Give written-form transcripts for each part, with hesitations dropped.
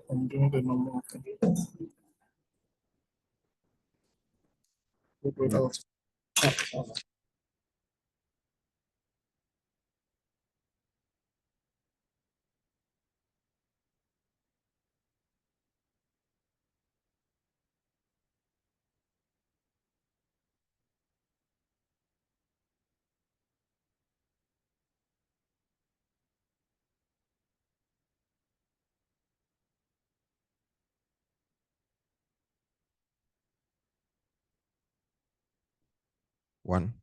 I'm doing the normal thing. One.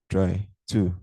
Try. Two.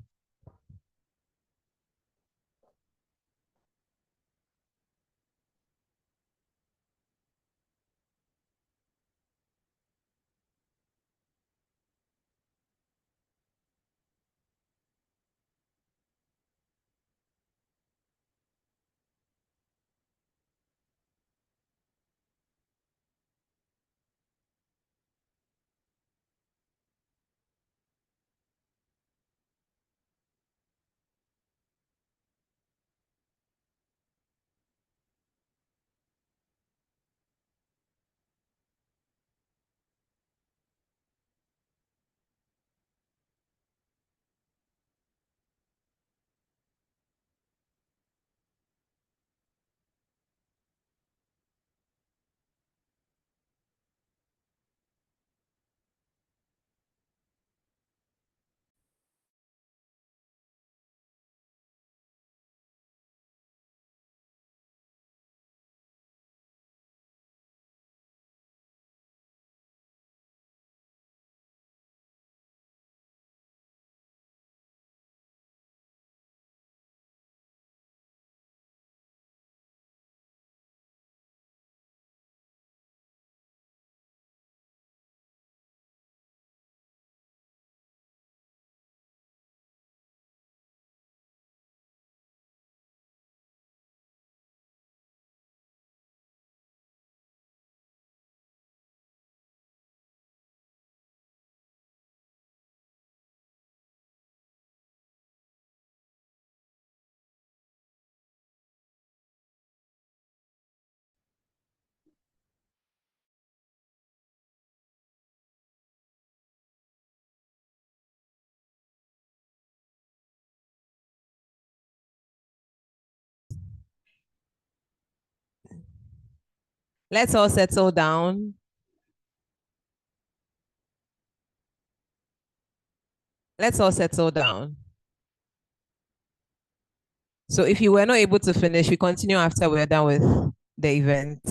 Let's all settle down. Let's all settle down. So if you were not able to finish, we continue after we're done with the event.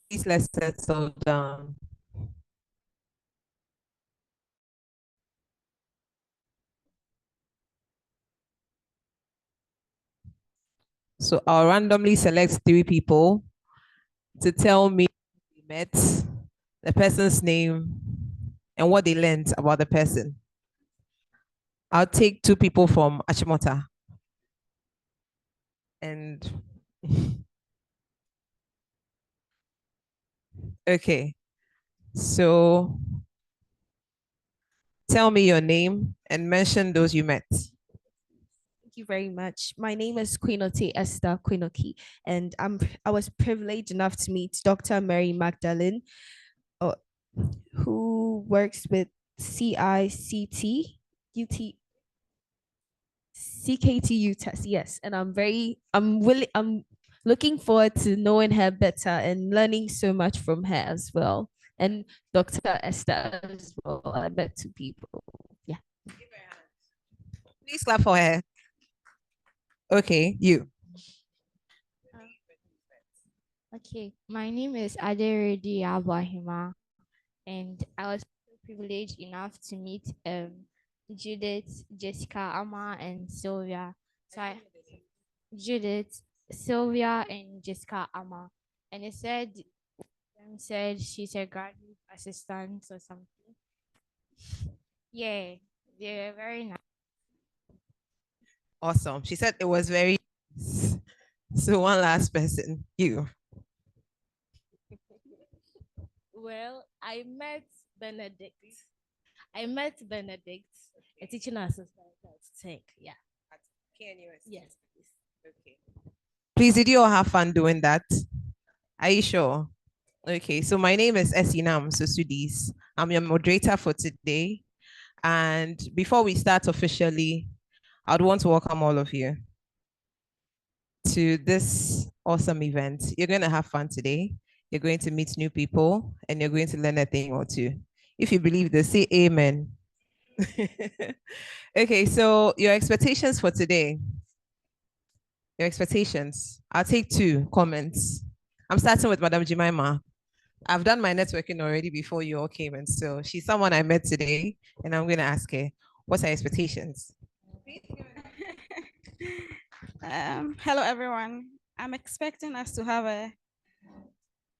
Please, let's settle down. So I'll randomly select 3 people to tell me they met, the person's name, and what they learned about the person. I'll take 2 people from Achimota. And okay, so tell me your name and mention those you met. Thank you very much. My name is Quinote Esther Quinoki, and I was privileged enough to meet Dr. Mary Magdalene, who works with CICT UT CKTU test. Yes, and I'm looking forward to knowing her better and learning so much from her as well. And Dr. Esther as well. I met 2 people. Yeah. Please clap for her. Okay, you. Okay, my name is Aderedi Abahima, and I was privileged enough to meet Judith, Jessica, Amma, and Sylvia. Judith, Sylvia, and Jessica, Amma, and they said said she's a graduate assistant or something. Yeah, they're very nice. Awesome. She said it was very nice. So one last person, you. Well, I met Benedict. A teaching assistant at Tech. Yeah. Yes. Please. Okay. Please, did you all have fun doing that? Are you sure? Okay, so my name is Esinam Susudis. I'm your moderator for today. And before we start officially, I'd want to welcome all of you to this awesome event. You're going to have fun today. You're going to meet new people and you're going to learn a thing or two. If you believe this, say amen. Okay, so your expectations for today. Your expectations. I'll take 2 comments. I'm starting with Madam Jemima. I've done my networking already before you all came, and so she's someone I met today, and I'm going to ask her, what's her expectations? Hello, everyone. I'm expecting us to have a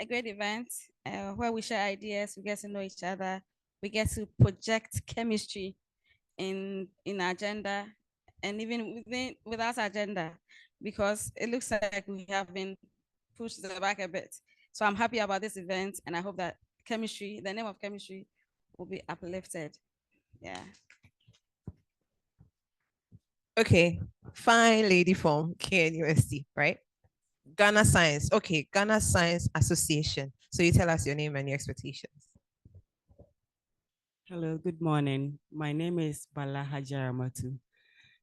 great event where we share ideas, we get to know each other, we get to project chemistry in our agenda, and even without agenda, because it looks like we have been pushed to the back a bit. So I'm happy about this event, and I hope that chemistry, the name of chemistry, will be uplifted. Yeah. Okay, fine lady from KNUST, right? Ghana Science. Okay, Ghana Science Association. So you tell us your name and your expectations. Hello, good morning. My name is Bala Hajaramatu.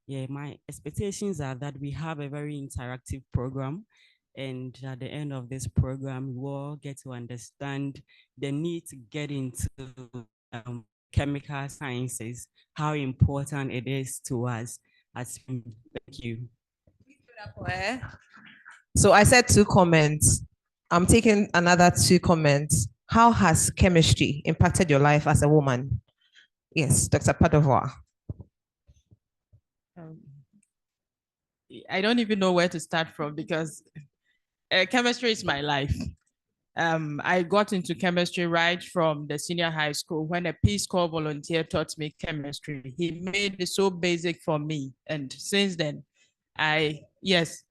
Yeah, my expectations are that we have a very interactive program, and at the end of this program, we all get to understand the need to get into chemical sciences, how important it is to us. Thank you. So I said 2 comments. I'm taking another 2 comments. How has chemistry impacted your life as a woman? Yes, Dr. Padova. I don't even know where to start from because chemistry is my life. I got into chemistry right from the senior high school when a Peace Corps volunteer taught me chemistry. He made it so basic for me. And since then, yes.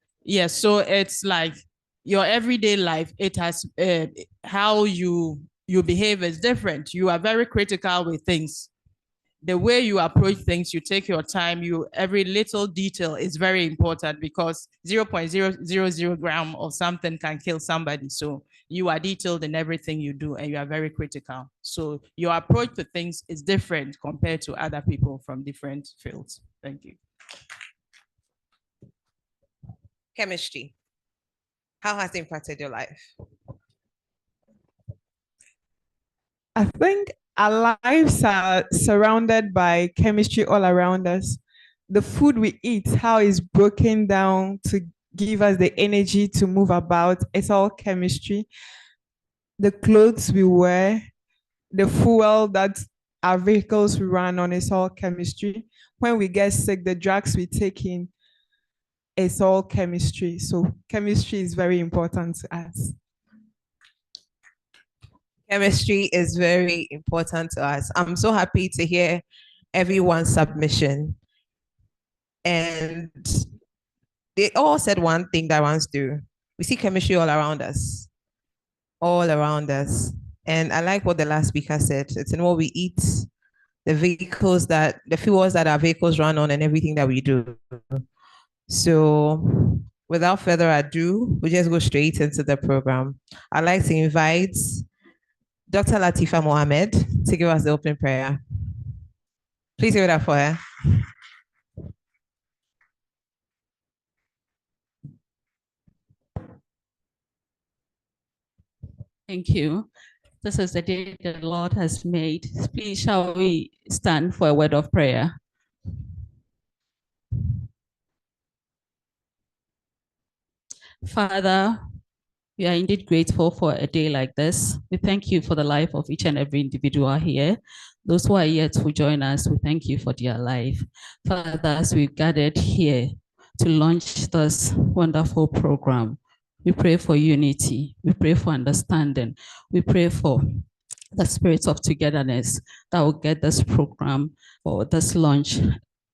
So it's like your everyday life, it has how you behave is different. You are very critical with things. The way you approach things, you take your time, every little detail is very important because 0.000 gram of something can kill somebody. So you are detailed in everything you do and you are very critical. So your approach to things is different compared to other people from different fields. Thank you. Chemistry. How has it impacted your life? I think our lives are surrounded by chemistry all around us. The food we eat, how it's broken down to give us the energy to move about, it's all chemistry. The clothes we wear, the fuel that our vehicles run on, is all chemistry. When we get sick, the drugs we take in, it's all chemistry. So chemistry is very important to us. Chemistry is very important to us. I'm so happy to hear everyone's submission. And they all said one thing that runs through. We see chemistry all around us. All around us. And I like what the last speaker said. It's in what we eat, the fuels that our vehicles run on, and everything that we do. So without further ado, we just go straight into the program. I'd like to invite Dr. Latifa Mohammed to give us the opening prayer. Please give it up for her. Thank you. This is the day the Lord has made. Please shall we stand for a word of prayer. Father, we are indeed grateful for a day like this. We thank you for the life of each and every individual here. Those who are yet to join us, we thank you for their life. Father, as we've gathered here to launch this wonderful program, We pray for unity. We pray for understanding. We pray for the spirit of togetherness that will get this program or this launch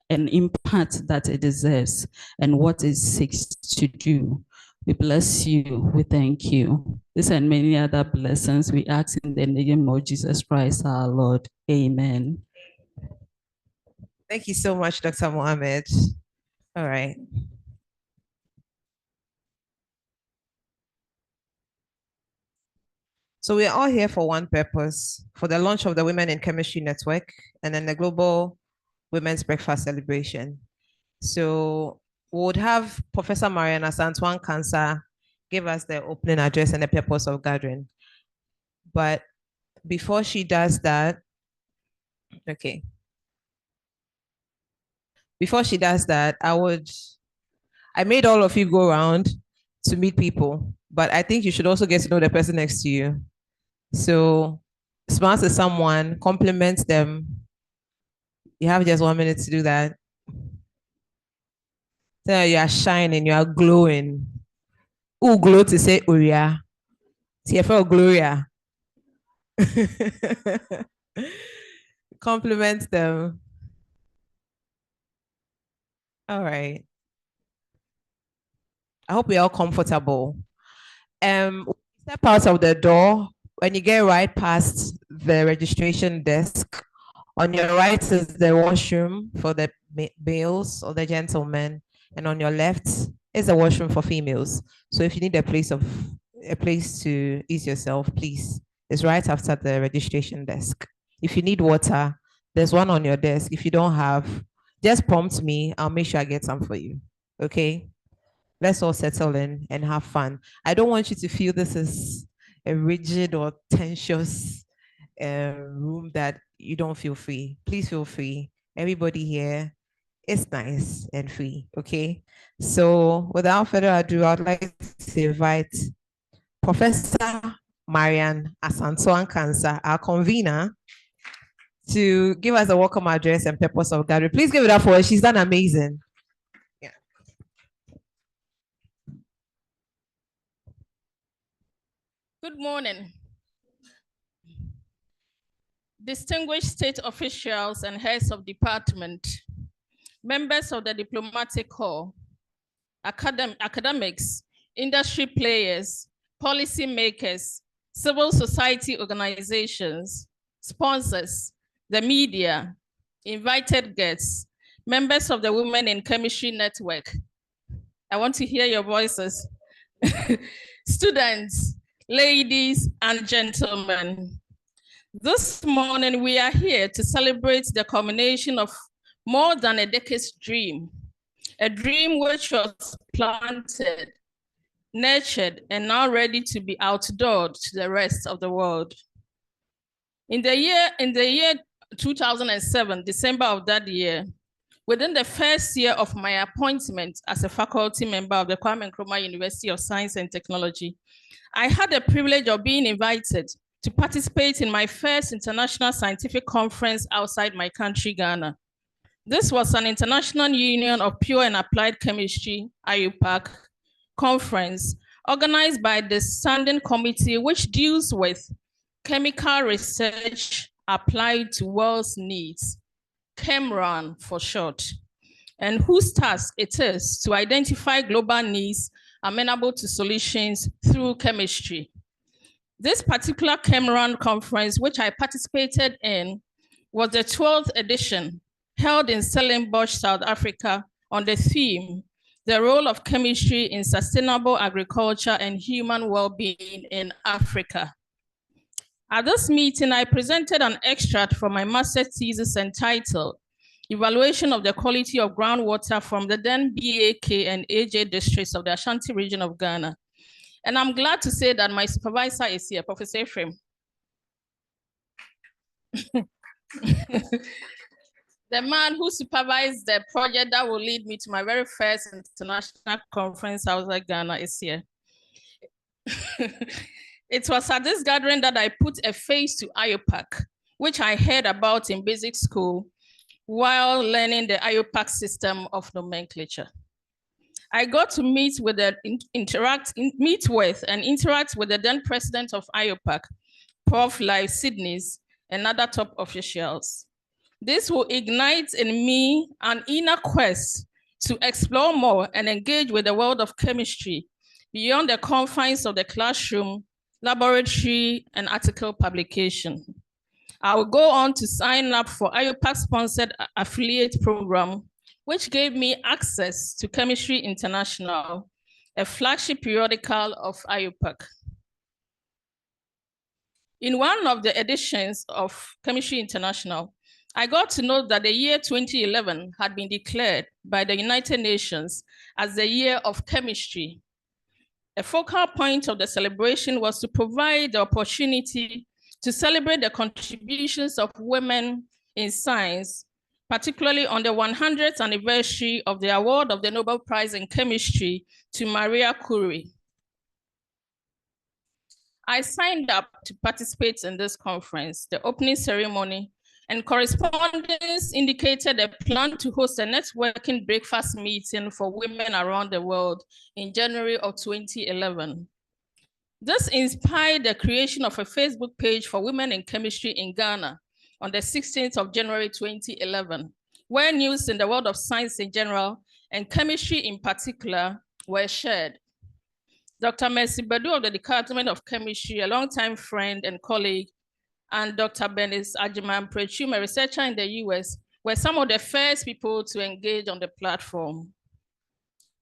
an impact that it deserves and what it seeks to do. We bless you. We thank you. This and many other blessings we ask in the name of Jesus Christ, our Lord. Amen. Thank you so much, Dr. Mohammed. All right. So we're all here for one purpose, for the launch of the Women in Chemistry Network and then the Global Women's Breakfast Celebration. So we would have Professor Marian Asantewaa Ankasa give us the opening address and the purpose of gathering. But before she does that, okay. Before she does that, I made all of you go around to meet people, but I think you should also get to know the person next to you. So smile to someone, compliment them. You have just 1 minute to do that. So you are shining, you are glowing. Who glow to say Uria? TFL Gloria. Compliment them. All right. I hope we're all comfortable. Step out of the door. When you get right past the registration desk, on your right is the washroom for the males or the gentlemen, and on your left is the washroom for females. So if you need a place to ease yourself, please, it's right after the registration desk. If you need water, there's one on your desk. If you don't have, just prompt me. I'll make sure I get some for you. Okay? Let's all settle in and have fun. I don't want you to feel this is a rigid or tensious room that you don't feel free. Please feel free. Everybody here is nice and free, okay? So without further ado, I'd like to invite Professor Marian Asantewaa Ankasa, our convener, to give us a welcome address and purpose of gathering. Please give it up for her. She's done amazing. Good morning. Distinguished state officials and heads of department, members of the diplomatic corps, academics, industry players, policy makers, civil society organizations, sponsors, the media, invited guests, members of the Women in Chemistry Network. I want to hear your voices. Students, ladies and gentlemen, this morning we are here to celebrate the culmination of more than a decade's dream, a dream which was planted, nurtured, and now ready to be outdoored to the rest of the world. In the year 2007, December of that year, within the first year of my appointment as a faculty member of the Kwame Nkrumah University of Science and Technology, I had the privilege of being invited to participate in my first international scientific conference outside my country, Ghana. This was an International Union of Pure and Applied Chemistry, IUPAC, conference organized by the Standing Committee, which deals with chemical research applied to world's needs, ChemRun for short, and whose task it is to identify global needs amenable to solutions through chemistry. This particular ChemRun conference, which I participated in, was the 12th edition, held in Stellenbosch, South Africa, on the theme, the role of chemistry in sustainable agriculture and human well-being in Africa. At this meeting, I presented an extract from my master's thesis entitled, Evaluation of the Quality of Groundwater from the then BAK and AJ districts of the Ashanti region of Ghana. And I'm glad to say that my supervisor is here, Professor Ephraim. The man who supervised the project that will lead me to my very first international conference outside Ghana is here. It was at this gathering that I put a face to IUPAC, which I heard about in basic school while learning the IUPAC system of nomenclature. I got to meet with and interact with the then president of IUPAC, Prof. Live Sydney's, and other top officials. This will ignite in me an inner quest to explore more and engage with the world of chemistry beyond the confines of the classroom, laboratory, and article publication. I will go on to sign up for IUPAC-sponsored affiliate program, which gave me access to Chemistry International, a flagship periodical of IUPAC. In one of the editions of Chemistry International, I got to know that the year 2011 had been declared by the United Nations as the year of chemistry. A focal point of the celebration was to provide the opportunity to celebrate the contributions of women in science, particularly on the 100th anniversary of the award of the Nobel Prize in Chemistry to Maria Curie. I signed up to participate in this conference. The opening ceremony and correspondence indicated a plan to host a networking breakfast meeting for women around the world in January of 2011. This inspired the creation of a Facebook page for women in chemistry in Ghana on the 16th of January 2011, where news in the world of science in general and chemistry in particular were shared. Dr. Mercy Badu of the Department of Chemistry, a longtime friend and colleague, and Dr. Bernice Ajiman Prechum, a researcher in the US, were some of the first people to engage on the platform.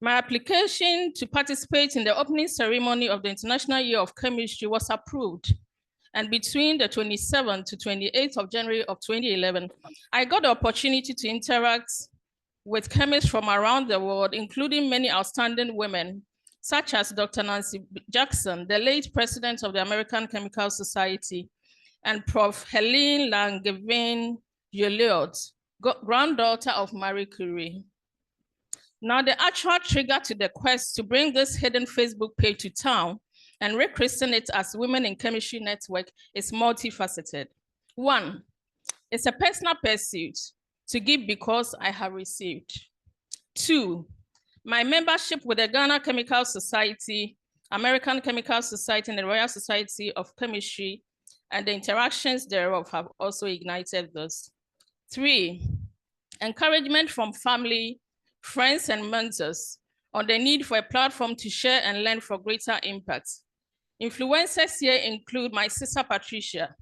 My application to participate in the opening ceremony of the International Year of Chemistry was approved. And between the 27th to 28th of January of 2011, I got the opportunity to interact with chemists from around the world, including many outstanding women, such as Dr. Nancy Jackson, the late president of the American Chemical Society, and Prof. Helene Langevin Joliot, granddaughter of Marie Curie. Now, the actual trigger to the quest to bring this hidden Facebook page to town and rechristen it as Women in Chemistry Network is multifaceted. One, it's a personal pursuit to give because I have received. Two, my membership with the Ghana Chemical Society, American Chemical Society, and the Royal Society of Chemistry, and the interactions thereof have also ignited this. Three, encouragement from family, friends, and mentors on the need for a platform to share and learn for greater impact. Influencers here include my sister Patricia,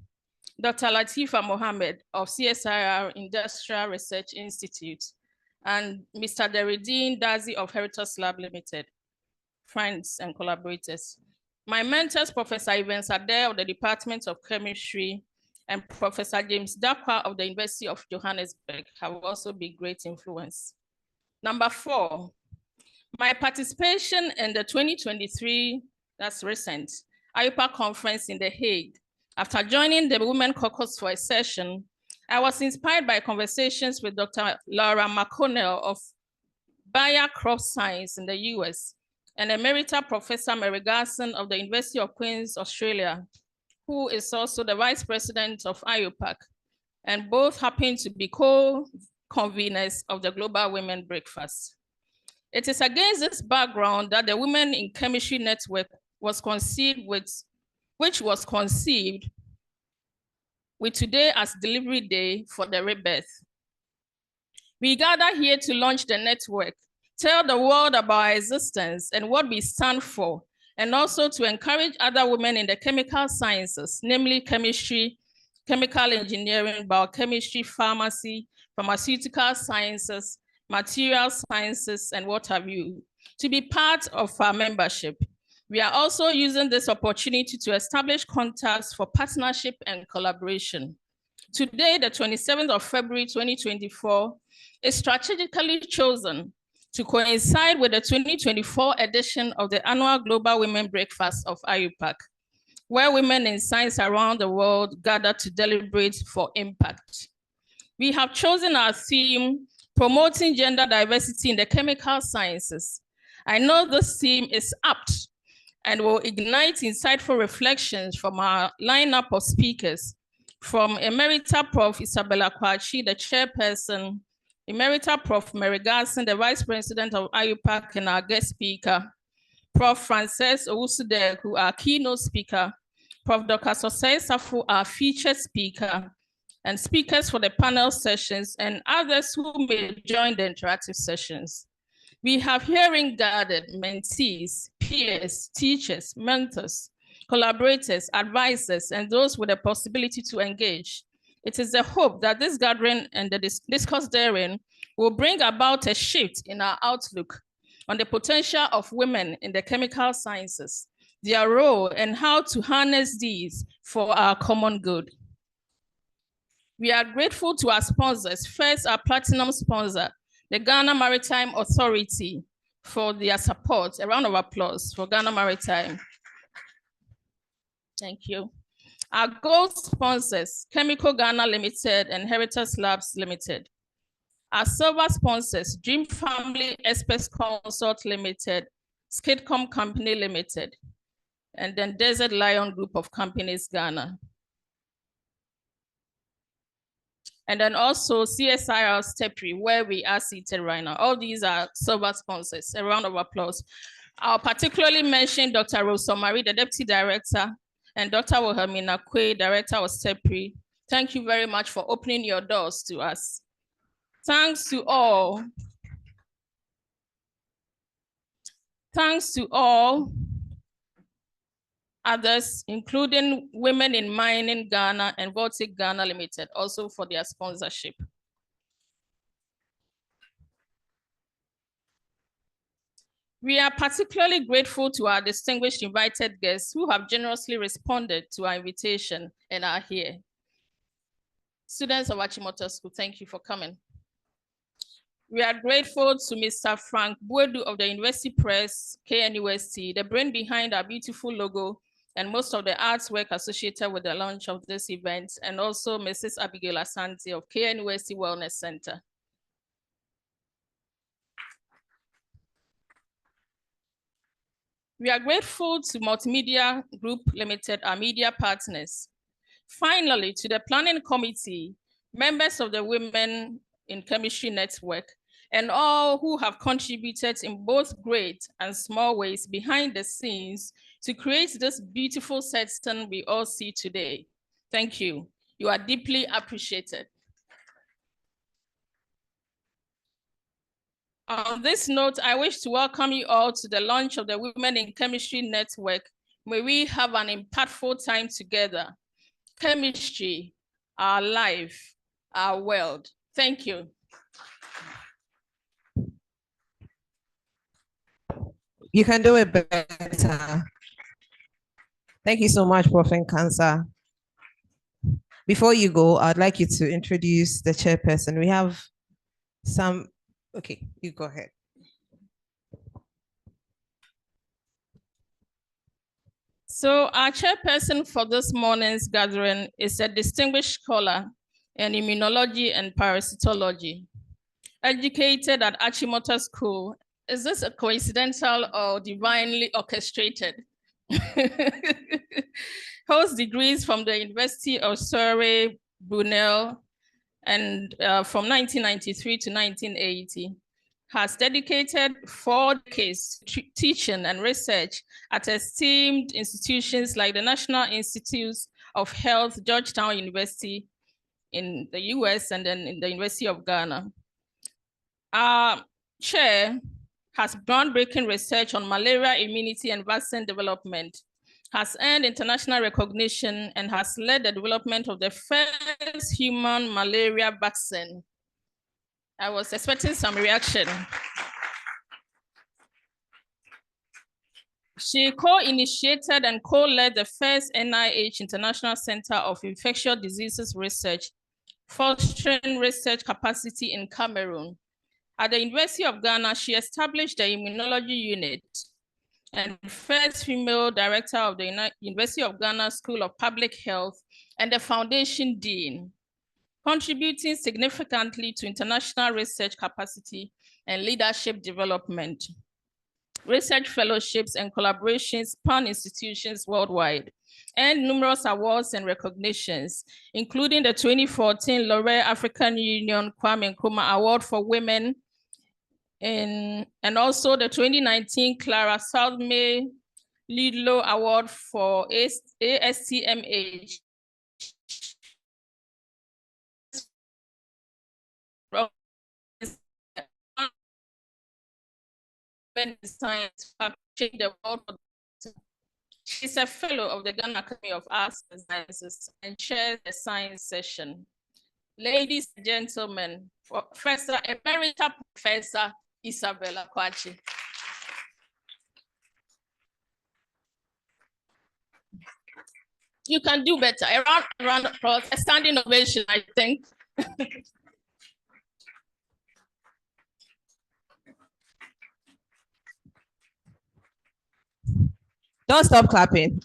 Dr. Latifa Mohammed of CSIR Industrial Research Institute, and Mr. Deridine Dazi of Heritage Lab Limited, friends and collaborators. My mentors, Professor Evans Adair of the Department of Chemistry and Professor James Dakwa of the University of Johannesburg have also been great influence. Number four, my participation in the 2023, that's recent, IUPAC conference in The Hague. After joining the Women Caucus for a session, I was inspired by conversations with Dr. Laura McConnell of Bayer Crop Science in the US, and Emerita Professor Mary Garson of the University of Queens, Australia, who is also the Vice President of IUPAC, and both happen to be co-conveners of the Global Women Breakfast. It is against this background that the Women in Chemistry Network was conceived with today as delivery day for the rebirth. We gather here to launch the network, tell the world about our existence and what we stand for, and also to encourage other women in the chemical sciences, namely chemistry, chemical engineering, biochemistry, pharmacy, pharmaceutical sciences, material sciences, and what have you, to be part of our membership. We are also using this opportunity to establish contacts for partnership and collaboration. Today, the 27th of February, 2024, is strategically chosen to coincide with the 2024 edition of the annual Global Women Breakfast of IUPAC, where women in science around the world gather to deliberate for impact. We have chosen our theme, promoting gender diversity in the chemical sciences. I know this theme is apt and will ignite insightful reflections from our lineup of speakers, from Emerita Prof. Isabella Kwachi, the chairperson Emerita Prof. Mary Garson, the Vice President of IUPAC, and our guest speaker, Prof. Frances Owusu-Deku, our keynote speaker, Prof. Dr. Sosai Safu, our featured speaker, and speakers for the panel sessions, and others who may join the interactive sessions. We have hearing guarded mentees, peers, teachers, mentors, collaborators, advisors, and those with the possibility to engage. It is the hope that this gathering and the discourse therein will bring about a shift in our outlook on the potential of women in the chemical sciences, their role, and how to harness these for our common good. We are grateful to our sponsors. First, our platinum sponsor, the Ghana Maritime Authority, for their support. A round of applause for Ghana Maritime. Thank you. Our gold sponsors, Chemical Ghana Limited and Heritage Labs Limited. Our silver sponsors, Dream Family Experts Consult Limited, Skidcom Company Limited, and then Desert Lion Group of Companies, Ghana. And then also CSIR Stepri, where we are seated right now. All these are silver sponsors. A round of applause. I'll particularly mention Dr. Rosemary, the Deputy Director, and Dr. Wilhelmina Kwe, Director of Stepri. Thank you very much for opening your doors to us. Thanks to all. Thanks to all others, including Women in Mining Ghana and Baltic Ghana Limited, also for their sponsorship. We are particularly grateful to our distinguished invited guests who have generously responded to our invitation and are here. Students of Achimota School, thank you for coming. We are grateful to Mr. Frank Buedu of the University Press, KNUST, the brain behind our beautiful logo and most of the artwork associated with the launch of this event, and also Mrs. Abigail Asante of KNUST Wellness Center. We are grateful to Multimedia Group Limited, our media partners. Finally, to the planning committee, members of the Women in Chemistry Network, and all who have contributed in both great and small ways behind the scenes to create this beautiful setting we all see today. Thank you. You are deeply appreciated. On this note, I wish to welcome you all to the launch of the Women in Chemistry Network. May we have an impactful time together. Chemistry, our life, our world. Thank you. You can do it better. Thank you so much, Prof. Nkansa. Before you go, I'd like you to introduce the chairperson. We have some, okay, you go ahead. So our chairperson for this morning's gathering is a distinguished scholar in immunology and parasitology, educated at Achimota School. Is this a coincidental or divinely orchestrated? Holds degrees from the University of Surrey, Brunel, and from 1993 to 1980. Has dedicated 4 decades to teaching and research at esteemed institutions like the National Institutes of Health, Georgetown University in the US, and then in the University of Ghana. Our chair has groundbreaking research on malaria immunity and vaccine development, has earned international recognition, and has led the development of the first human malaria vaccine. I was expecting some reaction. She co-initiated and co-led the first NIH International Center of Infectious Diseases Research, fostering research capacity in Cameroon. At the University of Ghana, she established the Immunology Unit and first female director of the University of Ghana School of Public Health and the Foundation Dean, contributing significantly to international research capacity and leadership development. research fellowships, and collaborations span institutions worldwide, and numerous awards and recognitions, including the 2014 L'Oreal African Union Kwame Nkrumah Award for Women, and also the 2019 Clara Southmay Lidlow Award for ASTMH. Science, the world. She's a fellow of the Ghana Academy of Arts and Sciences and chairs the science session. Ladies and gentlemen, Professor Emerita Professor Isabella Kwachi. You can do better. A round of applause, a standing ovation, I think. Don't stop clapping.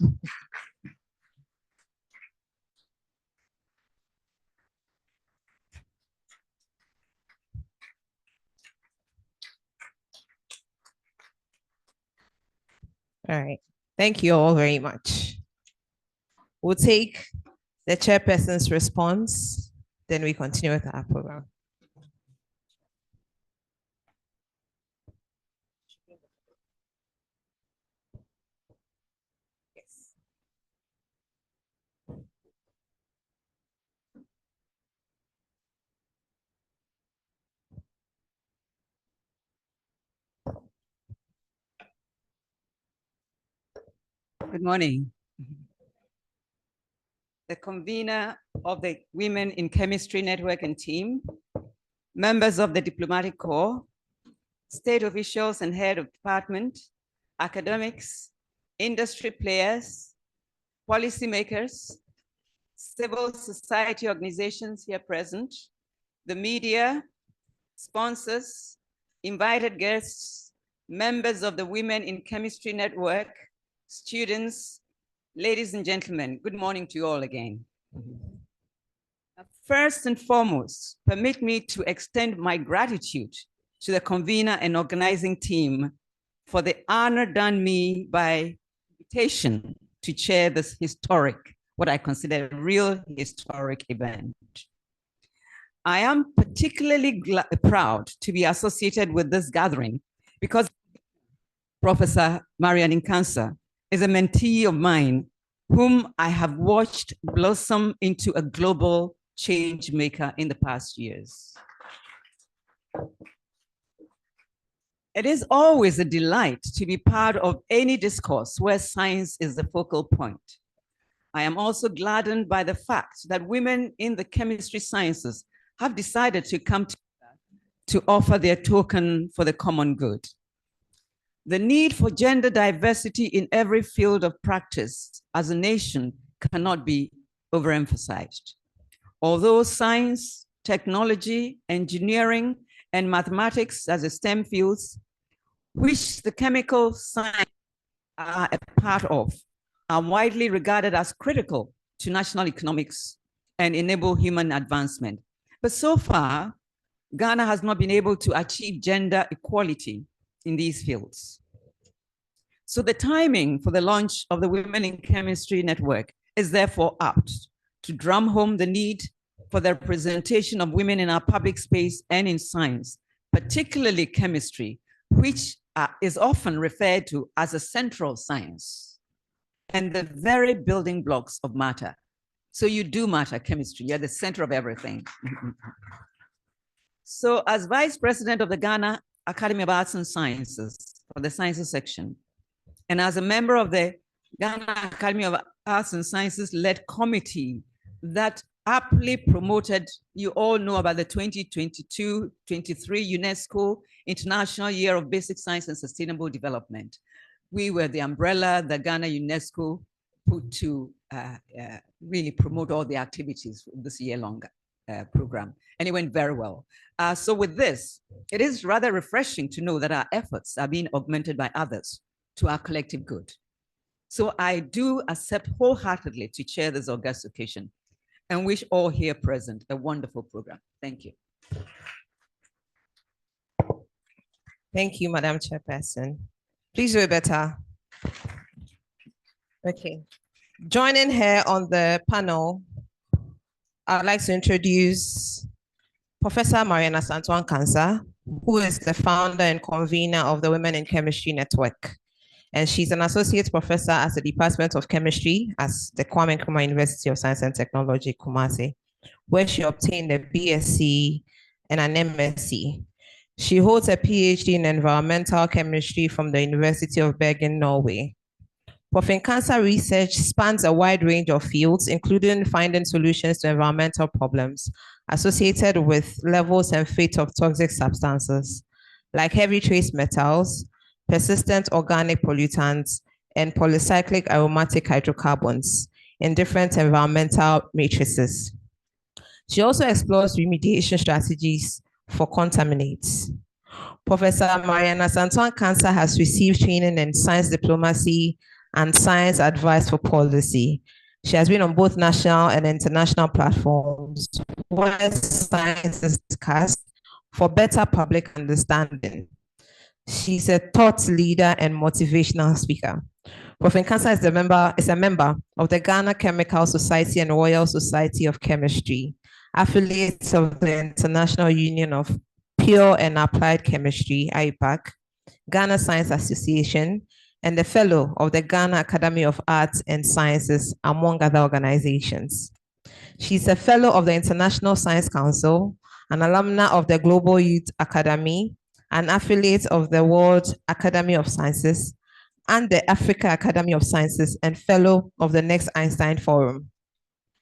All right. Thank you all very much. We'll take the chairperson's response, then we continue with our program. Good morning. The convener of the Women in Chemistry Network and team, members of the Diplomatic Corps, state officials and head of department, academics, industry players, policymakers, civil society organizations here present, the media, sponsors, invited guests, members of the Women in Chemistry Network, students, ladies and gentlemen, good morning to you all again. First and foremost, permit me to extend my gratitude to the convener and organizing team for the honor done me by invitation to chair this historic, what I consider a real historic event. I am particularly proud to be associated with this gathering because Professor Marian Nkansah is a mentee of mine whom I have watched blossom into a global change maker in the past years. It is always a delight to be part of any discourse where science is the focal point. I am also gladdened by the fact that women in the chemistry sciences have decided to come together to offer their token for the common good. The need for gender diversity in every field of practice as a nation cannot be overemphasized. Although science, technology, engineering, and mathematics as a STEM fields, which the chemical science are a part of, are widely regarded as critical to national economics and enable human advancement. But so far, Ghana has not been able to achieve gender equality in these fields. So the timing for the launch of the Women in Chemistry Network is therefore apt to drum home the need for the representation of women in our public space and in science, particularly chemistry, which is often referred to as a central science and the very building blocks of matter. So you do matter, chemistry, you're the center of everything. So as Vice President of the Ghana Academy of Arts and Sciences for the Sciences section, and as a member of the Ghana Academy of Arts and Sciences led committee that aptly promoted, you all know about the 2022-23 UNESCO International Year of Basic Science and Sustainable Development. We were the umbrella that Ghana UNESCO put to really promote all the activities this year-long program, and it went very well. So with this, it is rather refreshing to know that our efforts are being augmented by others to our collective good. So I do accept wholeheartedly to chair this august occasion and wish all here present a wonderful program. Thank you. Thank you, Madam Chairperson. Please do it better. Okay. Joining her on the panel, I'd like to introduce Professor Mariana Santo Ankasa, who is the founder and convener of the Women in Chemistry Network. And she's an associate professor at the Department of Chemistry at the Kwame Nkrumah University of Science and Technology, Kumasi, where she obtained a BSc and an MSc. She holds a PhD in environmental chemistry from the University of Bergen, Norway. Prof. Ankasa research spans a wide range of fields, including finding solutions to environmental problems associated with levels and fate of toxic substances, like heavy trace metals, persistent organic pollutants, and polycyclic aromatic hydrocarbons in different environmental matrices. She also explores remediation strategies for contaminants. Professor Mariana Santo Ankasa has received training in science diplomacy and science advice for policy. She has been on both national and international platforms where science is discussed for better public understanding. She's a thought leader and motivational speaker. Prof. Ankasa is a member of the Ghana Chemical Society and Royal Society of Chemistry, affiliates of the International Union of Pure and Applied Chemistry, IUPAC, Ghana Science Association, and the fellow of the Ghana Academy of Arts and Sciences, among other organizations. She's a fellow of the International Science Council, an alumna of the Global Youth Academy, an affiliate of the World Academy of Sciences, and the Africa Academy of Sciences, and fellow of the Next Einstein Forum.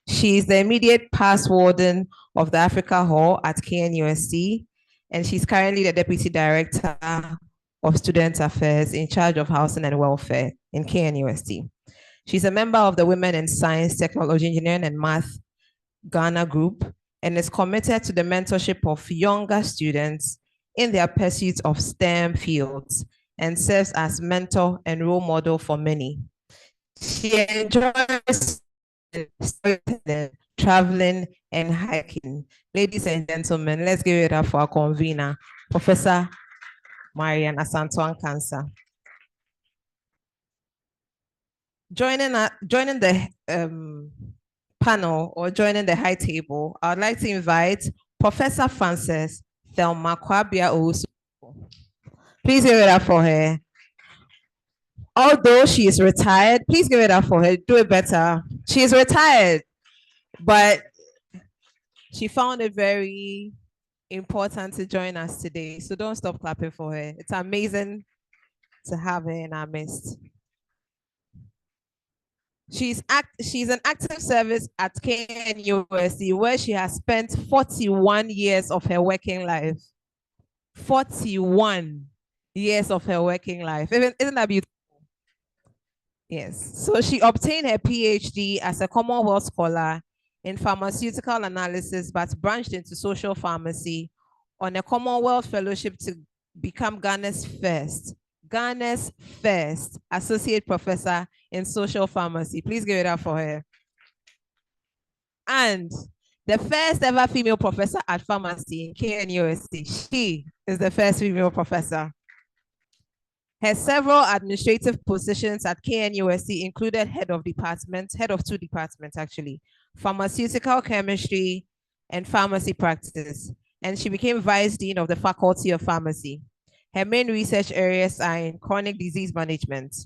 She is the immediate past warden of the Africa Hall at KNUST, and she's currently the Deputy Director of Student Affairs in charge of Housing and Welfare in KNUST. She's a member of the Women in Science, Technology, Engineering, and Math Ghana Group, and is committed to the mentorship of younger students in their pursuit of STEM fields, and serves as mentor and role model for many. She enjoys traveling, and hiking. Ladies and gentlemen, let's give it up for our convener, Professor Mariana Santo Ankasa. Joining the panel or joining the high table, I would like to invite Professor Frances Thelma Kwabia Owusu. Please give it up for her. Although she is retired, please give it up for her. Do it better. She is retired, but she found it very important to join us today. So don't stop clapping for her. It's amazing to have her in our midst. She's an active service at KNUST, where she has spent 41 years of her working life. 41 years of her working life. Isn't that beautiful? Yes. So she obtained her PhD as a Commonwealth scholar in pharmaceutical analysis, but branched into social pharmacy on a Commonwealth fellowship to become Ghana's first associate professor in social pharmacy. Please give it up for her. And the first ever female professor at pharmacy in KNUST. She is the first female professor. Her several administrative positions at KNUST included head of two departments actually, pharmaceutical chemistry and pharmacy practice. And she became vice dean of the Faculty of Pharmacy. Her main research areas are in chronic disease management.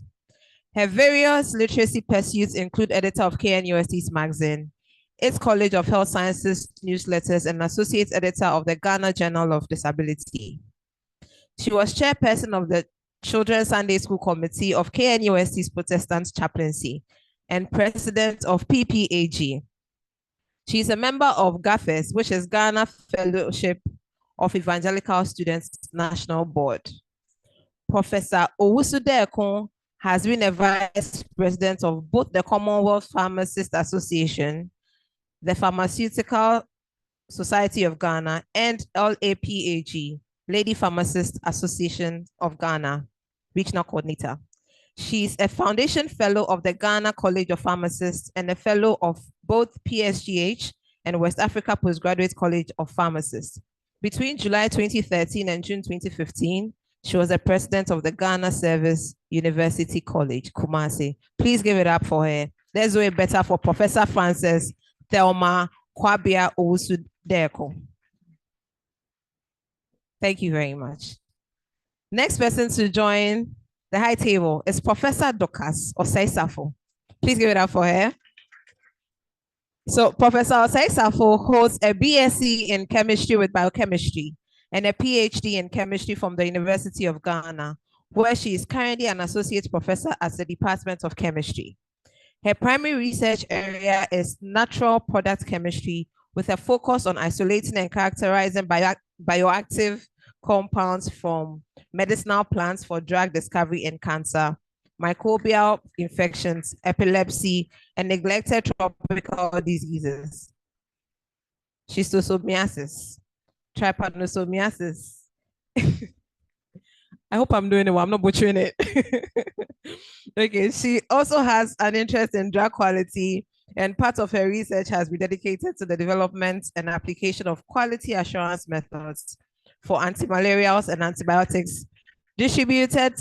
Her various literacy pursuits include editor of KNUST's magazine, its College of Health Sciences newsletters, and associate editor of the Ghana Journal of Disability. She was chairperson of the Children's Sunday School Committee of KNUST's Protestant Chaplaincy and president of PPAG. She is a member of GAFES, which is Ghana Fellowship of Evangelical Students National Board. Professor Owusu Dekun has been a vice president of both the Commonwealth Pharmacists Association, the Pharmaceutical Society of Ghana, and LAPAG, Lady Pharmacist Association of Ghana, regional coordinator. She's a foundation fellow of the Ghana College of Pharmacists and a fellow of both PSGH and West Africa Postgraduate College of Pharmacists. Between July 2013 and June 2015, She was the president of the Ghana Service University College, Kumasi. Please give it up for her. Let's do it better for Professor Frances Thelma Kwabia Owusu-Deko. Thank you very much. Next person to join the high table is Professor Dorcas Osei-Safo. Please give it up for her. So Professor Osei-Safo holds a BSc in chemistry with biochemistry and a PhD in chemistry from the University of Ghana, where she is currently an associate professor at the Department of Chemistry. Her primary research area is natural product chemistry with a focus on isolating and characterizing bioactive compounds from medicinal plants for drug discovery in cancer, microbial infections, epilepsy, and neglected tropical diseases. Schistosomiasis, trypanosomiasis. I hope I'm doing it well. I'm not butchering it. Okay, she also has an interest in drug quality, and part of her research has been dedicated to the development and application of quality assurance methods for antimalarials and antibiotics distributed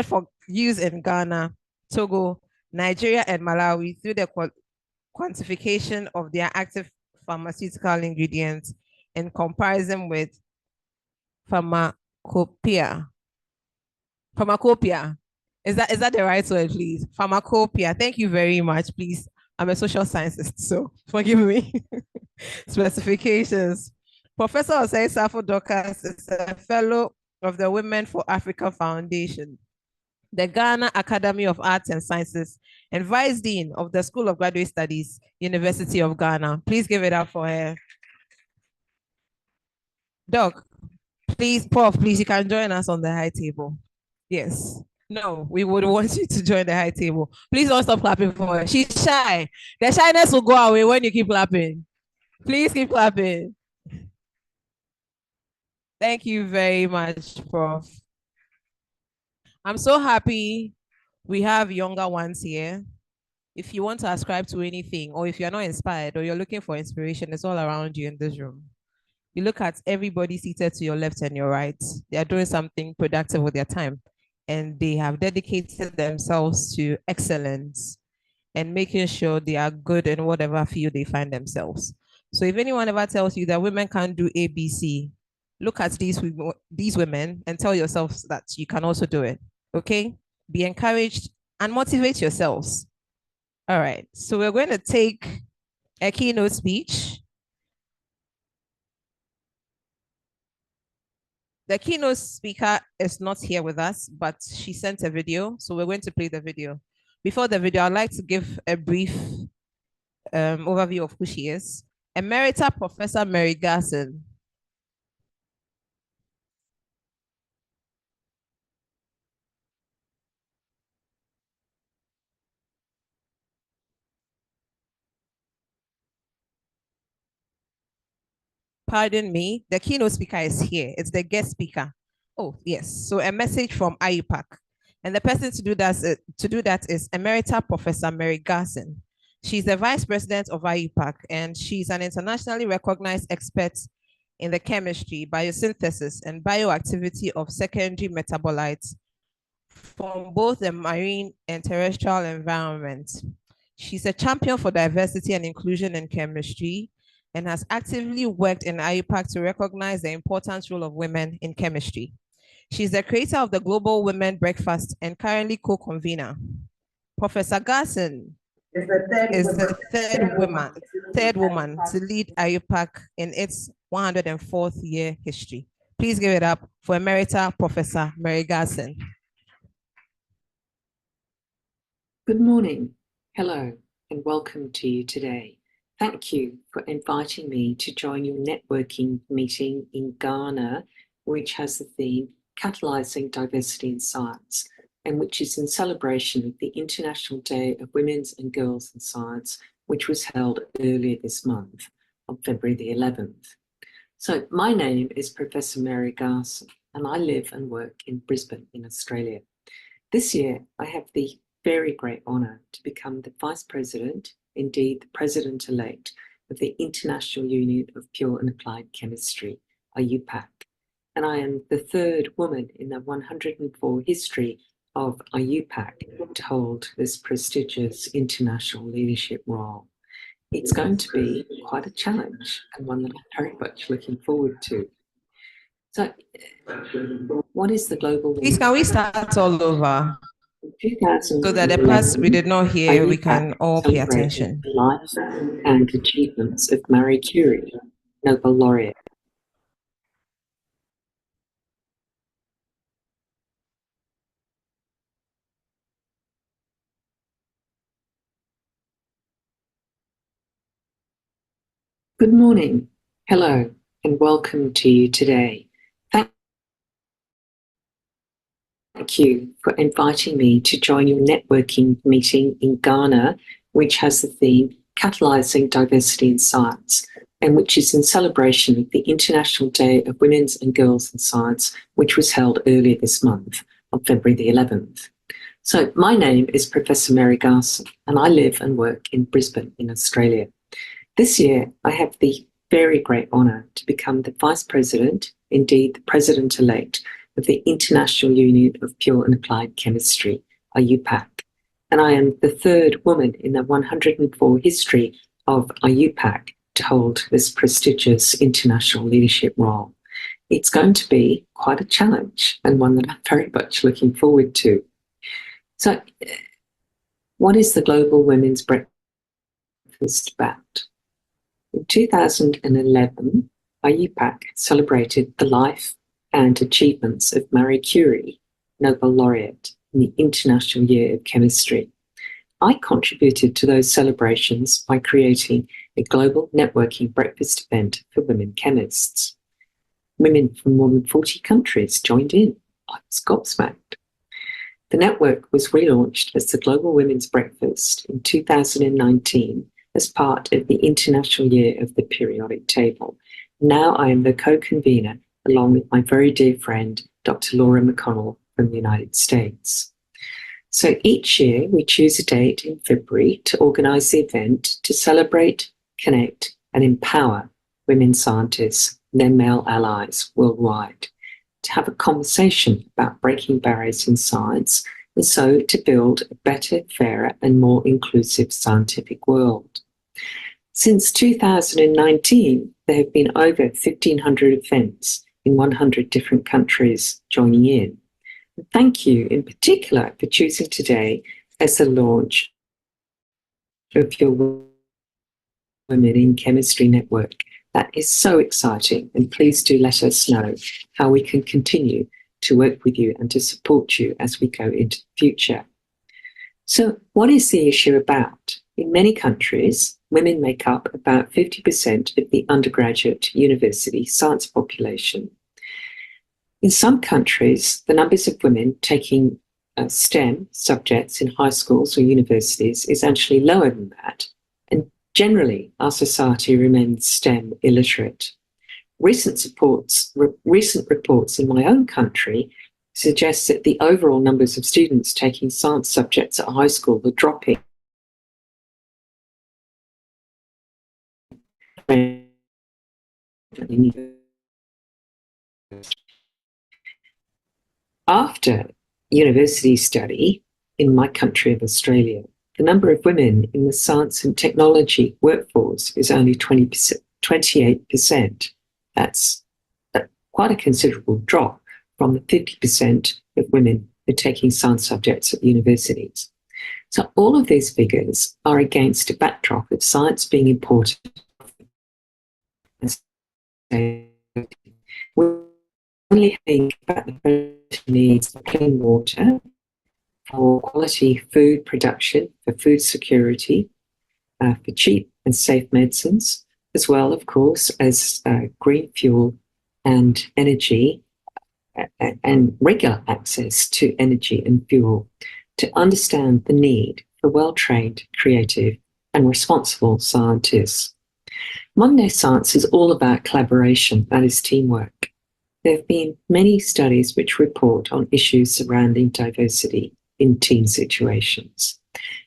for use in Ghana, Togo, Nigeria, and Malawi through the quantification of their active pharmaceutical ingredients in comparison with pharmacopoeia. Pharmacopoeia. Is that the right word, please? Pharmacopoeia. Thank you very much, please. I'm a social scientist, so forgive me. Specifications. Professor Osei-Safo Dorcas is a fellow of the Women for Africa Foundation, the Ghana Academy of Arts and Sciences, and Vice Dean of the School of Graduate Studies, University of Ghana. Please give it up for her. Doc, please, Prof, please, you can join us on the high table. Yes. No, we would want you to join the high table. Please don't stop clapping for her. She's shy. The shyness will go away when you keep clapping. Please keep clapping. Thank you very much, Prof. I'm so happy we have younger ones here. If you want to ascribe to anything, or if you're not inspired, or you're looking for inspiration, it's all around you in this room. You look at everybody seated to your left and your right. They are doing something productive with their time, and they have dedicated themselves to excellence and making sure they are good in whatever field they find themselves. So if anyone ever tells you that women can't do ABC, look at these women and tell yourselves that you can also do it, okay? Be encouraged and motivate yourselves. All right, so we're going to take a keynote speech. The keynote speaker is not here with us, but she sent a video, so we're going to play the video. Before the video, I'd like to give a brief overview of who she is. Emerita Professor Mary Garson. Pardon me, the keynote speaker is here. It's the guest speaker. Oh, yes. So a message from IUPAC. And the person to do that is Emerita Professor Mary Garson. She's the vice president of IUPAC, and she's an internationally recognized expert in the chemistry, biosynthesis, and bioactivity of secondary metabolites from both the marine and terrestrial environment. She's a champion for diversity and inclusion in chemistry, and has actively worked in IUPAC to recognize the important role of women in chemistry. She's the creator of the Global Women Breakfast and currently co-convener. Professor Garson is the third woman to lead IUPAC in its 104th year history. Please give it up for Emerita Professor Mary Garson. Good morning, hello, and welcome to you today. Thank you for inviting me to join your networking meeting in Ghana, which has the theme Catalyzing Diversity in Science, and which is in celebration of the International Day of Women's and Girls in Science, which was held earlier this month on February the 11th. So my name is Professor Mary Garson, and I live and work in Brisbane in Australia. This year, I have the very great honour to become the Vice President, indeed the President-elect of the International Union of Pure and Applied Chemistry, IUPAC. and I am the third woman in the 104 history of IUPAC to hold this prestigious international leadership role. It's going to be quite a challenge and one that I'm very much looking forward to. So, what is the global? Please, can we start all over? 2011, So that the parts we did not hear, we IUPAC can all pay celebrated attention. the life and achievements of Marie Curie, Nobel laureate. Good morning, hello, and welcome to you today. Thank you for inviting me to join your networking meeting in Ghana, which has the theme Catalyzing Diversity in Science, and which is in celebration of the International Day of Women's and Girls in Science, which was held earlier this month on February the 11th. So my name is Professor Mary Garson, and I live and work in Brisbane in Australia. This year, I have the very great honour to become the Vice President, indeed the President-elect, of the International Union of Pure and Applied Chemistry, IUPAC. And I am the third woman in the 104 history of IUPAC to hold this prestigious international leadership role. It's going to be quite a challenge and one that I'm very much looking forward to. So, what is the Global Women's Breakfast about? In 2011, IUPAC celebrated the life and achievements of Marie Curie, Nobel laureate, in the International Year of Chemistry. I contributed to those celebrations by creating a global networking breakfast event for women chemists. Women from more than 40 countries joined in. I was gobsmacked. The network was relaunched as the Global Women's Breakfast in 2019 as part of the International Year of the Periodic Table. Now I am the co-convener along with my very dear friend, Dr. Laura McConnell from the United States. So each year we choose a date in February to organise the event to celebrate, connect and empower women scientists and their male allies worldwide, to have a conversation about breaking barriers in science and so to build a better, fairer and more inclusive scientific world. Since 2019, there have been over 1,500 events in 100 different countries joining in. And thank you in particular for choosing today as the launch of your Women in Chemistry Network. That is so exciting, and please do let us know how we can continue to work with you and to support you as we go into the future. So what is the issue about? In many countries, women make up about 50% of the undergraduate university science population. In some countries, the numbers of women taking STEM subjects in high schools or universities is actually lower than that. And generally, our society remains STEM illiterate. Recent reports in my own country suggest that the overall numbers of students taking science subjects at high school are dropping. After university study in my country of Australia, the number of women in the science and technology workforce is only 28%. That's quite a considerable drop from the 50% of women who are taking science subjects at universities. So all of these figures are against a backdrop of science being important. We're only think about the needs for clean water, for quality food production, for food security, for cheap and safe medicines, as well, of course, as green fuel and energy and regular access to energy and fuel, to understand the need for well-trained, creative and responsible scientists. Monday Science is all about collaboration, that is teamwork. There have been many studies which report on issues surrounding diversity in team situations.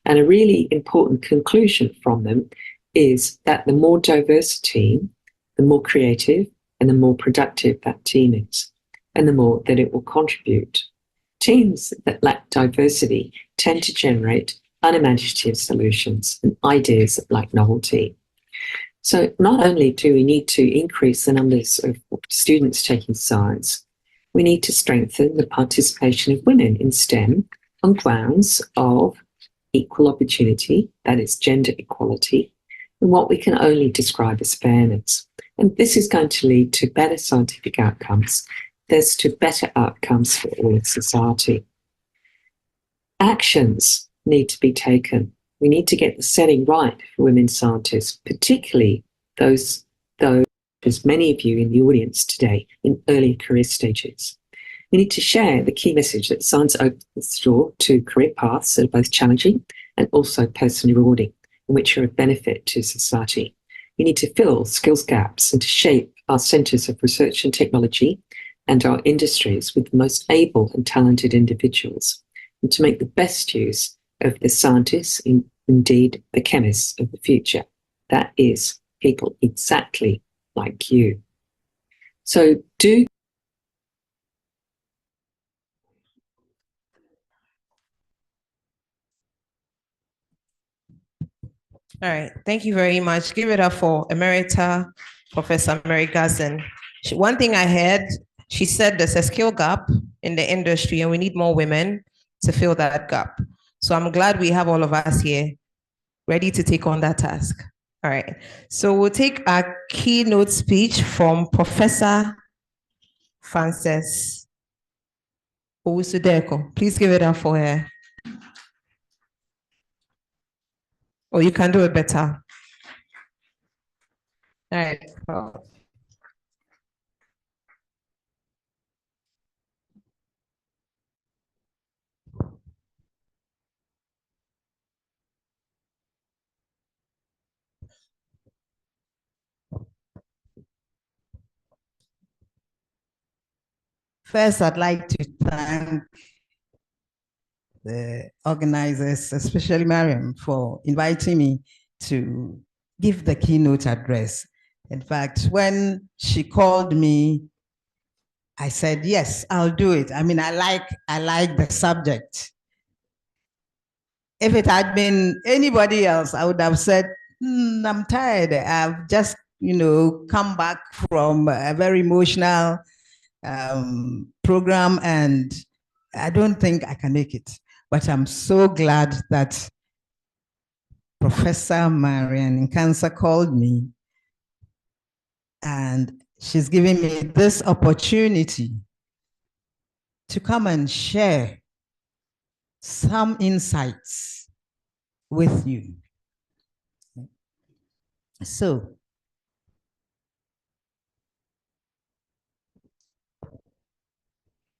And a really important conclusion from them is that the more diverse a team, the more creative and the more productive that team is. and the more that it will contribute. Teams that lack diversity tend to generate unimaginative solutions and ideas that lack novelty. So not only do we need to increase the numbers of students taking science, we need to strengthen the participation of women in STEM on grounds of equal opportunity, that is gender equality, and what we can only describe as fairness. And this is going to lead to better scientific outcomes. There's to better outcomes for all of society. Actions need to be taken. We need to get the setting right for women scientists, particularly those, as many of you in the audience today, in early career stages. We need to share the key message that science opens the door to career paths that are both challenging and also personally rewarding, and which are a benefit to society. We need to fill skills gaps and to shape our centres of research and technology and our industries with the most able and talented individuals, and to make the best use of the scientists, indeed the chemists of the future. That is, people exactly like you. So do All right, thank you very much. Give it up for Emerita, Professor Mary Gazin. One thing I heard, she said there's a skill gap in the industry and we need more women to fill that gap. So I'm glad we have all of us here ready to take on that task. All right, so we'll take our keynote speech from Professor Frances Owusu-Deco. Please give it up for her. Or you can do it better. All right. First, I'd like to thank the organizers, especially Mariam, for inviting me to give the keynote address. In fact, when she called me, I said, yes, I'll do it. I mean, I like the subject. If it had been anybody else, I would have said, I'm tired. I've just, come back from a very emotional program and I don't think I can make it. But I'm so glad that Professor Marian Nkansah called me and she's giving me this opportunity to come and share some insights with you. So,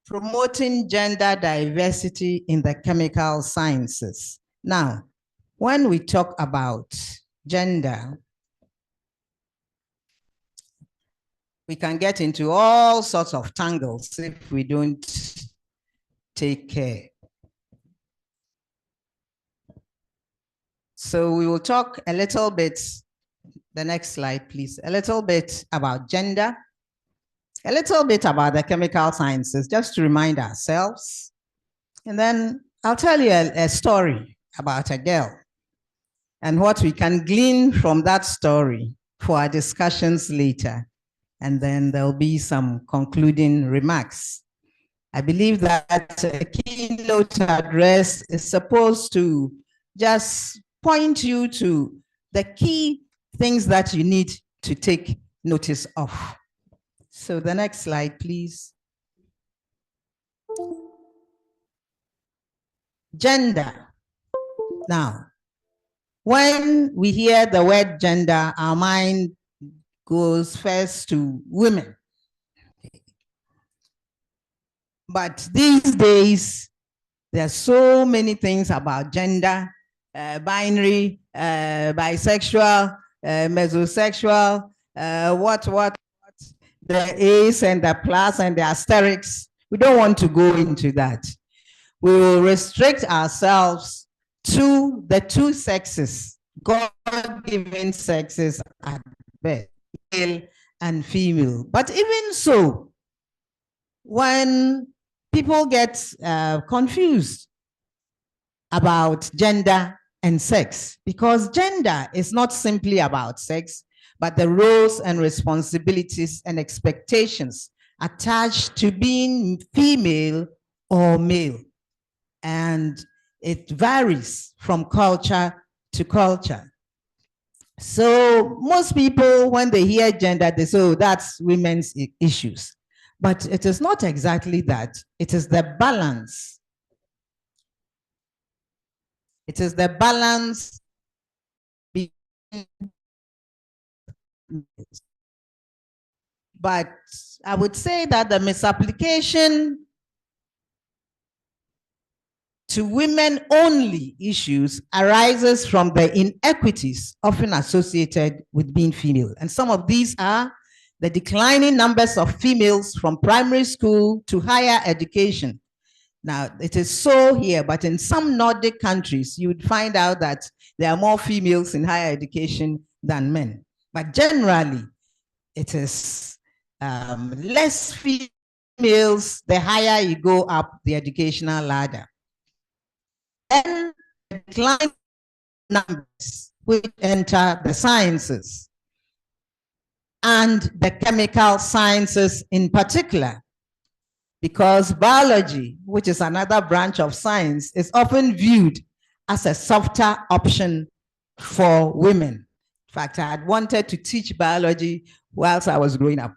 promoting gender diversity in the chemical sciences. Now, when we talk about gender, we can get into all sorts of tangles if we don't take care. So we will talk a little bit, the next slide, please, a little bit about gender, a little bit about the chemical sciences, just to remind ourselves. And then I'll tell you a story about a girl and what we can glean from that story for our discussions later. And then there'll be some concluding remarks. I believe that a keynote address is supposed to just point you to the key things that you need to take notice of. So the next slide, please. Gender. Now, when we hear the word gender, our mind goes first to women. But these days, there are so many things about gender, binary, bisexual, mesosexual, what. The A's and the plus and the asterisks. We don't want to go into that. We will restrict ourselves to the two sexes, God-given sexes at birth, male and female. But even so, when people get confused about gender and sex, because gender is not simply about sex, but the roles and responsibilities and expectations attached to being female or male. And it varies from culture to culture. So most people, when they hear gender, they say, oh, that's women's issues. But it is not exactly that. It is the balance. It is the balance between. But I would say that the misapplication to women-only issues arises from the inequities often associated with being female. And some of these are the declining numbers of females from primary school to higher education. Now, it is so here, but in some Nordic countries, you would find out that there are more females in higher education than men. But generally, it is less females the higher you go up the educational ladder. Then decline numbers which enter the sciences and the chemical sciences in particular, because biology, which is another branch of science, is often viewed as a softer option for women. In fact, I had wanted to teach biology whilst I was growing up.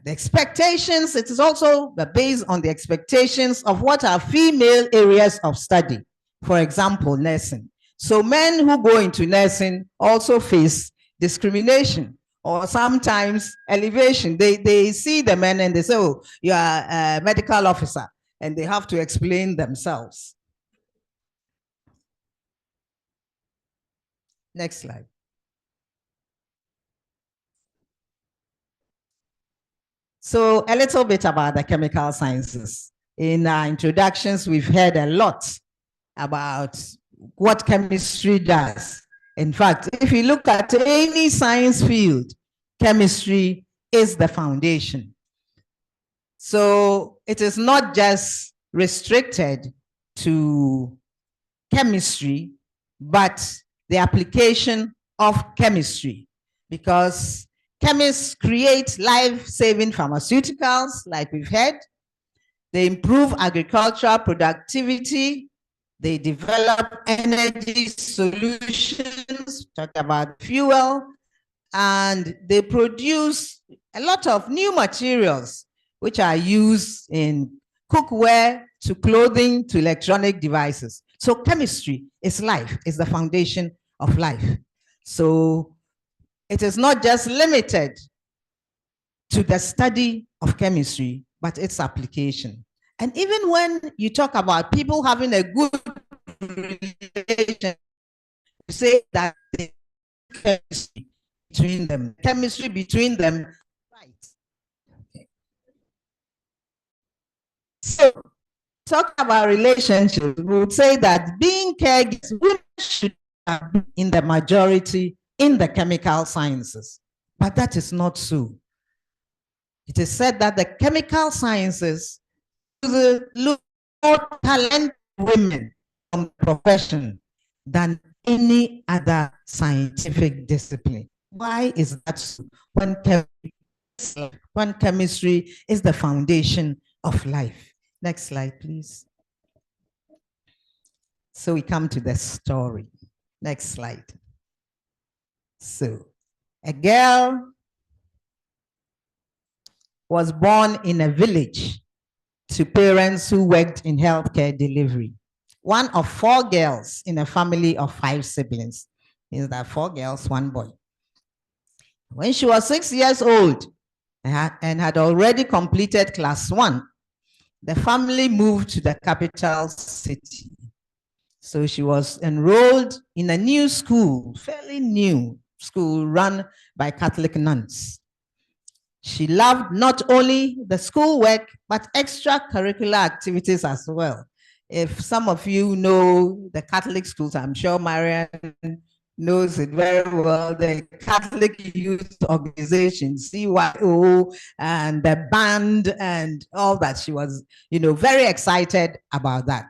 The expectations, it is also based on the expectations of what are female areas of study. For example, nursing. So men who go into nursing also face discrimination or sometimes elevation. They see the men and they say, oh, you are a medical officer, and they have to explain themselves. Next slide. So a little bit about the chemical sciences. In our introductions, we've heard a lot about what chemistry does. In fact, if you look at any science field, chemistry is the foundation. So it is not just restricted to chemistry, but the application of chemistry, because chemists create life-saving pharmaceuticals, like we've heard. They improve agricultural productivity. They develop energy solutions, talk about fuel, and they produce a lot of new materials which are used in cookware to clothing to electronic devices. So chemistry is life, is the foundation of life. So it is not just limited to the study of chemistry, but its application. And even when you talk about people having a good relation, you say that the chemistry between them, right? Okay. So, talk about relationships, we would say that being caregivers, women should be in the majority in the chemical sciences, but that is not so. It is said that the chemical sciences look more talented women from the profession than any other scientific discipline. Why is that so? When chemistry is the foundation of life. Next slide, please. So we come to the story. Next slide. So a girl was born in a village to parents who worked in healthcare delivery. One of 4 girls in a family of 5 siblings. Means that 4 girls, 1 boy. When she was 6 years old and had already completed class 1, the family moved to the capital city. So she was enrolled in a new school, fairly new school run by Catholic nuns. She loved not only the schoolwork, but extracurricular activities as well. If some of you know the Catholic schools, I'm sure Marian knows it very well. The Catholic Youth Organization, CYO, and the band and all that. She was, very excited about that.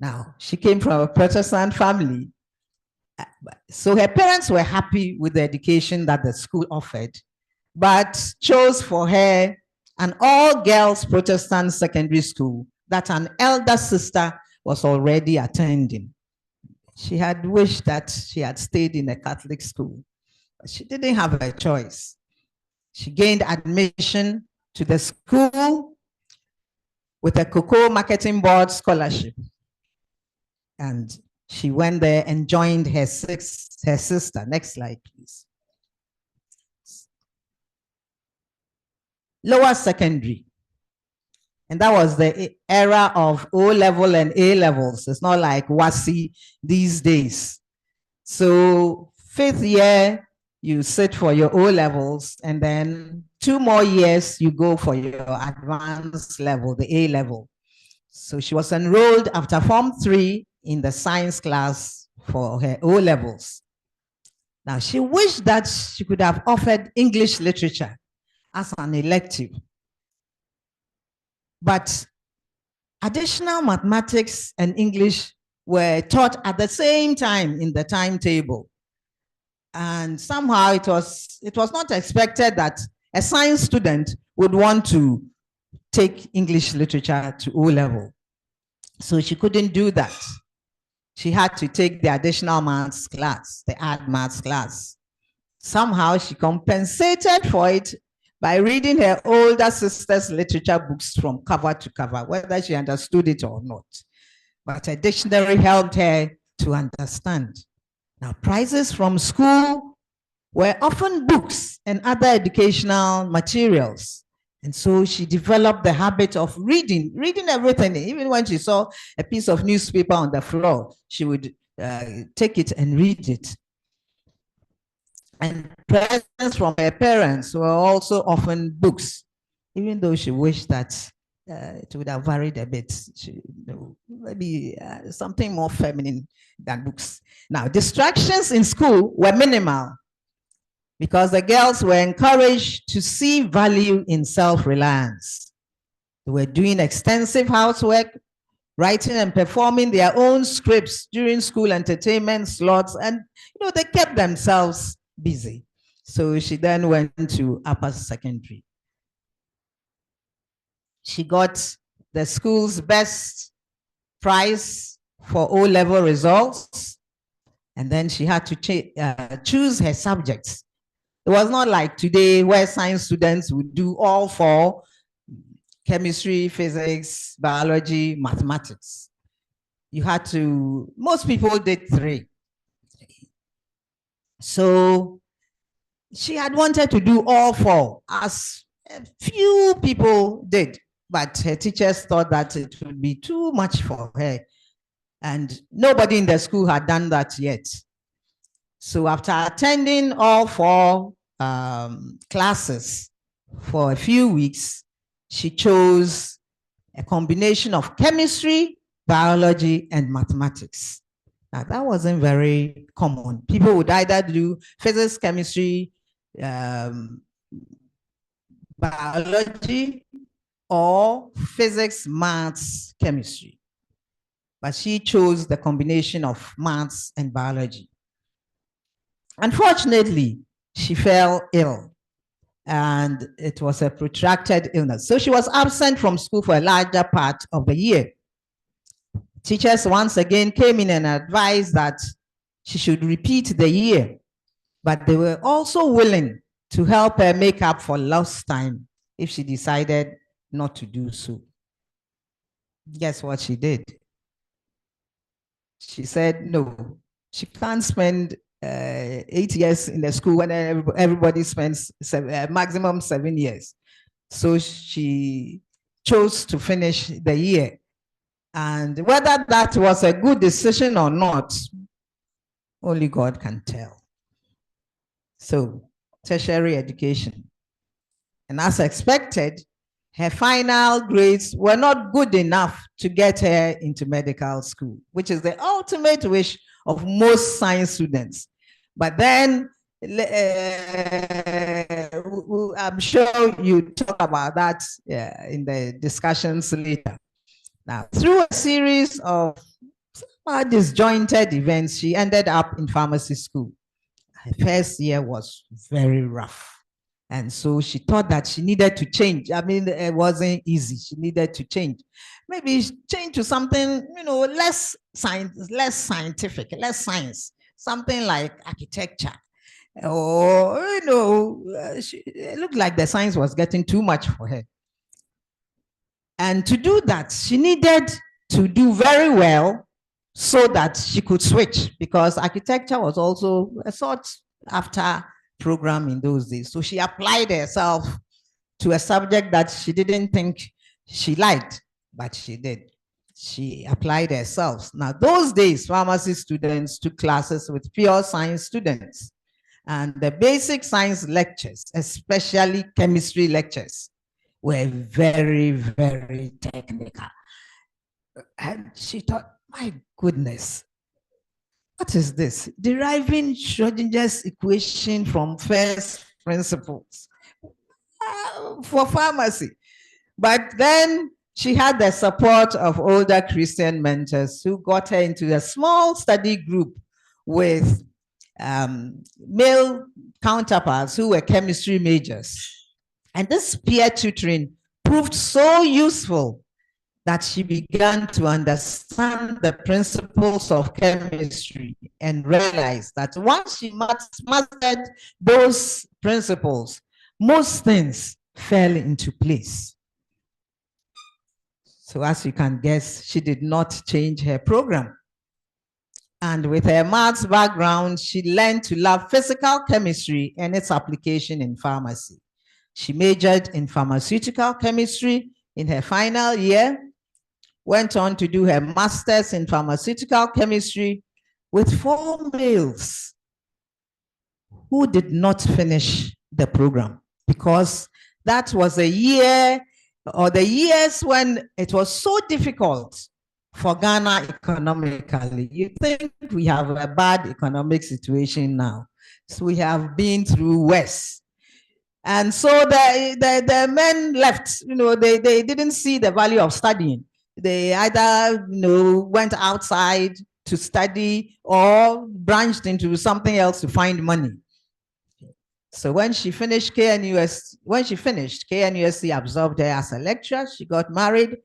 Now, she came from a Protestant family. So her parents were happy with the education that the school offered, but chose for her an all-girls Protestant secondary school that an elder sister was already attending. She had wished that she had stayed in a Catholic school, but she didn't have a choice. She gained admission to the school with a Cocoa Marketing Board scholarship. And she went there and joined her sister. Next slide, please. Lower secondary. And that was the era of O-level and A-levels. It's not like WASSCE these days. So 5th year, you sit for your O-levels, and then 2 more years, you go for your advanced level, the A-level. So she was enrolled after Form 3 in the science class for her O-levels. Now, she wished that she could have offered English literature as an elective. But additional mathematics and English were taught at the same time in the timetable. And somehow it was not expected that a science student would want to take English literature to O-level. So she couldn't do that. She had to take the additional maths class, the add maths class. Somehow she compensated for it by reading her older sister's literature books from cover to cover, whether she understood it or not. But a dictionary helped her to understand. Now, prizes from school were often books and other educational materials. And so she developed the habit of reading everything. Even when she saw a piece of newspaper on the floor, she would take it and read it. And presents from her parents were also often books, even though she wished that it would have varied a bit. Maybe something more feminine than books. Now, distractions in school were minimal, because the girls were encouraged to see value in self-reliance. They were doing extensive housework, writing and performing their own scripts during school entertainment slots, and they kept themselves busy. So she then went to upper secondary. She got the school's best prize for O-level results, and then she had to choose her subjects. It was not like today where science students would do all 4: chemistry, physics, biology, mathematics. You had to, most people did 3. So she had wanted to do all 4, as a few people did, but her teachers thought that it would be too much for her. And nobody in the school had done that yet. So after attending all 4 classes for a few weeks, she chose a combination of chemistry, biology, and mathematics. Now, that wasn't very common. People would either do physics, chemistry, biology, or physics, maths, chemistry. But she chose the combination of maths and biology. Unfortunately, she fell ill, and it was a protracted illness. So she was absent from school for a larger part of the year. Teachers once again came in and advised that she should repeat the year, but they were also willing to help her make up for lost time if she decided not to do so. Guess what she did? She said, no, she can't spend 8 years in the school when everybody spends maximum 7 years. So she chose to finish the year. And whether that was a good decision or not, only God can tell. So, tertiary education. And as expected, her final grades were not good enough to get her into medical school, which is the ultimate wish of most science students. But then I'm sure you talk about that in the discussions later. Now, through a series of disjointed events, she ended up in pharmacy school. Her first year was very rough. And so she thought that she needed to change. I mean, it wasn't easy. She needed to change. Maybe change to something, less scientific, less science, something like architecture. Or, it looked like the science was getting too much for her. And to do that, she needed to do very well so that she could switch, because architecture was also a sought after program in those days. So she applied herself to a subject that she didn't think she liked, but she did. She applied herself. Now, those days, pharmacy students took classes with pure science students. And the basic science lectures, especially chemistry lectures, were very, very technical. And she thought, my goodness, what is this? Deriving Schrodinger's equation from first principles for pharmacy. But then she had the support of older Christian mentors who got her into a small study group with male counterparts who were chemistry majors. And this peer tutoring proved so useful that she began to understand the principles of chemistry and realized that once she mastered those principles, most things fell into place. So as you can guess, she did not change her program. And with her maths background, she learned to love physical chemistry and its application in pharmacy. She majored in pharmaceutical chemistry in her final year, went on to do her master's in pharmaceutical chemistry with 4 males who did not finish the program, because that was a year or the years when it was so difficult for Ghana economically. You think we have a bad economic situation now. So we have been through worse. And so the men left, they didn't see the value of studying. They either went outside to study or branched into something else to find money. So when she finished KNUST absorbed her as a lecturer. She got married,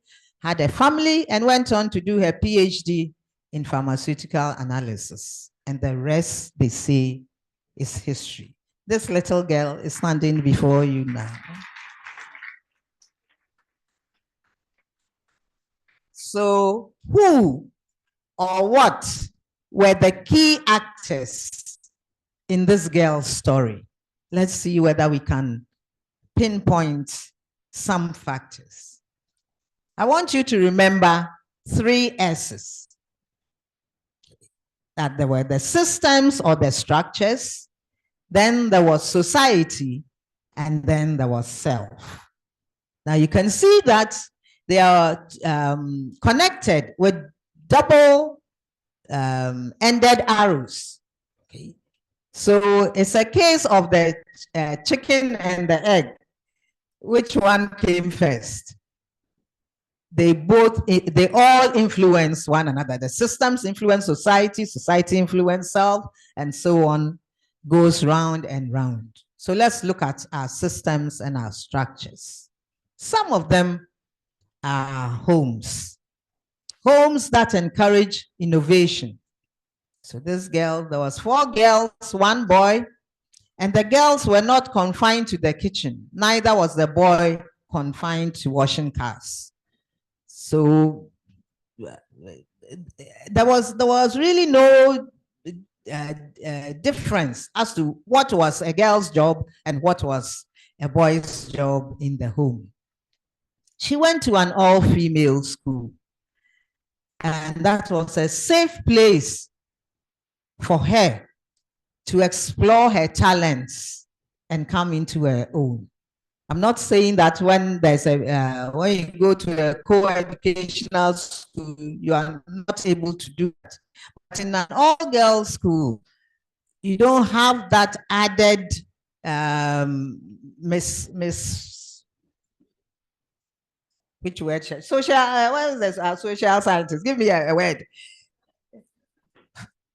had a family, and went on to do her PhD in pharmaceutical analysis. And the rest, they say, is history. This little girl is standing before you now. So who or what were the key actors in this girl's story? Let's see whether we can pinpoint some factors. I want you to remember 3 S's. That there were the systems or the structures, then there was society, and then there was self. Now you can see that they are connected with double-ended arrows. Okay. So it's a case of the chicken and the egg. Which one came first? They all influence one another. The systems influence society, society influence self, and so on, goes round and round. So let's look at our systems and our structures. Some of them are homes. Homes that encourage innovation. So this girl, there was 4 girls, 1 boy, and the girls were not confined to the kitchen. Neither was the boy confined to washing cars. So there was really no difference as to what was a girl's job and what was a boy's job in the home. She went to an all-female school, and that was a safe place for her to explore her talents and come into her own. I'm not saying that when there's when you go to a co-educational school, you are not able to do that. But in an all-girls school, you don't have that added which word? Social, what is this? Social scientists. Give me a word.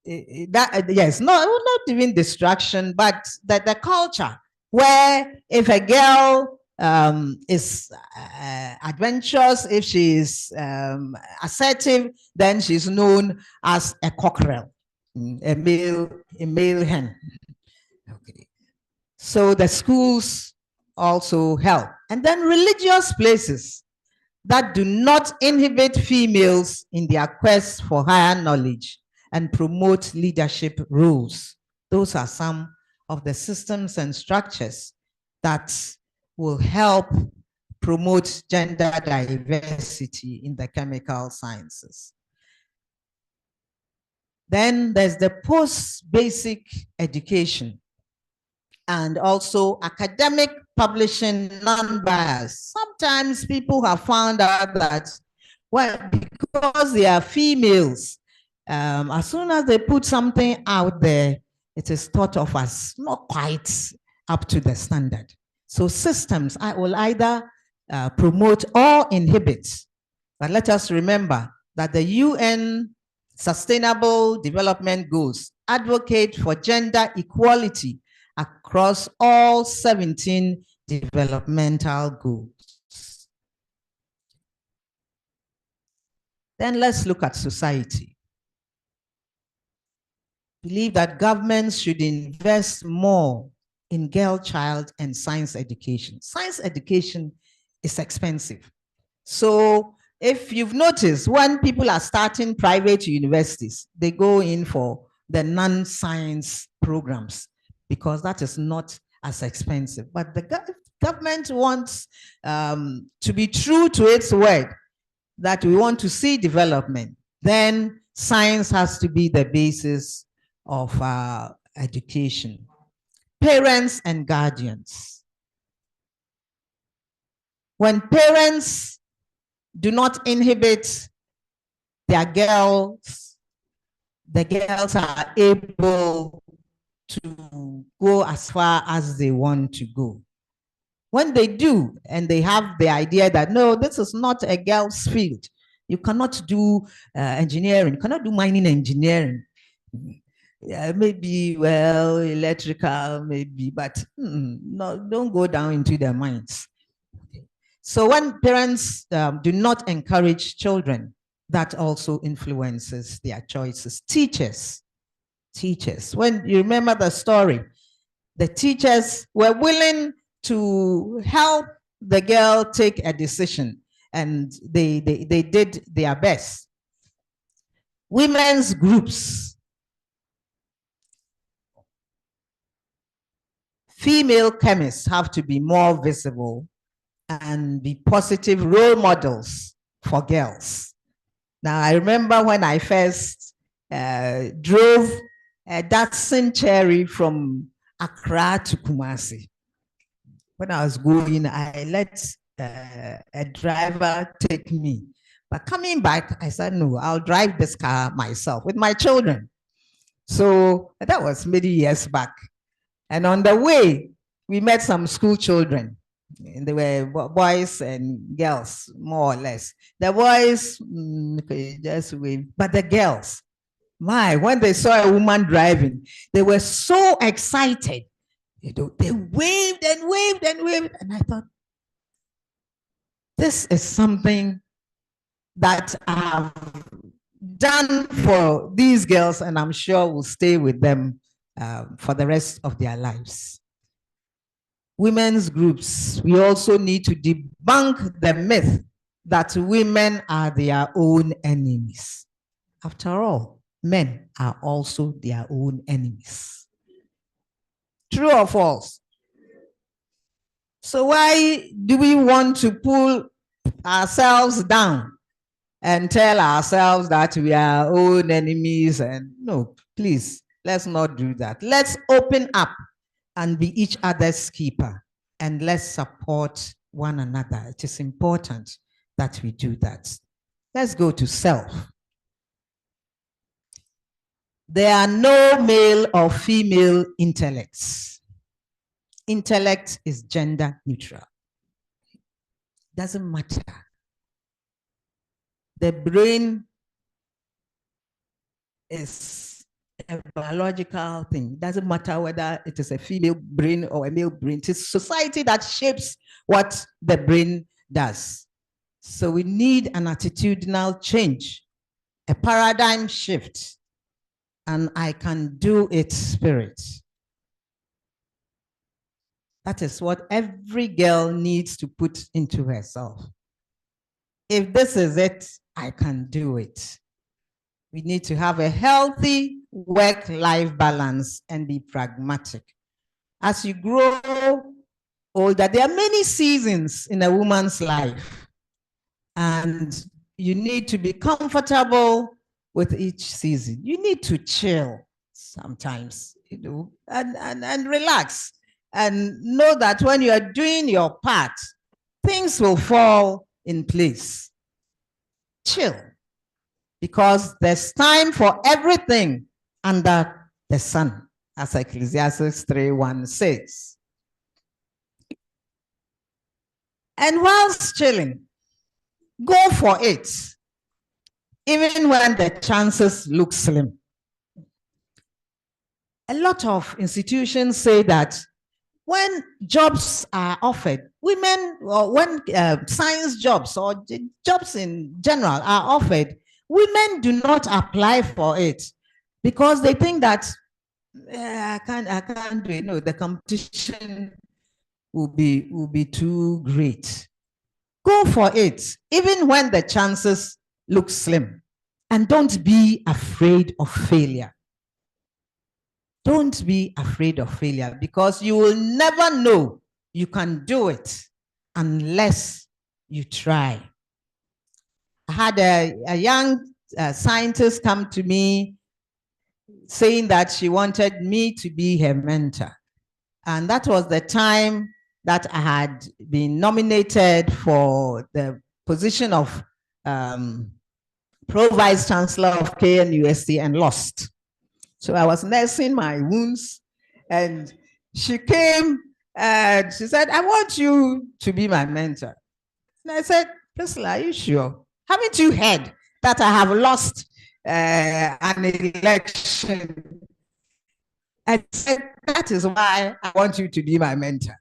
Yes, no, not even distraction, but the culture where if a girl is adventurous, if she is assertive, then she's known as a cockerel, a male hen. Okay. So the schools also help. And then religious places that do not inhibit females in their quest for higher knowledge and promote leadership roles. Those are some of the systems and structures that will help promote gender diversity in the chemical sciences. Then there's the post-basic education and also academic publishing non-biased. Sometimes people have found out that, well, because they are females, as soon as they put something out there, it is thought of as not quite up to the standard. So systems will either promote or inhibit. But let us remember that the UN Sustainable Development Goals advocate for gender equality across all 17 developmental goals. Then let's look at society. Believe that governments should invest more in girl child and science education. Science education is expensive. So if you've noticed, when people are starting private universities, they go in for the non-science programs because that is not as expensive. But the government wants to be true to its word that we want to see development. Then science has to be the basis of education. Parents and guardians. When parents do not inhibit their girls, the girls are able to go as far as they want to go. When they do, and they have the idea that, no, this is not a girl's field. You cannot do engineering, you cannot do mining engineering. Yeah, maybe, well, electrical, maybe, but no, don't go down into their minds. Okay. So when parents do not encourage children, that also influences their choices. Teachers, when you remember the story, the teachers were willing to help the girl take a decision, and they did their best. Women's groups. Female chemists have to be more visible and be positive role models for girls. Now, I remember when I first drove a Datsun Cherry from Accra to Kumasi. When I was going, I let a driver take me. But coming back, I said, no, I'll drive this car myself with my children. So that was many years back. And on the way, we met some school children. And they were boys and girls, more or less. The boys, just wave. But the girls, when they saw a woman driving, they were so excited. You know, they waved and waved and waved. And I thought, this is something that I've done for these girls, and I'm sure will stay with them for the rest of their lives. Women's groups, we also need to debunk the myth that women are their own enemies. After all, men are also their own enemies. True or false? So why do we want to pull ourselves down and tell ourselves that we are our own enemies? And no, please. Let's not do that. Let's open up and be each other's keeper. and let's support one another. It is important that we do that. Let's go to self. There are no male or female intellects. Intellect is gender neutral. Doesn't matter. The brain is a biological thing. It doesn't matter whether it is a female brain or a male brain. It is society that shapes what the brain does. So we need an attitudinal change, a paradigm shift, and I can do it spirit. That is what every girl needs to put into herself. If this is it, I can do it. We need to have a healthy work-life balance and be pragmatic. As you grow older, there are many seasons in a woman's life, and you need to be comfortable with each season. You need to chill sometimes, you know, and relax, and know that when you are doing your part, things will fall in place. Chill, because there's time for everything under the sun, as Ecclesiastes 3:1 says. And whilst chilling, go for it, even when the chances look slim. A lot of institutions say that when jobs are offered, women, or when science jobs or jobs in general are offered, women do not apply for it because they think that I can't do it. No, the competition will be too great. Go for it, even when the chances look slim, and don't be afraid of failure. Don't be afraid of failure, because you will never know you can do it unless you try. I had a young scientist come to me saying that she wanted me to be her mentor. And that was the time that I had been nominated for the position of Pro Vice Chancellor of KNUST and lost. So I was nursing my wounds, and she came and she said, I want you to be my mentor. And I said, Priscilla, are you sure? Haven't you heard that I have lost an election? I said, that is why I want you to be my mentor.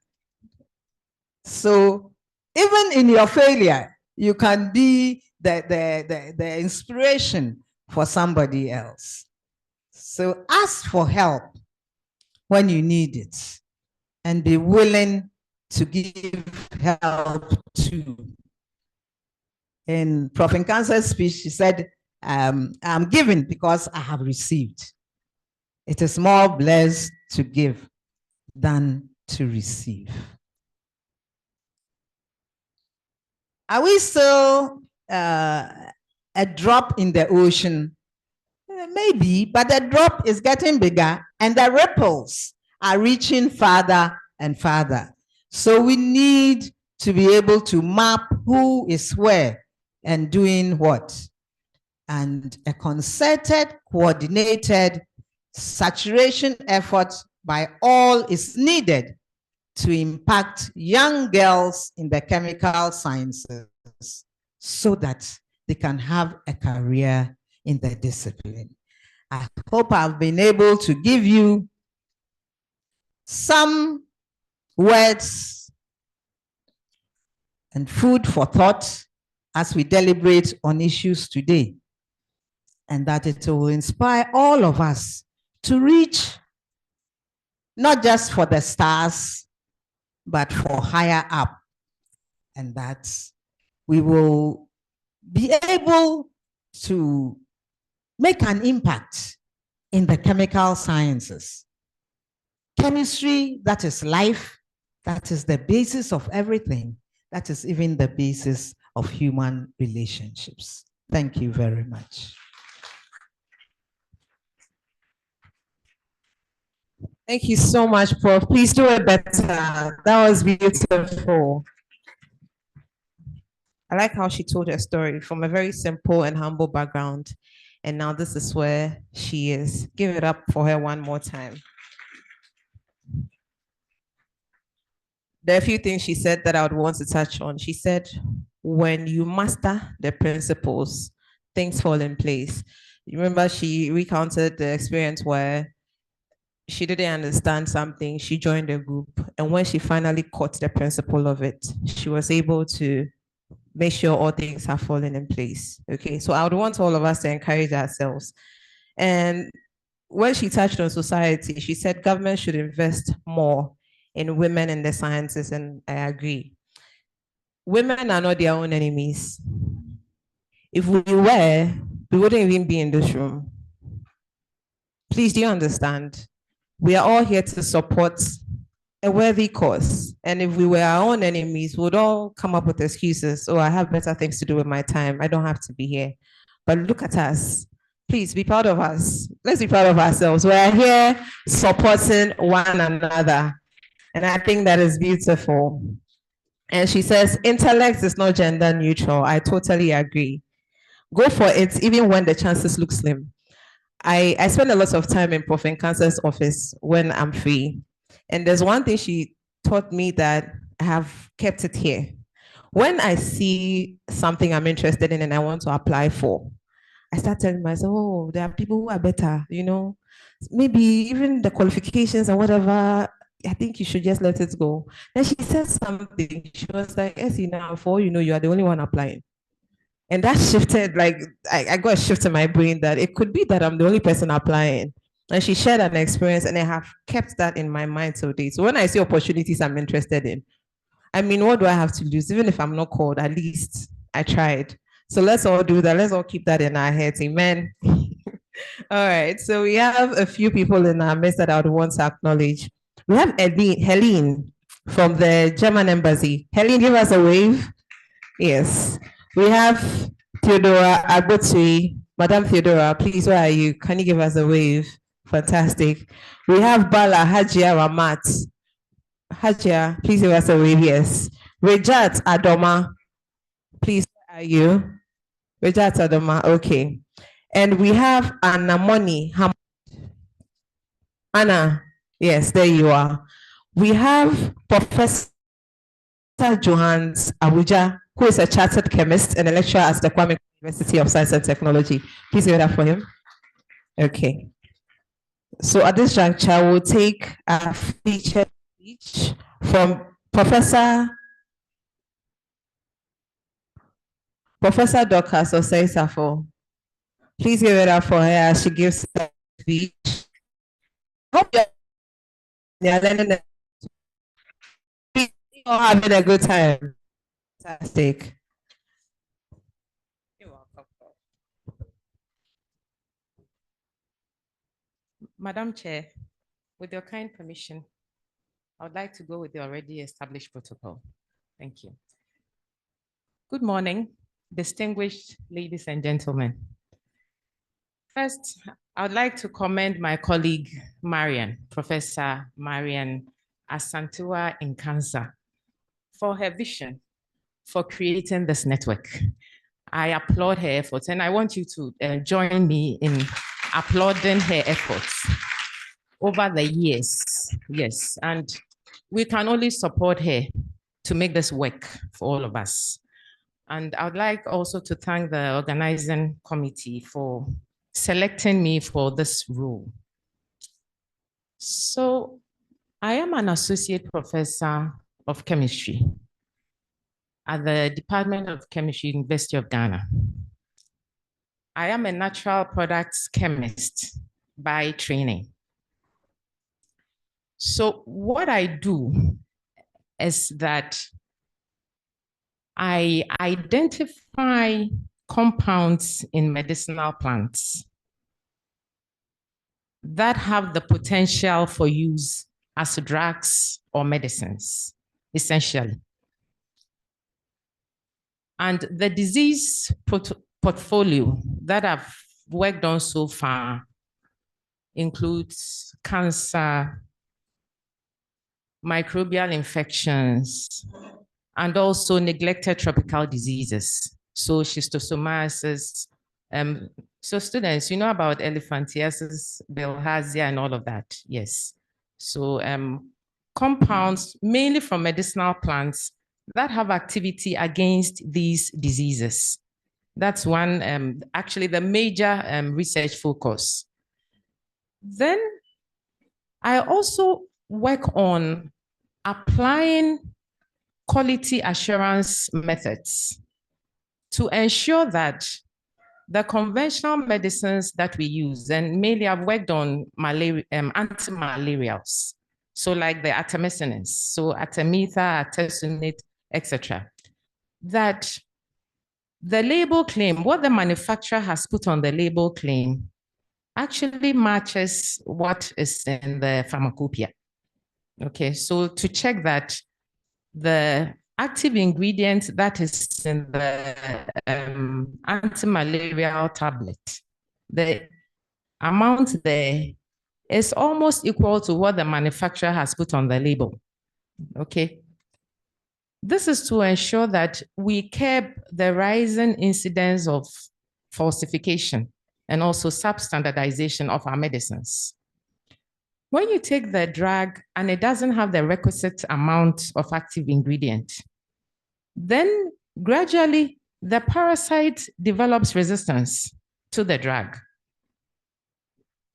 So even in your failure, you can be the inspiration for somebody else. So ask for help when you need it, and be willing to give help too. In Prof. Nkansa's speech, she said, I'm giving because I have received. It is more blessed to give than to receive. Are we still a drop in the ocean? Maybe, but the drop is getting bigger and the ripples are reaching farther and farther. So we need to be able to map who is where and doing what. And a concerted, coordinated saturation effort by all is needed to impact young girls in the chemical sciences so that they can have a career in the discipline. I hope I've been able to give you some words and food for thought as we deliberate on issues today, and that it will inspire all of us to reach not just for the stars, but for higher up, and that we will be able to make an impact in the chemical sciences. Chemistry, that is life, that is the basis of everything, that is even the basis of human relationships. Thank you very much. Thank you so much, Prof. Please do it better. That was beautiful. I like how she told her story from a very simple and humble background. And now this is where she is. Give it up for her one more time. There are a few things she said that I would want to touch on. She said, when you master the principles, things fall in place. You remember she recounted the experience where she didn't understand something, she joined a group, and when she finally caught the principle of it, she was able to make sure all things have fallen in place. Okay, so I would want all of us to encourage ourselves. And when she touched on society, she said government should invest more in women in the sciences, and I agree. Women are not their own enemies. If we were, we wouldn't even be in this room. Please, do you understand? We are all here to support a worthy cause. And if we were our own enemies, we'd all come up with excuses. Oh, I have better things to do with my time. I don't have to be here. But look at us. Please be proud of us. Let's be proud of ourselves. We're here supporting one another. And I think that is beautiful. And she says, intellect is not gender neutral. I totally agree. Go for it, even when the chances look slim. I spend a lot of time in Prof. Nkansa's office when I'm free. And there's one thing she taught me that I have kept it here. When I see something I'm interested in and I want to apply for, I start telling myself, oh, there are people who are better, you know, maybe even the qualifications and whatever, I think you should just let it go. Then she said something. She was like, Essie, now for all you know, you are the only one applying. And that shifted, like, I got a shift in my brain that it could be that I'm the only person applying. And she shared an experience, and I have kept that in my mind till date. So when I see opportunities I'm interested in, I mean, what do I have to lose? Even if I'm not called, at least I tried. So let's all do that. Let's all keep that in our heads. Amen. All right. So we have a few people in our midst that I would want to acknowledge. We have Helene from the German embassy. Helene, give us a wave. Yes. We have Theodora Agbotui. Madam Theodora, please, where are you? Can you give us a wave? Fantastic. We have Bala Hajia Ramat. Hajia, please give us a wave. Yes. Rejat Adoma, please, where are you? Rejat Adoma, okay. And we have Anna Moni. Anna, yes, there you are. We have Professor Johannes Abuja, who is a chartered chemist and a lecturer at the Kwame University of Science and Technology. Please give it up for him. Okay. So at this juncture, we'll take a featured speech from Professor Dorcas Osei-Safo. Please give it up for her as she gives the speech. Hope you're learning. You're having a good time. Fantastic. You're welcome. Madam Chair, with your kind permission, I would like to go with the already established protocol. Thank you. Good morning, distinguished ladies and gentlemen. First, I would like to commend my colleague, Marian, Professor Marian Asantewaa Nkansa, for her vision for creating this network. I applaud her efforts, and I want you to join me in applauding her efforts over the years. Yes, and we can only support her to make this work for all of us. And I would like also to thank the organizing committee for selecting me for this role. So I am an associate professor of chemistry at the Department of Chemistry, University of Ghana. I am a natural products chemist by training. So what I do is that I identify compounds in medicinal plants that have the potential for use as drugs or medicines, essentially. And the disease portfolio that I've worked on so far includes cancer, microbial infections, and also neglected tropical diseases. So schistosomiasis. So students, you know about elephantiasis, bilharzia, and all of that. Yes. So compounds mainly from medicinal plants that have activity against these diseases. That's one, actually the major research focus. Then I also work on applying quality assurance methods to ensure that the conventional medicines that we use, and mainly I've worked on malaria, anti-malarials, so like the artemisinin, so artemether, artesunate, etc. That the label claim, what the manufacturer has put on the label claim, actually matches what is in the pharmacopoeia. Okay, so to check that the active ingredient that is in the anti-malarial tablet, the amount there is almost equal to what the manufacturer has put on the label. Okay. This is to ensure that we curb the rising incidence of falsification and also substandardization of our medicines. When you take the drug and it doesn't have the requisite amount of active ingredient, then gradually the parasite develops resistance to the drug.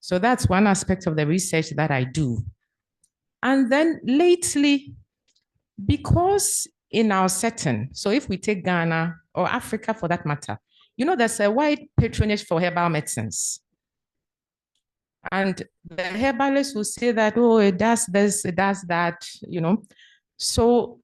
So that's one aspect of the research that I do. And then lately, because in our setting, so if we take Ghana or Africa for that matter, you know, there's a wide patronage for herbal medicines. And the herbalists will say that, oh, it does this, it does that, you know. So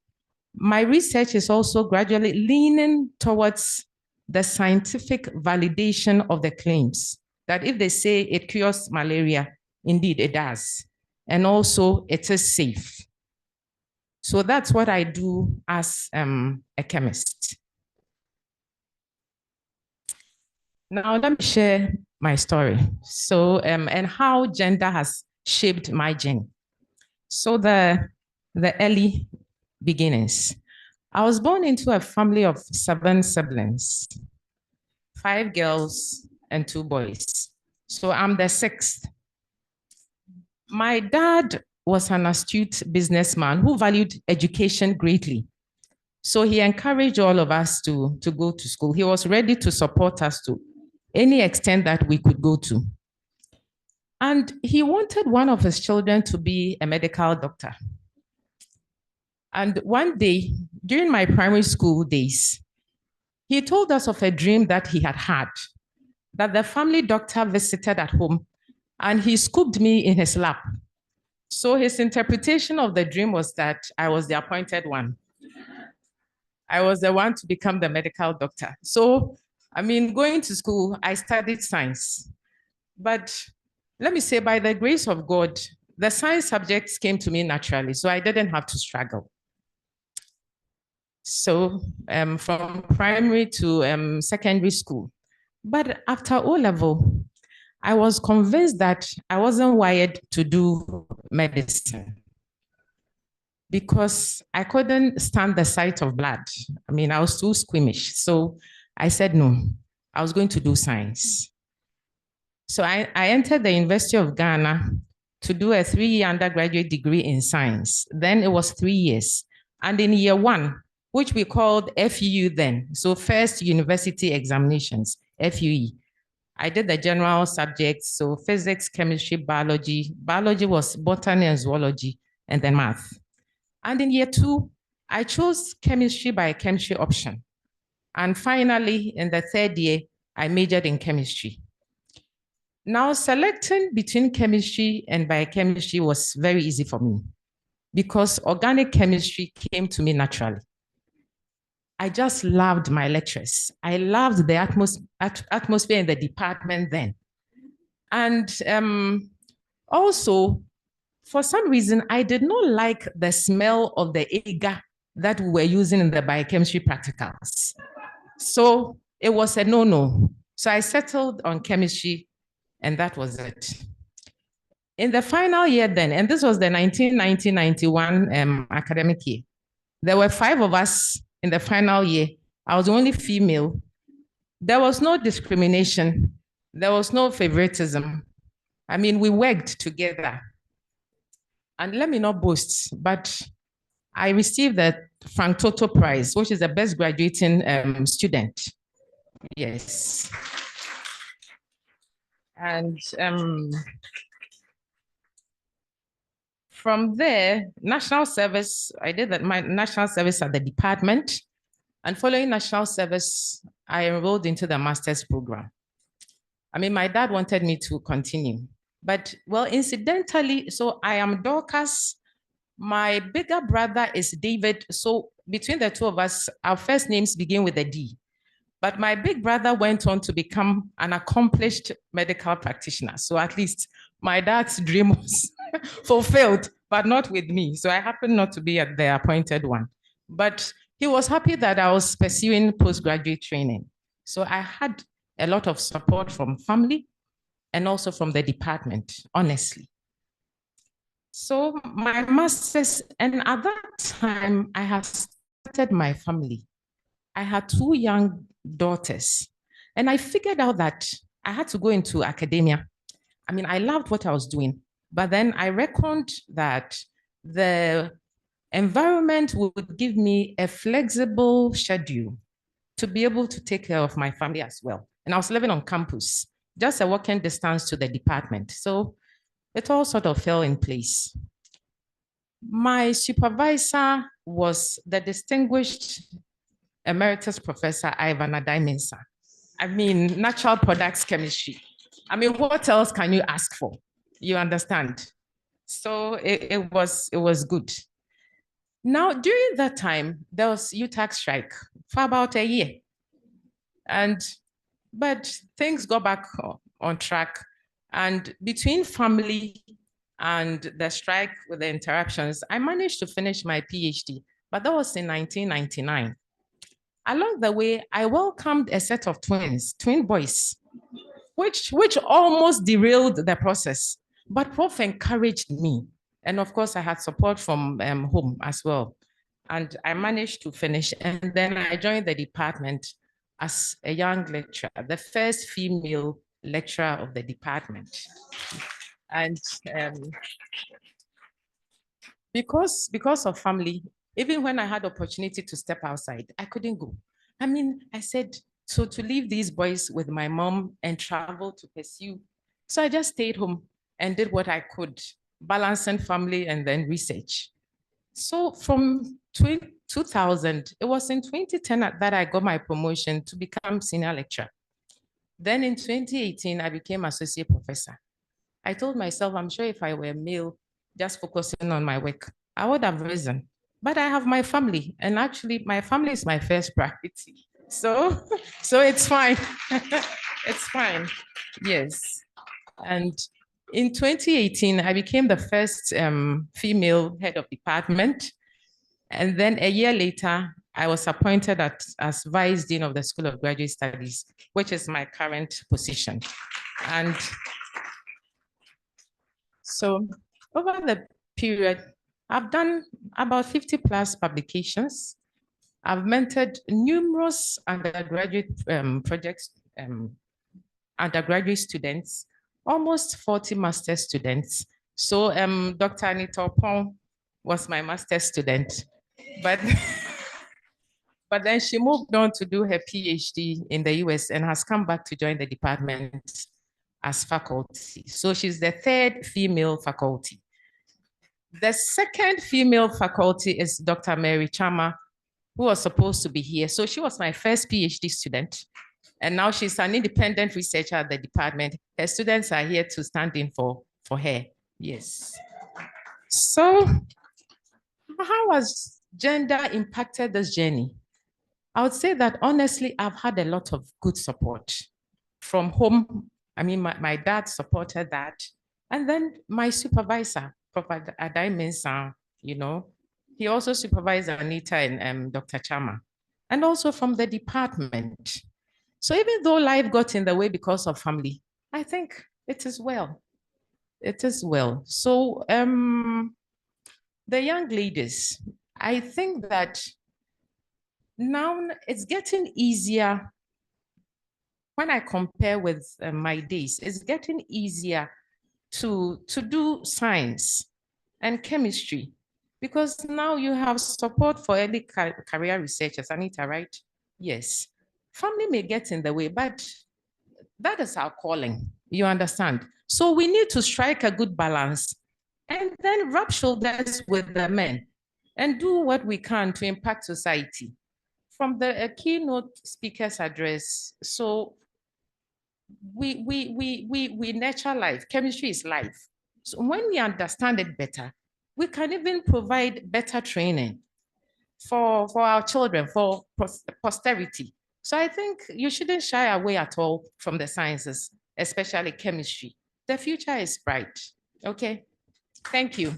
my research is also gradually leaning towards the scientific validation of the claims, that if they say it cures malaria, indeed it does. And also it is safe. So that's what I do as a chemist. Now let me share my story. So, and how gender has shaped my journey. So the early beginnings. I was born into a family of 7 siblings, 5 girls and 2 boys. So I'm the 6th. My dad was an astute businessman who valued education greatly. So he encouraged all of us to go to school. He was ready to support us to any extent that we could go to. And he wanted one of his children to be a medical doctor. And one day, during my primary school days, he told us of a dream that he had had, that the family doctor visited at home, and he scooped me in his lap. So his interpretation of the dream was that I was the appointed one. I was the one to become the medical doctor. So, I mean, going to school, I studied science. But let me say, by the grace of God, the science subjects came to me naturally, so I didn't have to struggle. So from primary to secondary school. But after O-level, I was convinced that I wasn't wired to do medicine because I couldn't stand the sight of blood. I mean, I was too squeamish. So I said, no, I was going to do science. So I entered the University of Ghana to do a 3-year undergraduate degree in science. Then it was 3 years. And in year 1, which we called FUE then, so first university examinations, FUE, I did the general subjects, so physics, chemistry, biology. Biology was botany and zoology, and then math. And in year 2, I chose chemistry by chemistry option. And finally, in the 3rd year, I majored in chemistry. Now, selecting between chemistry and biochemistry was very easy for me because organic chemistry came to me naturally. I just loved my lectures. I loved the atmosphere in the department then. And also, for some reason, I did not like the smell of the agar that we were using in the biochemistry practicals. So it was a no-no. So I settled on chemistry, and that was it. In the final year then, and this was the 1990-91 academic year, there were 5 of us in the final year. I was the only female. There was no discrimination. There was no favoritism. I mean, we worked together. And let me not boast, but I received the Frank Toto Prize, which is the best graduating student. Yes. And from there, national service, I did my national service at the department. And following national service, I enrolled into the master's program. I mean, my dad wanted me to continue. But, well, incidentally, so I am Dorcas. My bigger brother is David. So between the two of us, our first names begin with a D. But my big brother went on to become an accomplished medical practitioner. So at least my dad's dream was fulfilled, but not with me. So I happened not to be at the appointed one. But he was happy that I was pursuing postgraduate training. So I had a lot of support from family and also from the department, honestly. So my master's, and at that time, I had started my family. I had 2 young daughters, and I figured out that I had to go into academia. I mean, I loved what I was doing, but then I reckoned that the environment would give me a flexible schedule to be able to take care of my family as well. And I was living on campus, just a walking distance to the department. So it all sort of fell in place. My supervisor was the distinguished Emeritus Professor Ivan Adai-Mensah. I mean, natural products chemistry. I mean, what else can you ask for? You understand? So it was good. Now, during that time, there was UTAC strike for about a year. But things got back on track. And between family and the strike with the interruptions, I managed to finish my PhD, but that was in 1999. Along the way, I welcomed a set of twin boys, which almost derailed the process. But Prof encouraged me. And of course, I had support from home as well. And I managed to finish. And then I joined the department as a young lecturer, the first female lecturer of the department. And because of family, even when I had opportunity to step outside, I couldn't go. I mean, I said, so to leave these boys with my mom and travel to pursue. So I just stayed home and did what I could, balancing family and then research. So from 2000, it was in 2010 that I got my promotion to become senior lecturer. Then in 2018, I became associate professor. I told myself, I'm sure if I were a male, just focusing on my work, I would have risen. But I have my family, and actually my family is my first priority. So it's fine. It's fine. Yes. And in 2018, I became the first female head of department. And then a year later, I was appointed as Vice Dean of the School of Graduate Studies, which is my current position. And so over the period, I've done about 50 plus publications. I've mentored numerous undergraduate projects, undergraduate students, almost 40 master students. So Dr. Anita Opon was my master student, but then she moved on to do her PhD in the US and has come back to join the department as faculty. So she's the 3rd female faculty. The 2nd female faculty is Dr. Mary Chama, who was supposed to be here. So she was my first PhD student. And now she's an independent researcher at the department. Her students are here to stand in for her. Yes. So how has gender impacted this journey? I would say that honestly, I've had a lot of good support from home. I mean, my dad supported that. And then my supervisor, Prof. Adai-Mensah, he also supervised Anita and Dr. Chama, and also from the department. So even though life got in the way because of family, I think it is well. It is well. So the young ladies, I think that now it's getting easier when I compare with my days. It's getting easier to do science and chemistry because now you have support for early career researchers. Anita, right? Yes. Family may get in the way, but that is our calling. You understand? So we need to strike a good balance and then rub shoulders with the men and do what we can to impact society. From the keynote speaker's address, so we nurture life. Chemistry is life. So when we understand it better, we can even provide better training for our children, for posterity. So I think you shouldn't shy away at all from the sciences, especially chemistry. The future is bright. Okay, thank you.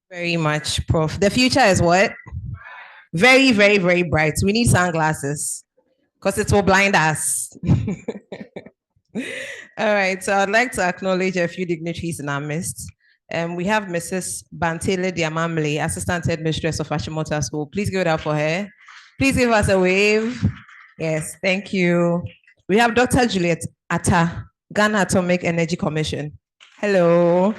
Very much, Prof. The future is what? Very, very, very bright. We need sunglasses because it will blind us. All right, so I'd like to acknowledge a few dignitaries in our midst. We have Mrs. Bantele Diamamle, Assistant Headmistress of Ashimota School. Please give it up for her. Please give us a wave. Yes, thank you. We have Dr. Juliet Atta, Ghana Atomic Energy Commission. Hello.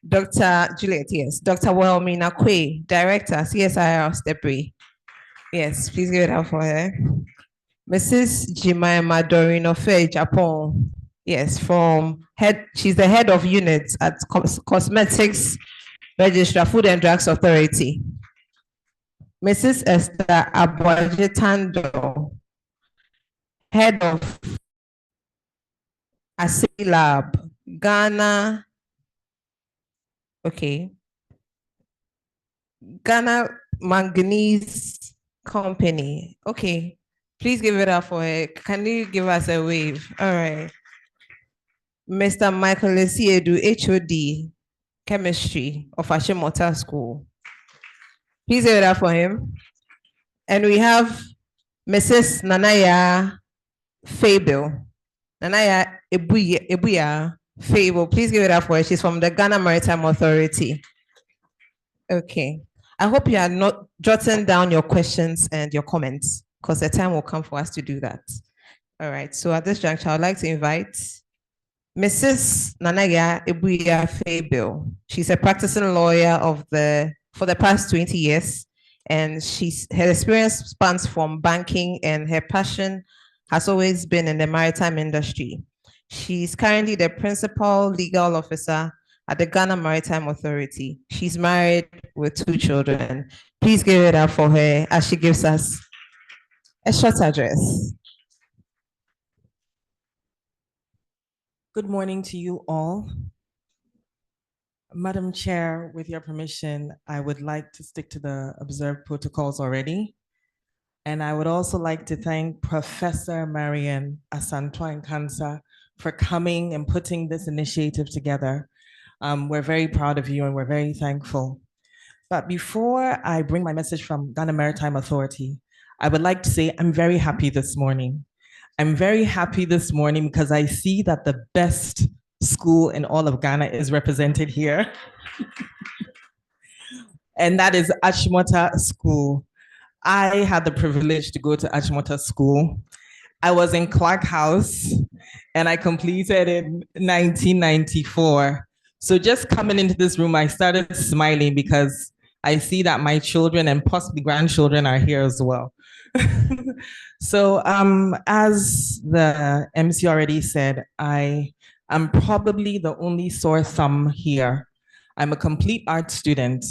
Dr. Juliet, yes. Dr. Welmina Kwe, Director, CSIR Stepri. Yes, please give it up for her. Mrs. Jemima Dorinofe Japon. Yes, she's the head of units at Cosmetics Registrar, Food and Drugs Authority. Mrs. Esther Abuajetando, head of ASI Lab, Ghana. Okay. Ghana Manganese Company. Okay. Please give it up for her. Can you give us a wave? All right. Mr. Michael Lesiedu, HOD, Chemistry of Ashimota School. Please give it up for him. And we have Mrs. Nanaya Fable. Nanaya Ebuya Fable. Please give it up for her. She's from the Ghana Maritime Authority. Okay. I hope you are not jotting down your questions and your comments because the time will come for us to do that. All right. So at this juncture, I'd like to invite Mrs. Nanaya Ebuya Fable. She's a practicing lawyer for the past 20 years, and her experience spans from banking, and her passion has always been in the maritime industry. She's currently the principal legal officer at the Ghana Maritime Authority. She's married with 2 children. Please give it up for her as she gives us a short address. Good morning to you all. Madam Chair, with your permission, I would like to stick to the observed protocols already. And I would also like to thank Professor Marian Asantwa-Nkansah for coming and putting this initiative together. We're very proud of you and we're very thankful. But before I bring my message from Ghana Maritime Authority, I would like to say I'm very happy this morning. I'm very happy this morning because I see that the best school in all of Ghana is represented here. And that is Ashimota School. I had the privilege to go to Ashimota School. I was in Clark House and I completed in 1994. So just coming into this room, I started smiling because I see that my children and possibly grandchildren are here as well. So as the MC already said, I am probably the only sore thumb here. I'm a complete art student,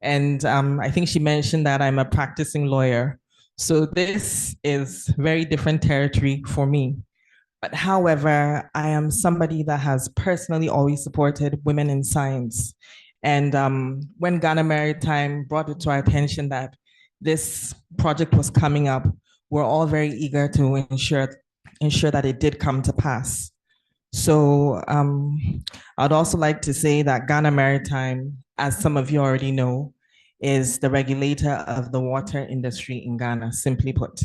and I think she mentioned that I'm a practicing lawyer. So this is very different territory for me. But however, I am somebody that has personally always supported women in science. And when Ghana Maritime brought it to our attention that this project was coming up, we're all very eager to ensure that it did come to pass. So I'd also like to say that Ghana Maritime, as some of you already know, is the regulator of the water industry in Ghana, simply put.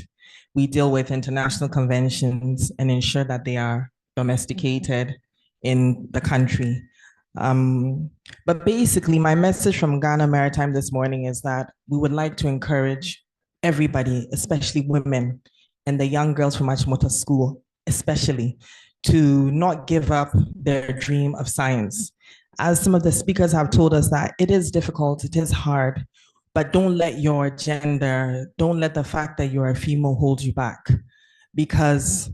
we deal with international conventions and ensure that they are domesticated in the country. But basically, my message from Ghana Maritime this morning is that we would like to encourage everybody, especially women and the young girls from Achimota School, especially, to not give up their dream of science. As some of the speakers have told us that it is difficult, it is hard, but don't let your gender, don't let the fact that you're a female hold you back, because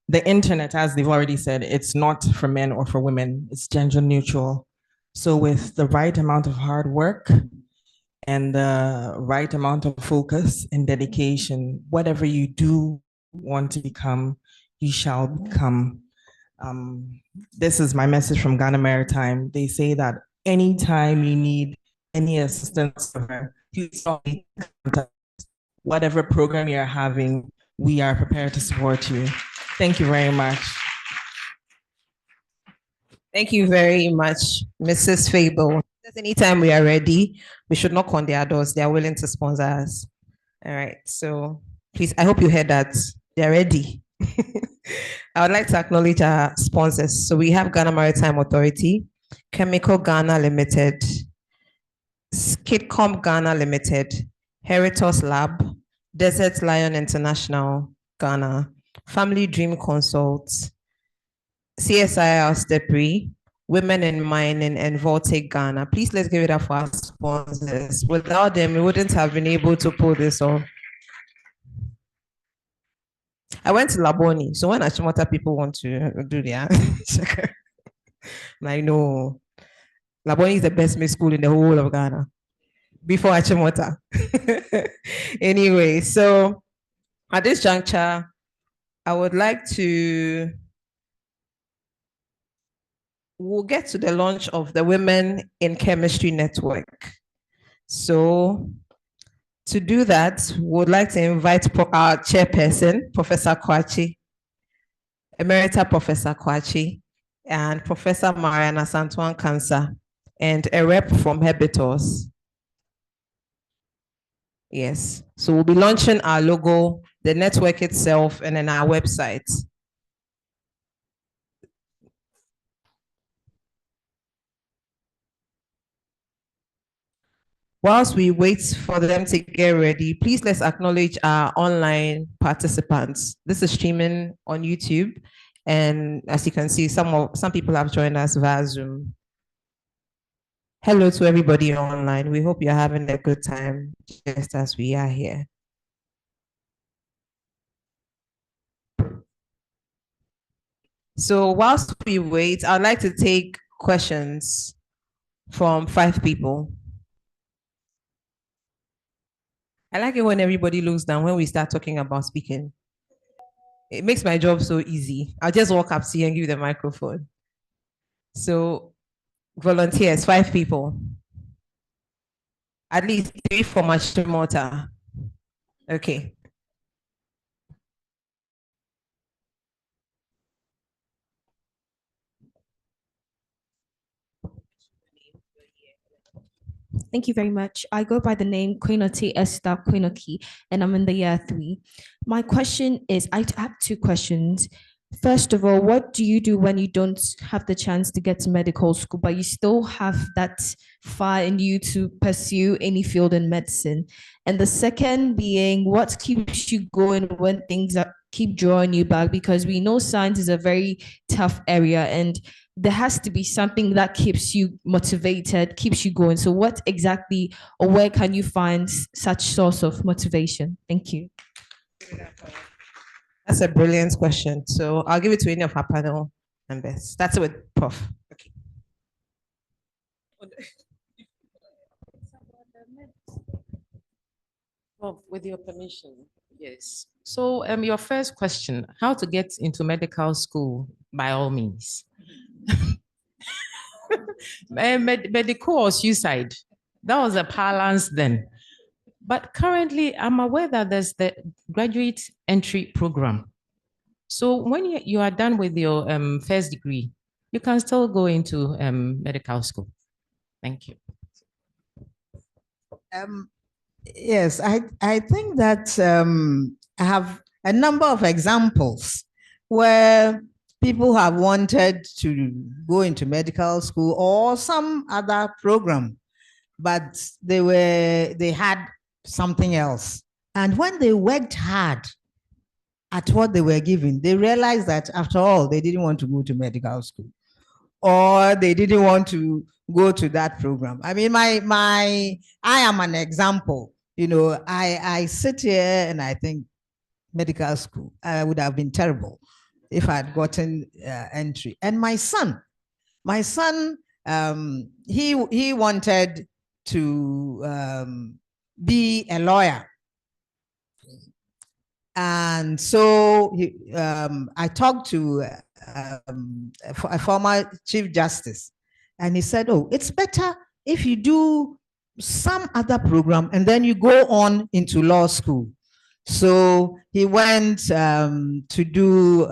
the internet, as they've already said, it's not for men or for women, it's gender neutral. So with the right amount of hard work and the right amount of focus and dedication, whatever you do want to become, you shall become. This is my message from Ghana Maritime. They say that anytime you need any assistance, please contact whatever program you're having, we are prepared to support you. Thank you very much. Thank you very much, Mrs. Fable. Anytime we are ready, we should knock on their doors. They are willing to sponsor us. All right. So please, I hope you heard that. They're ready. I would like to acknowledge our sponsors. So we have Ghana Maritime Authority, Chemical Ghana Limited, Skidcom Ghana Limited, Heritos Lab, Desert Lion International Ghana, Family Dream Consults, CSIR Stepri, Women in Mining, and Voltaic Ghana. Please let's give it up for our sponsors. Without them, we wouldn't have been able to pull this off. I went to Laboni, so when Achimota people want to do their checker, like, no, Laboni is the best mid school in the whole of Ghana before Achimota. Anyway, so at this juncture, I would like to, we'll get to the launch of the Women in Chemistry Network. So to do that, we would like to invite our chairperson, Professor Kwachi, Emerita Professor Kwachi, and Professor Mariana Santuan Kansa, and a rep from Habitos. Yes, so we'll be launching our logo, the network itself, and then our website. Whilst we wait for them to get ready, please let's acknowledge our online participants. This is streaming on YouTube, and as you can see, some people have joined us via Zoom. Hello to everybody online. We hope you're having a good time, just as we are here. So whilst we wait, I'd like to take questions from 5 people. I like it when everybody looks down when we start talking about speaking. It makes my job so easy. I'll just walk up to you and give you the microphone. So volunteers, 5 people. At least 3 for Achimota. Okay. Thank you very much. I go by the name Quinote Esther Quinoki, and I'm in the year 3. My question is, I have 2 questions. First of all, what do you do when you don't have the chance to get to medical school, but you still have that fire in you to pursue any field in medicine? And the second being, what keeps you going when things keep drawing you back? Because we know science is a very tough area, and there has to be something that keeps you motivated, keeps you going. So what exactly, or where can you find such source of motivation? Thank you. That's a brilliant question. So I'll give it to any of our panel members. Start with Prof. Okay. Well, with your permission, yes. So your first question, how to get into medical school, by all means. Medical or suicide, that was a balance then. But currently, I'm aware that there's the graduate entry program. So when you are done with your first degree, you can still go into medical school. Thank you. Yes, I think that I have a number of examples where people have wanted to go into medical school or some other program, but they had something else. And when they worked hard at what they were given, they realized that after all, they didn't want to go to medical school, or they didn't want to go to that program. I mean, I am an example. You know, I sit here and I think medical school, would have been terrible if I had gotten entry. And my son, he wanted to be a lawyer. And so I talked to a former Chief Justice, and he said, oh, it's better if you do some other program and then you go on into law school. So he went to do,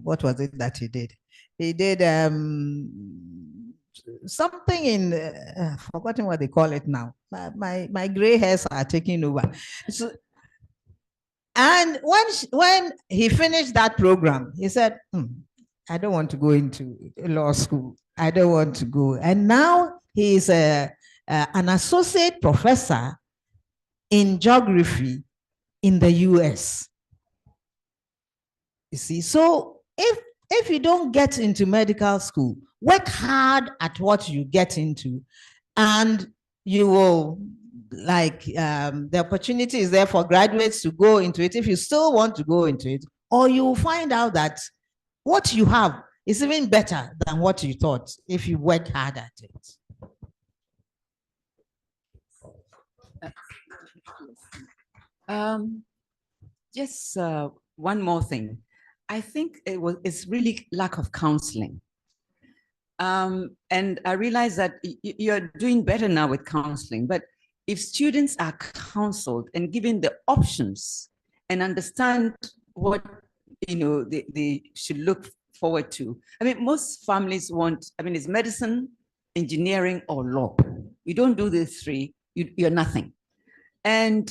what was it that he did? He did something in, forgotten what they call it now. My gray hairs are taking over. So, and when he finished that program, he said, I don't want to go into law school. I don't want to go. And now he is an associate professor in geography in the US. You see, so if you don't get into medical school, work hard at what you get into, and you will, like, the opportunity is there for graduates to go into it if you still want to go into it, or you will find out that what you have is even better than what you thought if you work hard at it. Just one more thing. I think it's really lack of counseling. And I realize that you're doing better now with counseling, but if students are counseled and given the options and understand what they should look forward to. I mean, most families want, it's medicine, engineering, or law. You don't do these three, you're nothing. And,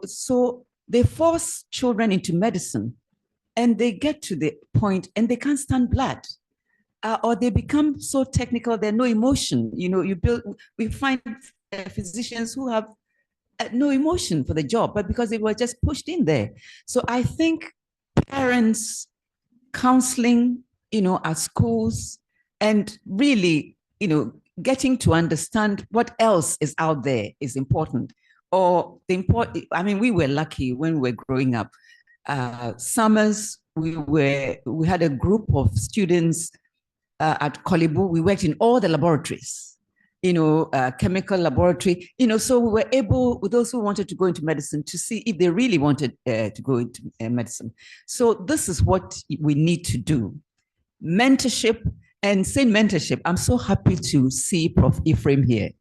so they force children into medicine, and they get to the point and they can't stand blood. Or they become so technical, there's no emotion. We find physicians who have no emotion for the job, but because they were just pushed in there. So I think parents, counseling, at schools, and really, getting to understand what else is out there is important. Or we were lucky when we were growing up. Summers, we had a group of students at Kolibu. We worked in all the laboratories, chemical laboratory, so we were able, with those who wanted to go into medicine, to see if they really wanted to go into medicine. So this is what we need to do. Mentorship, and saying mentorship, I'm so happy to see Prof. Ephraim here.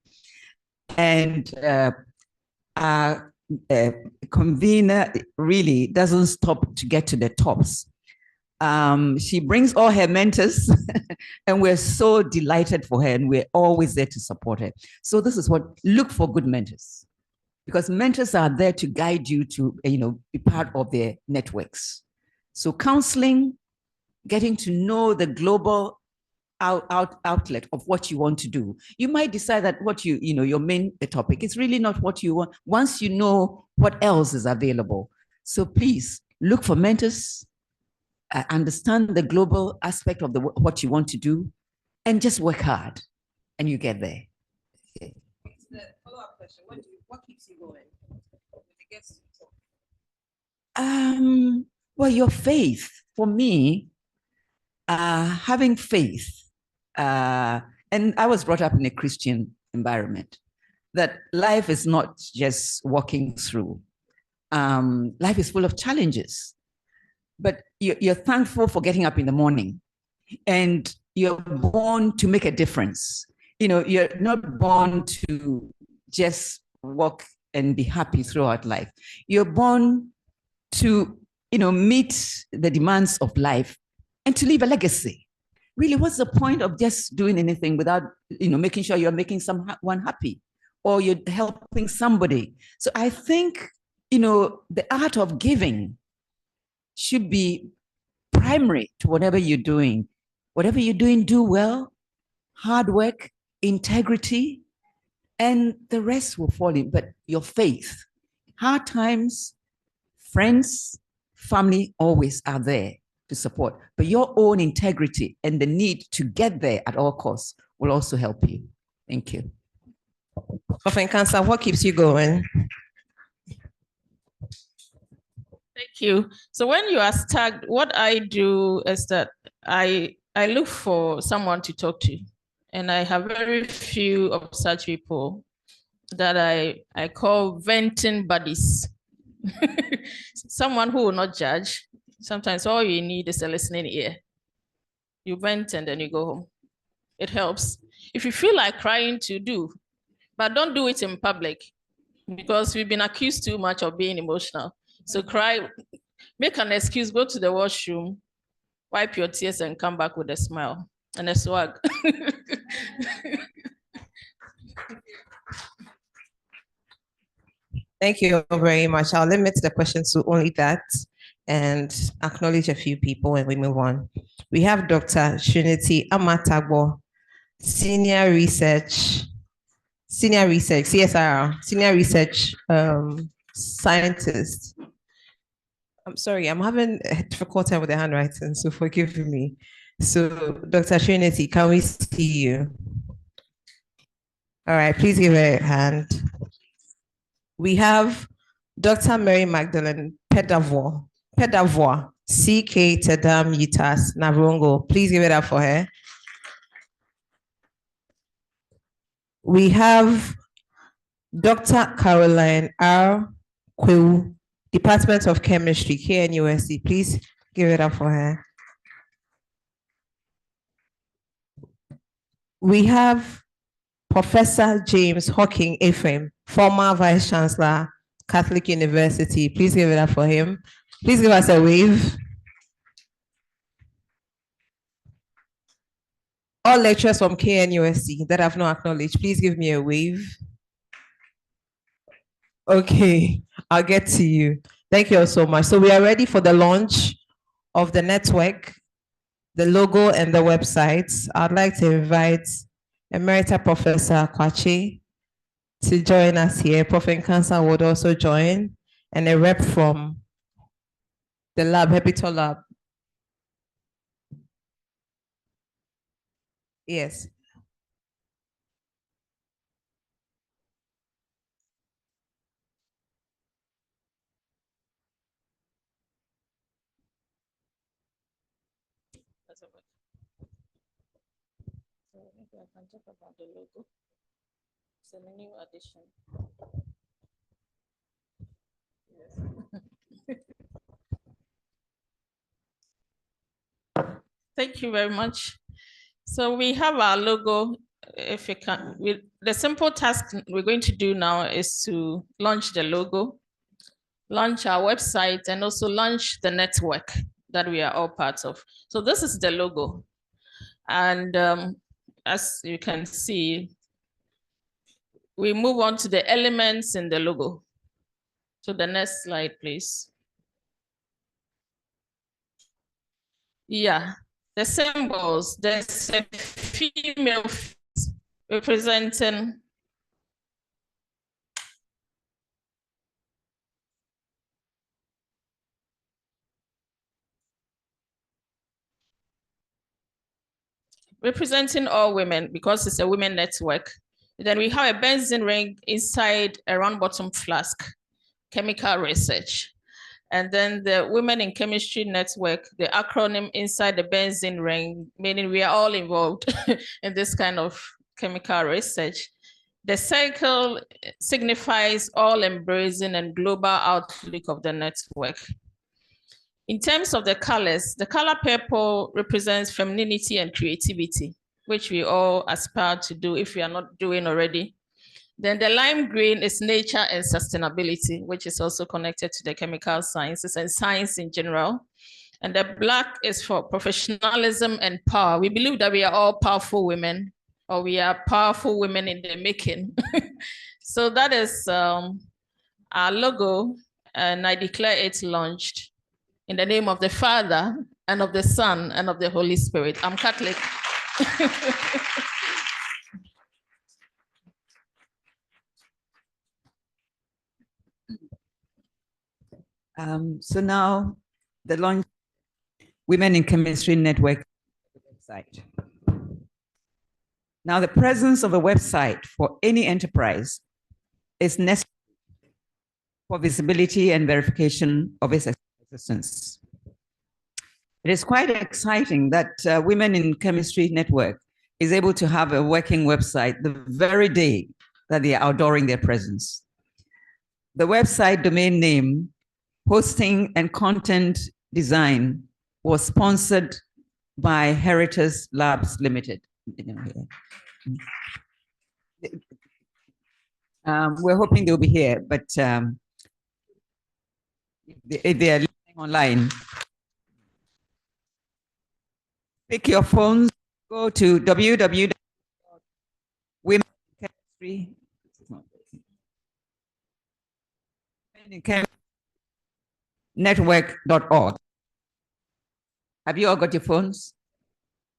And our convener really doesn't stop to get to the tops. She brings all her mentors and we're so delighted for her, and we're always there to support her. So this is what, look for good mentors, because mentors are there to guide you to, be part of their networks. So counseling, getting to know the global outlet of what you want to do. You might decide that what your main topic is really not what you want, once you know what else is available. So please look for mentors, understand the global aspect of what you want to do, and just work hard, and you get there. Okay. The follow-up question: what keeps you going? Well, your faith. For me, having faith, and I was brought up in a Christian environment, that life is not just walking through. Life is full of challenges. But you're thankful for getting up in the morning, and you're born to make a difference. You're not born to just walk and be happy throughout life. You're born to, meet the demands of life and to leave a legacy. Really, what's the point of just doing anything without, making sure you're making someone happy or you're helping somebody? So I think, the art of giving should be primary to whatever you're doing. Whatever you're doing, do well, hard work, integrity, and the rest will fall in. But your faith, hard times, friends, family always are there to support. But your own integrity and the need to get there at all costs will also help you. Thank you. Prophet Nkansah, what keeps you going? Thank you. So when you are stuck, what I do is that I look for someone to talk to. And I have very few of such people that I call venting buddies. Someone who will not judge. Sometimes all you need is a listening ear. You vent and then you go home. It helps. If you feel like crying, to do, but don't do it in public because we've been accused too much of being emotional. So cry, make an excuse, go to the washroom, wipe your tears and come back with a smile and a swag. Thank you very much. I'll limit the questions to only that and acknowledge a few people when we move on. We have Dr. Trinity Amatagbo, Senior Research, CSIR, Senior Research Scientist. I'm sorry, I'm having a difficult time with the handwriting, so forgive me. So, Dr. Trinity, can we see you? All right, please give her a hand. We have Dr. Mary Magdalene Pedavois, CK Tedam Yitas Navrongo. Please give it up for her. We have Dr. Caroline R. Kwewu, Department of Chemistry, KNUST. Please give it up for her. We have Professor James Hawking Ephraim, former Vice Chancellor, Catholic University. Please give it up for him. Please give us a wave. All lecturers from KNUST that I've not acknowledged, please give me a wave. Okay, I'll get to you. Thank you all so much. So we are ready for the launch of the network, the logo and the website. I'd like to invite Emerita Professor Kwache to join us here. Prophet Nkansah would also join, and a rep from the lab, Hepito Lab. Yes. So maybe I can talk about the logo. It's a new addition. Yes. Thank you very much. So we have our logo. If you can, the simple task we're going to do now is to launch the logo, launch our website, and also launch the network that we are all part of. So this is the logo. And as you can see, we move on to the elements in the logo. So the next slide, please. Yeah, the symbols. There's a female representing all women because it's a women network. Then we have a benzene ring inside a round bottom flask, chemical research. And then the Women in Chemistry Network, the acronym inside the benzene ring, meaning we are all involved in this kind of chemical research. The circle signifies all embracing and global outlook of the network. In terms of the colors, the color purple represents femininity and creativity, which we all aspire to do if we are not doing already. Then the lime green is nature and sustainability, which is also connected to the chemical sciences and science in general. And the black is for professionalism and power. We believe that we are all powerful women, or we are powerful women in the making. So that is our logo, and I declare it launched. In the name of the Father, and of the Son, and of the Holy Spirit. I'm Catholic. So now the launch Women in Chemistry Network website. Now the presence of a website for any enterprise is necessary for visibility and verification of its existence. It is quite exciting that Women in Chemistry Network is able to have a working website the very day that they are outdooring their presence. The website domain name, hosting and content design was sponsored by Heritage Labs Limited. We're hoping they'll be here, but if they are listening online, pick your phones, go to www.womenchemistry.network.org. Have you all got your phones?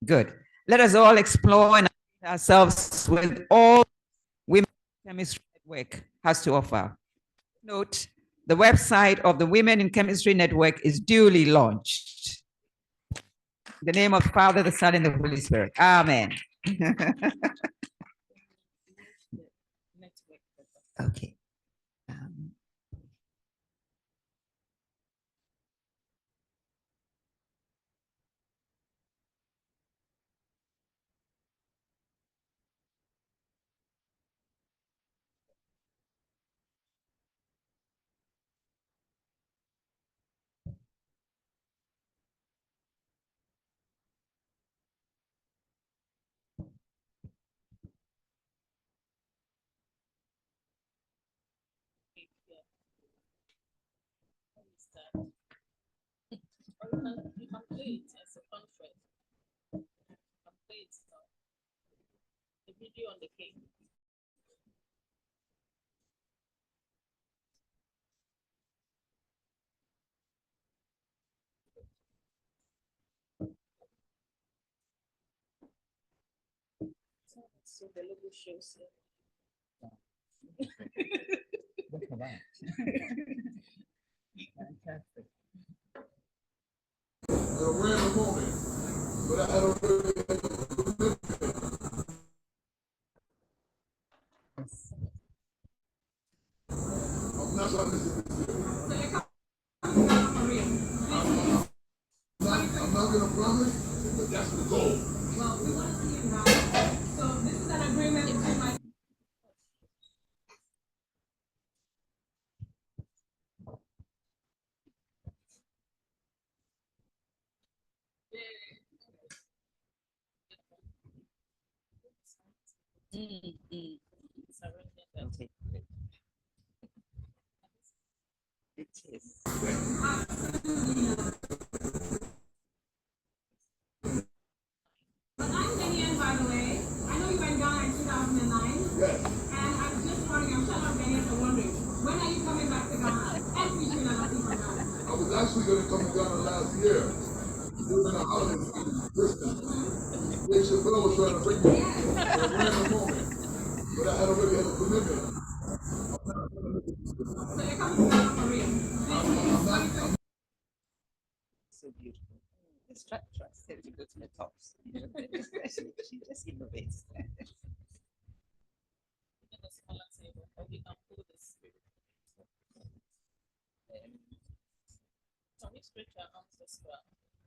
Good. Let us all explore and ourselves with all Women in Chemistry Network has to offer. Note, the website of the Women in Chemistry Network is duly launched. In the name of the Father, the Son, and the Holy Spirit. Amen. Okay. You can play it as a conference. You can play it now. The video on the cake. So the logo shows it. Fantastic. We're in a moment, but I had I'm not going to promise, but that's the goal. Well, we want to see it now. So this is an agreement between my Okay. It is. I'm Danielle, by the way. I know you went down in 2009. Yes. And I'm just wondering, I'm sure a lot of Ghanaians are wondering, when are you coming back to Ghana? And featuring other people in Ghana? I was actually going to come to Ghana last year. During the holiday season, Christmas. Dave Chappelle was trying to bring me. But we're in the moment. But I had already had a commitment. So you're coming to Ghana for real? I'm So beautiful. It's try to go to the tops. She just innovates.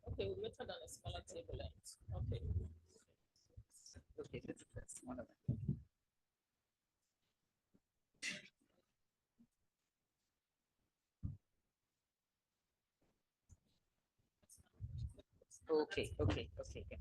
Okay, we're better than a smaller table length. Okay. Okay, that's one of them. Okay. Yeah.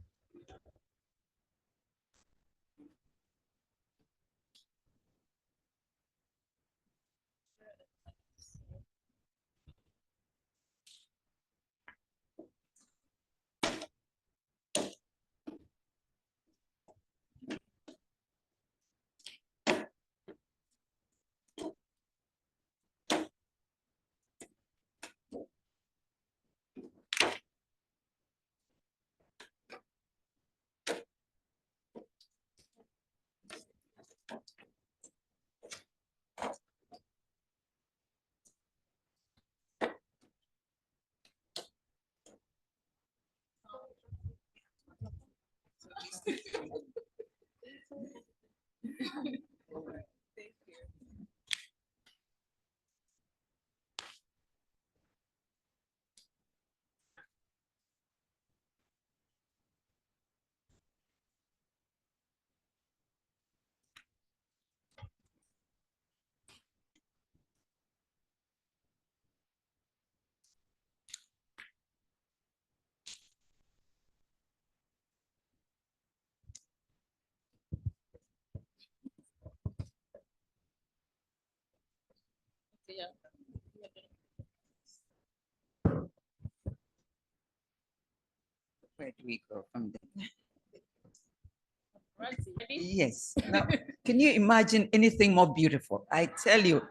Where do we go from there? Yes. Now, can you imagine anything more beautiful? I tell you,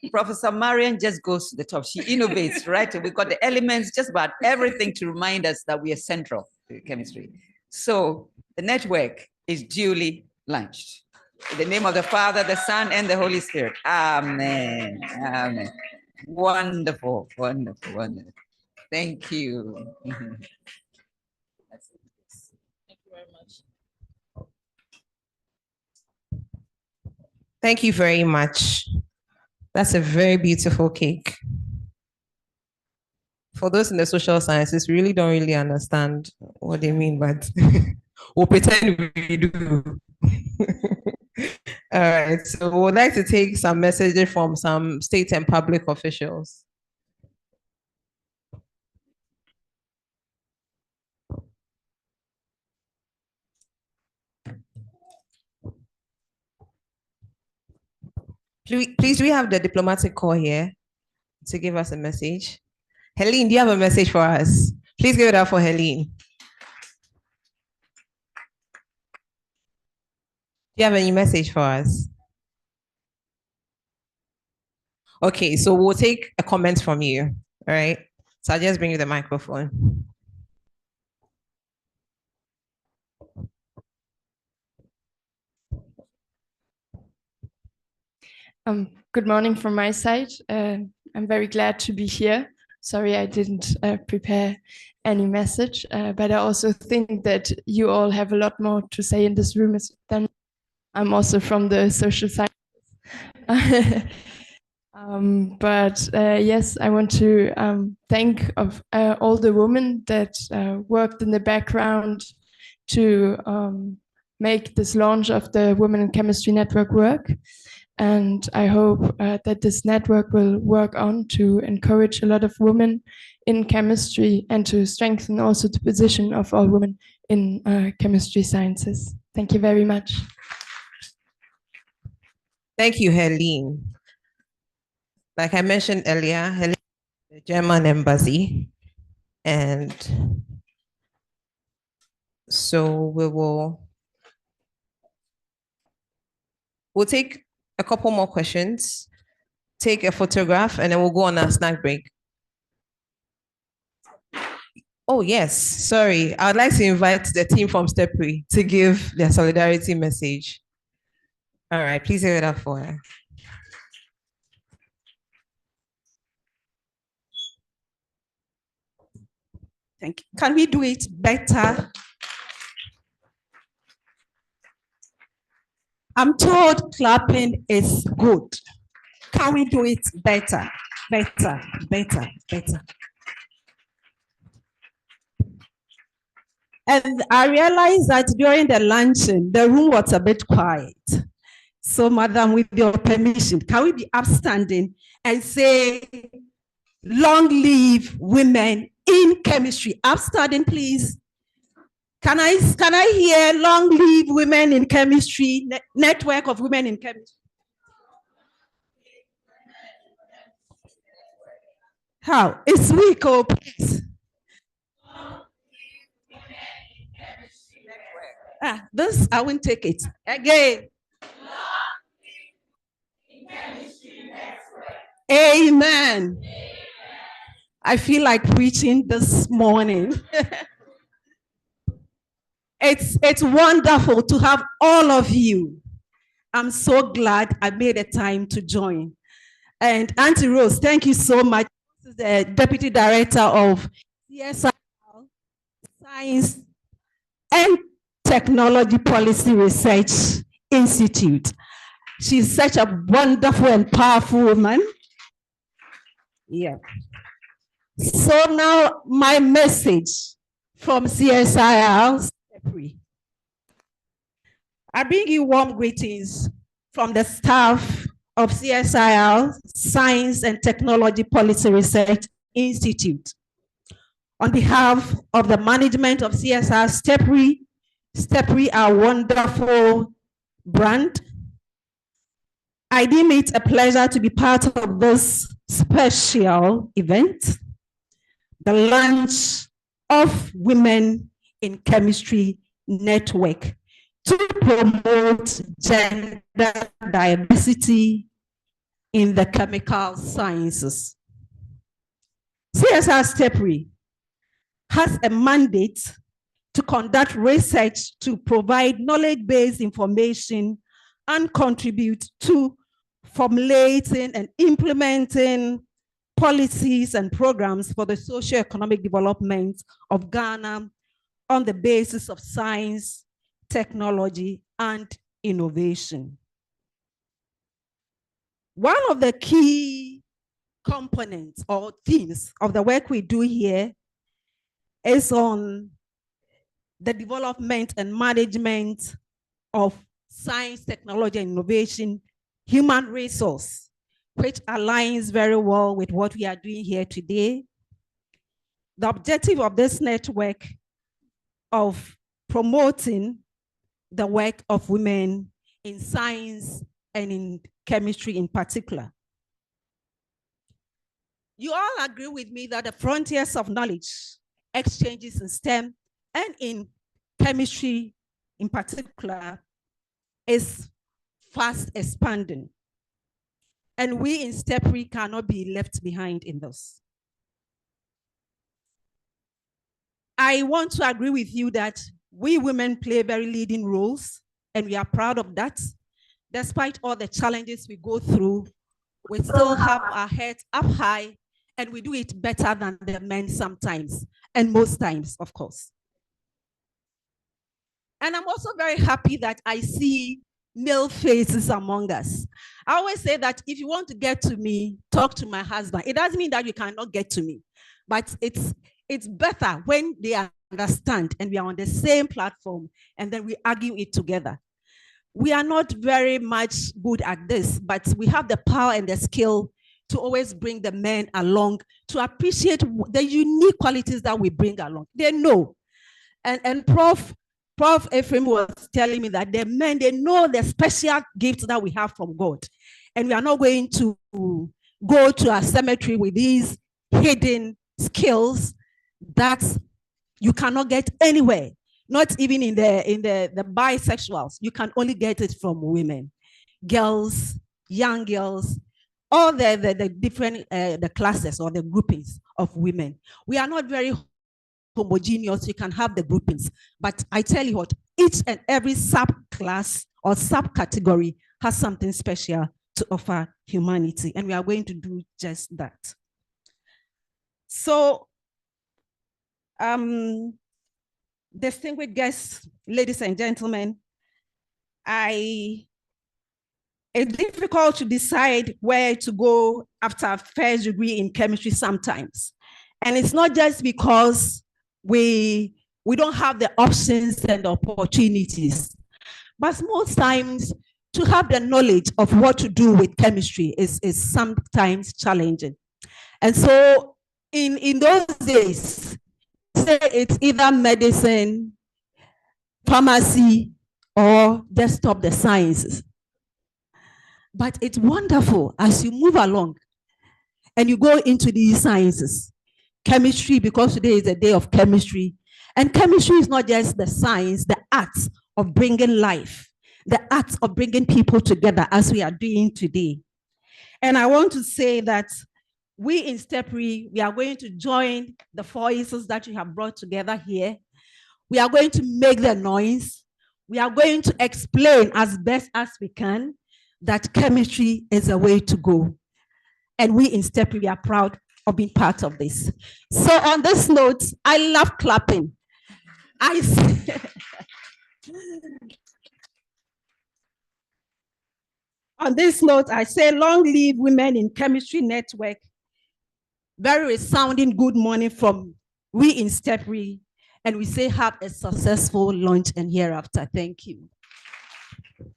Professor Marian just goes to the top. She innovates, right? We've got the elements, just about everything to remind us that we are central to chemistry. So the network is duly launched. In the name of the Father, the Son, and the Holy Spirit. Amen. Amen. Wonderful, wonderful, wonderful. Thank you. Thank you very much. Thank you very much. That's a very beautiful cake. For those in the social sciences, we really don't really understand what they mean, but we'll pretend we do. All right, so we would like to take some messages from some state and public officials. Please, do we have the diplomatic corps here to give us a message? Helene, do you have a message for us? Please give it up for Helene. Do you have any message for us? Okay, so we'll take a comment from you, all right? So I'll just bring you the microphone. Good morning from my side. I'm very glad to be here. Sorry, I didn't prepare any message, but I also think that you all have a lot more to say in this room than I'm also from the social sciences. But yes, I want to thank all the women that worked in the background to make this launch of the Women in Chemistry Network work. And I hope that this network will work on to encourage a lot of women in chemistry and to strengthen also the position of all women in chemistry sciences. Thank you very much. Thank you, Helene. Like I mentioned earlier, Helene is the German embassy. And so we'll take a couple more questions, take a photograph, and then we'll go on a snack break. Oh, yes, sorry. I would like to invite the team from STEPRI to give their solidarity message. All right, please give it up for her. Thank you. Can we do it better? I'm told clapping is good. Can we do it better? Better, better, better. And I realized that during the luncheon, the room was a bit quiet. So, Madam, with your permission, can we be upstanding and say, long live women in chemistry? Upstanding, please. Can I hear long live women in chemistry, network of women in chemistry? How? It's weak, oh, please. This, I won't take it. Again. Amen. I feel like preaching this morning. It's wonderful to have all of you. I'm so glad I made a time to join. And Auntie Rose, thank you so much. This is the Deputy Director of CSIR, Science and Technology Policy Research Institute. She's such a wonderful and powerful woman. Yeah. So now my message from CSIR. I bring you warm greetings from the staff of CSIR, Science and Technology Policy Research Institute. On behalf of the management of CSIR STEPRI, our wonderful brand, I deem it a pleasure to be part of this special event, the launch of Women in Chemistry Network to promote gender diversity in the chemical sciences. CSIR STEPRI has a mandate to conduct research to provide knowledge-based information and contribute to formulating and implementing policies and programs for the socio-economic development of Ghana on the basis of science, technology, and innovation. One of the key components or themes of the work we do here is on the development and management of science, technology, and innovation, human resource, which aligns very well with what we are doing here today. The objective of this network of promoting the work of women in science and in chemistry in particular. You all agree with me that the frontiers of knowledge exchanges in STEM and in chemistry in particular is fast expanding. And we in STEPRI cannot be left behind in this. I want to agree with you that we women play very leading roles, and we are proud of that. Despite all the challenges we go through, we still have our heads up high, and we do it better than the men sometimes, and most times, of course. And I'm also very happy that I see male faces among us. I always say that if you want to get to me, talk to my husband. It doesn't mean that you cannot get to me, but it's better when they understand and we are on the same platform and then we argue it together. We are not very much good at this, but we have the power and the skill to always bring the men along, to appreciate the unique qualities that we bring along. They know. And Prof Ephraim was telling me that the men, they know the special gifts that we have from God. And we are not going to go to a cemetery with these hidden skills that you cannot get anywhere, not even in the bisexuals. You can only get it from women, girls, young girls, all the different the classes or the groupings of women. We are not very homogeneous. You can have the groupings, but I tell you what, each and every subclass or subcategory has something special to offer humanity, and we are going to do just that. So, distinguished guests, ladies and gentlemen, it's difficult to decide where to go after a first degree in chemistry sometimes. And it's not just because we don't have the options and opportunities, but most times to have the knowledge of what to do with chemistry is sometimes challenging. And so in those days, say it's either medicine, pharmacy, or just stop the sciences. But it's wonderful as you move along and you go into these sciences. Chemistry, because today is the day of chemistry. And chemistry is not just the science, the art of bringing life, the art of bringing people together as we are doing today. And I want to say that we in STEPRI, we are going to join the voices that you have brought together here. We are going to make the noise. We are going to explain as best as we can that chemistry is a way to go. And we in STEPRI, we are proud of being part of this. So on this note, I love clapping. On this note, I say long live Women in Chemistry Network. Very resounding good morning from we in Stepri. And we say have a successful launch and hereafter. Thank you.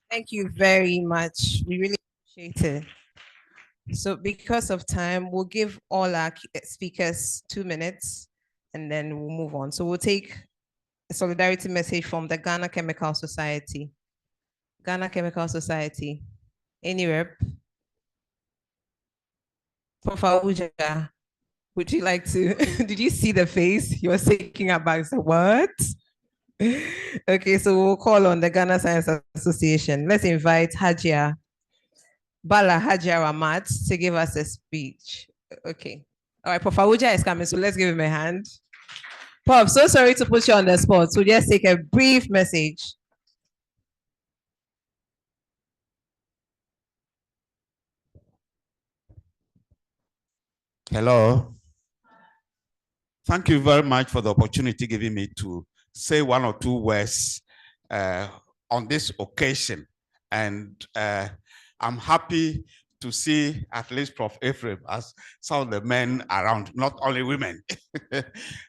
Thank you very much. We really appreciate it. So because of time, we'll give all our speakers 2 minutes and then we'll move on. So we'll take a solidarity message from the Ghana Chemical Society. Ghana Chemical Society. Any rep? Prof. Uja, would you like to? Did you see the face? He was thinking about what? Okay, so we'll call on the Ghana Science Association. Let's invite Hajia Bala Hajia Ramat to give us a speech. Okay. All right, Prof. Uja is coming, so let's give him a hand. Prof, so sorry to put you on the spot. So just take a brief message. Hello. Thank you very much for the opportunity given me to say 1 or 2 words on this occasion. And I'm happy to see at least Prof. Ephraim as some of the men around, not only women.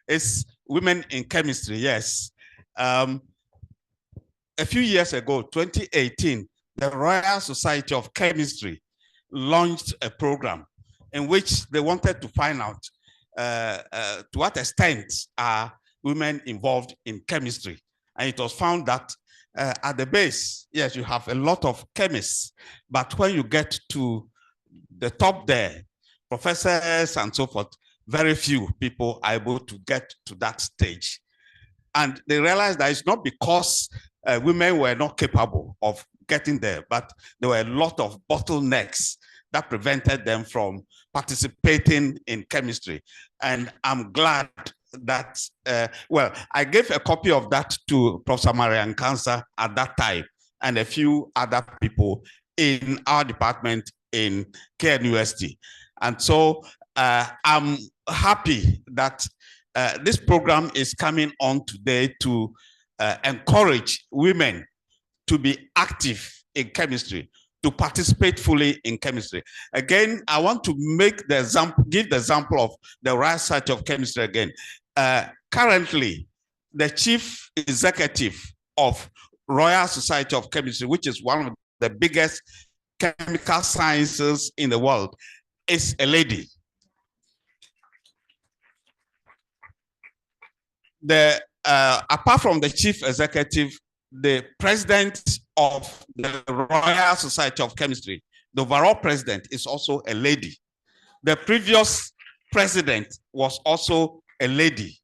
It's women in chemistry, yes. A few years ago, 2018, the Royal Society of Chemistry launched a program in which they wanted to find out to what extent are women involved in chemistry. And it was found that at the base, yes, you have a lot of chemists, but when you get to the top there, professors and so forth, very few people are able to get to that stage. And they realized that it's not because women were not capable of getting there, but there were a lot of bottlenecks that prevented them from participating in chemistry. And I'm glad that, well, I gave a copy of that to Professor Marian Kansa at that time and a few other people in our department in KNUST. And so I'm happy that this program is coming on today to encourage women to be active in chemistry, to participate fully in chemistry. Again, I want to make the example, give the example of the Royal Society of Chemistry again. Currently, the chief executive of Royal Society of Chemistry, which is one of the biggest chemical sciences in the world, is a lady. Apart from the chief executive, the president of the Royal Society of Chemistry, the overall president, is also a lady. The previous president was also a lady.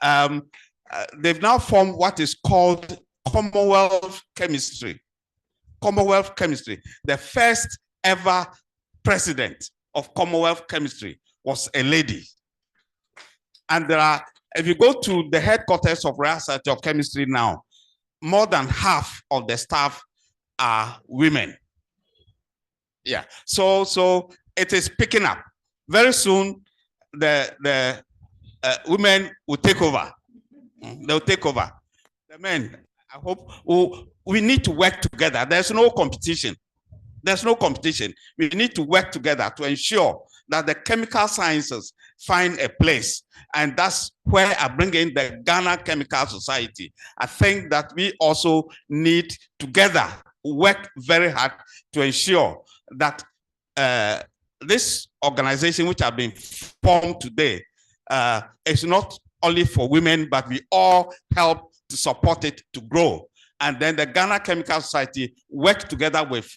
They've now formed what is called Commonwealth Chemistry. Commonwealth Chemistry. The first ever president of Commonwealth Chemistry was a lady. And there are, if you go to the headquarters of Royal Society of Chemistry now, more than half of the staff are women. Yeah, so it is picking up. Very soon, the women will take over. They'll take over. The men, I hope, we need to work together. There's no competition. There's no competition. We need to work together to ensure that the chemical sciences find a place. And that's where I bring in the Ghana Chemical Society. I think that we also need together work very hard to ensure that this organization, which have been formed today, is not only for women, but we all help to support it to grow. And then the Ghana Chemical Society work together with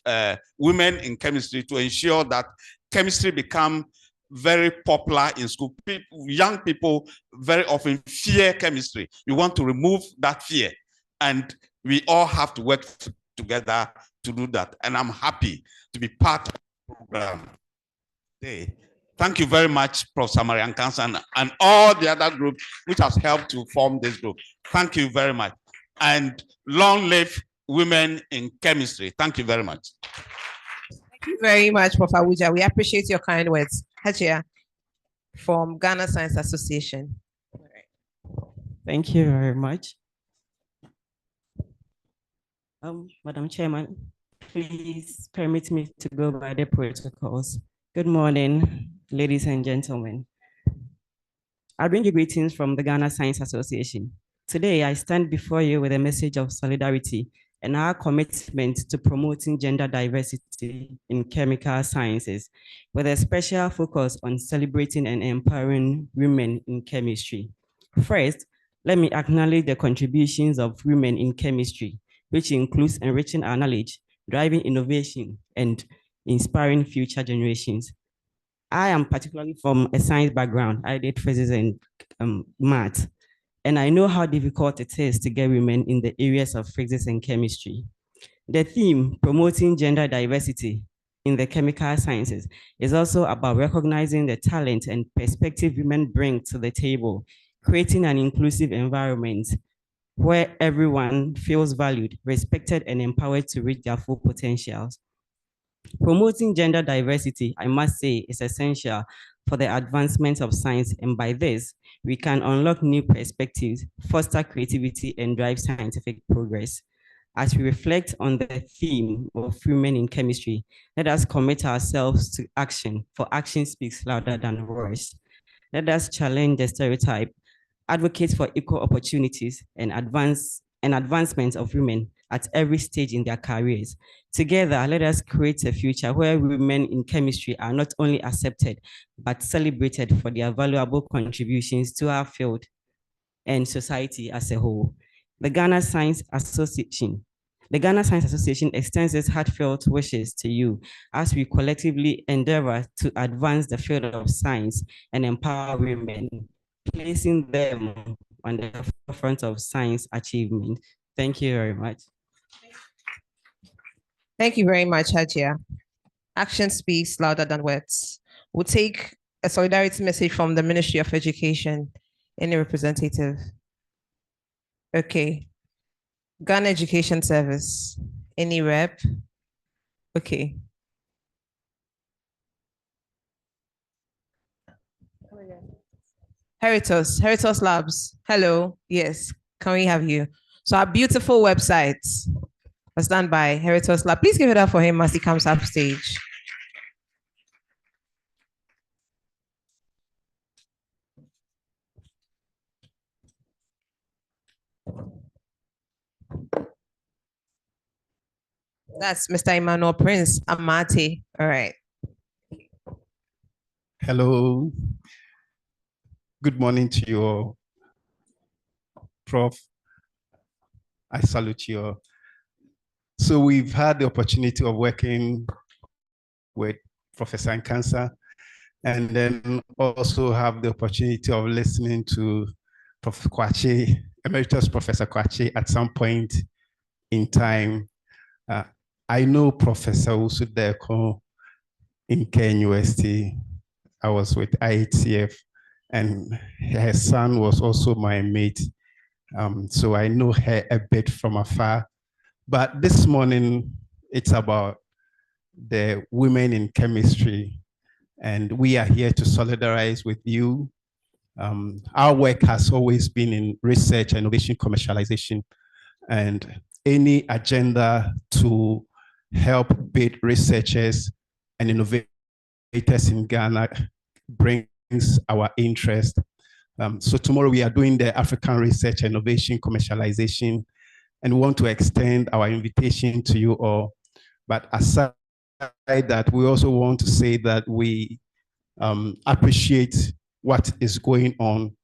women in chemistry to ensure that chemistry become very popular in school. Young people very often fear chemistry. We want to remove that fear. And we all have to work together to do that. And I'm happy to be part of the program today. Thank you very much, Professor Marian Kansa, and all the other groups which has helped to form this group. Thank you very much. And long live women in chemistry. Thank you very much. Thank you very much, Prof. Uja. We appreciate your kind words. Hajia from Ghana Science Association. Thank you very much. Madam Chairman, please permit me to go by the protocols. Good morning, ladies and gentlemen. I bring you greetings from the Ghana Science Association. Today, I stand before you with a message of solidarity and our commitment to promoting gender diversity in chemical sciences, with a special focus on celebrating and empowering women in chemistry. First, let me acknowledge the contributions of women in chemistry, which includes enriching our knowledge, driving innovation, and inspiring future generations. I am particularly from a science background. I did physics and math, and I know how difficult it is to get women in the areas of physics and chemistry. The theme, promoting gender diversity in the chemical sciences, is also about recognizing the talent and perspective women bring to the table, creating an inclusive environment where everyone feels valued, respected, and empowered to reach their full potentials. Promoting gender diversity, I must say, is essential for the advancement of science, and by this, we can unlock new perspectives, foster creativity, and drive scientific progress. As we reflect on the theme of women in chemistry, let us commit ourselves to action, for action speaks louder than words. Let us challenge the stereotype, advocate for equal opportunities and advancement of women at every stage in their careers. Together, let us create a future where women in chemistry are not only accepted, but celebrated for their valuable contributions to our field and society as a whole. The Ghana Science Association extends its heartfelt wishes to you as we collectively endeavor to advance the field of science and empower women, placing them on the forefront of science achievement. Thank you very much. Thank you very much, Hajia. Action speaks louder than words. We'll take a solidarity message from the Ministry of Education. Any representative? Okay. Ghana Education Service. Any rep? Okay. Heritos Labs. Hello. Yes. Can we have you? So our beautiful website was done by Heritos Lab. Please give it up for him as he comes up stage. That's Mr. Emmanuel Prince Amate. All right. Hello. Good morning to you all. Prof, I salute you all. So we've had the opportunity of working with Professor Nkansa, and then also have the opportunity of listening to Prof. Kwachi, Emeritus Professor Kwachi, at some point in time. I know Professor Usudeko in KNUST. I was with IHCF, and her son was also my mate. So I know her a bit from afar. But this morning, it's about the women in chemistry, and we are here to solidarize with you. Our work has always been in research, innovation, commercialization, and any agenda to help build researchers and innovators in Ghana brings our interest. So tomorrow we are doing the African Research, Innovation, Commercialization, and we want to extend our invitation to you all. But aside that, we also want to say that we appreciate what is going on.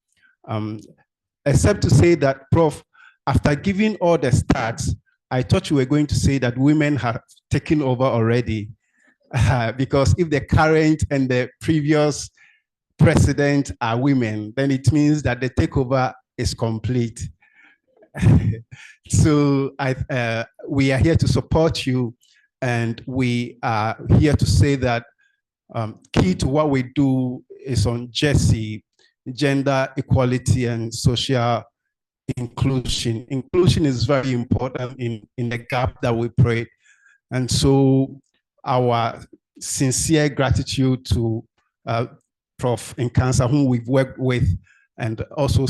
Except to say that, Prof, after giving all the stats, I thought you were going to say that women have taken over already. Because if the current and the previous president are women, then it means that the takeover is complete. So we are here to support you, and we are here to say that key to what we do is on GESI, gender equality and social inclusion. Inclusion is very important in the gap that we pray. And so our sincere gratitude to Prof. Nkansa, whom we've worked with, and also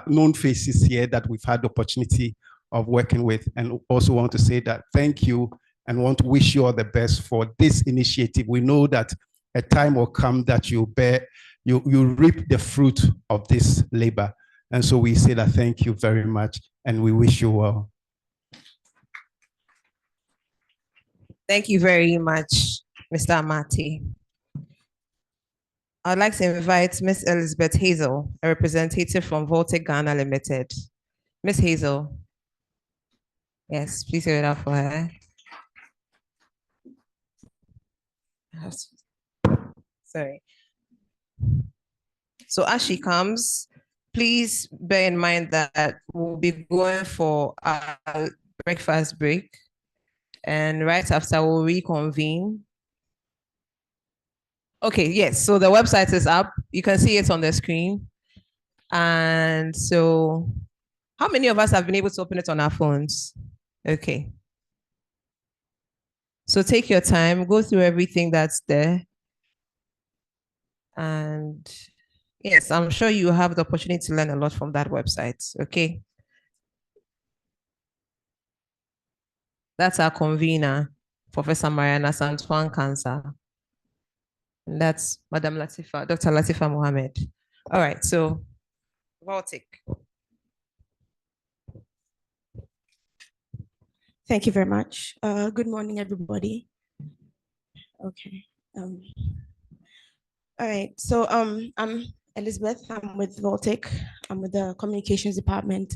known faces here that we've had the opportunity of working with, and also want to say that thank you and want to wish you all the best for this initiative. We know that a time will come that you reap the fruit of this labor. And so we say that thank you very much and we wish you well. Thank you very much, Mr. Amati. I'd like to invite Ms. Elizabeth Hazel, a representative from Voltec Ghana Limited. Ms. Hazel. Yes, please give it up for her. Sorry. So as she comes, please bear in mind that we'll be going for a breakfast break. And right after, we'll reconvene. Okay, yes, so the website is up. You can see it on the screen. And so how many of us have been able to open it on our phones? Okay. So take your time, go through everything that's there. And yes, I'm sure you have the opportunity to learn a lot from that website, okay? That's our convener, Professor Mariana Santuan Kansa. And that's Madam Latifa, Dr. Latifa Mohammed. All right, so Voltec. Thank you very much. Good morning, everybody. Okay. All right, so I'm Elizabeth. I'm with Voltec. I'm with the communications department.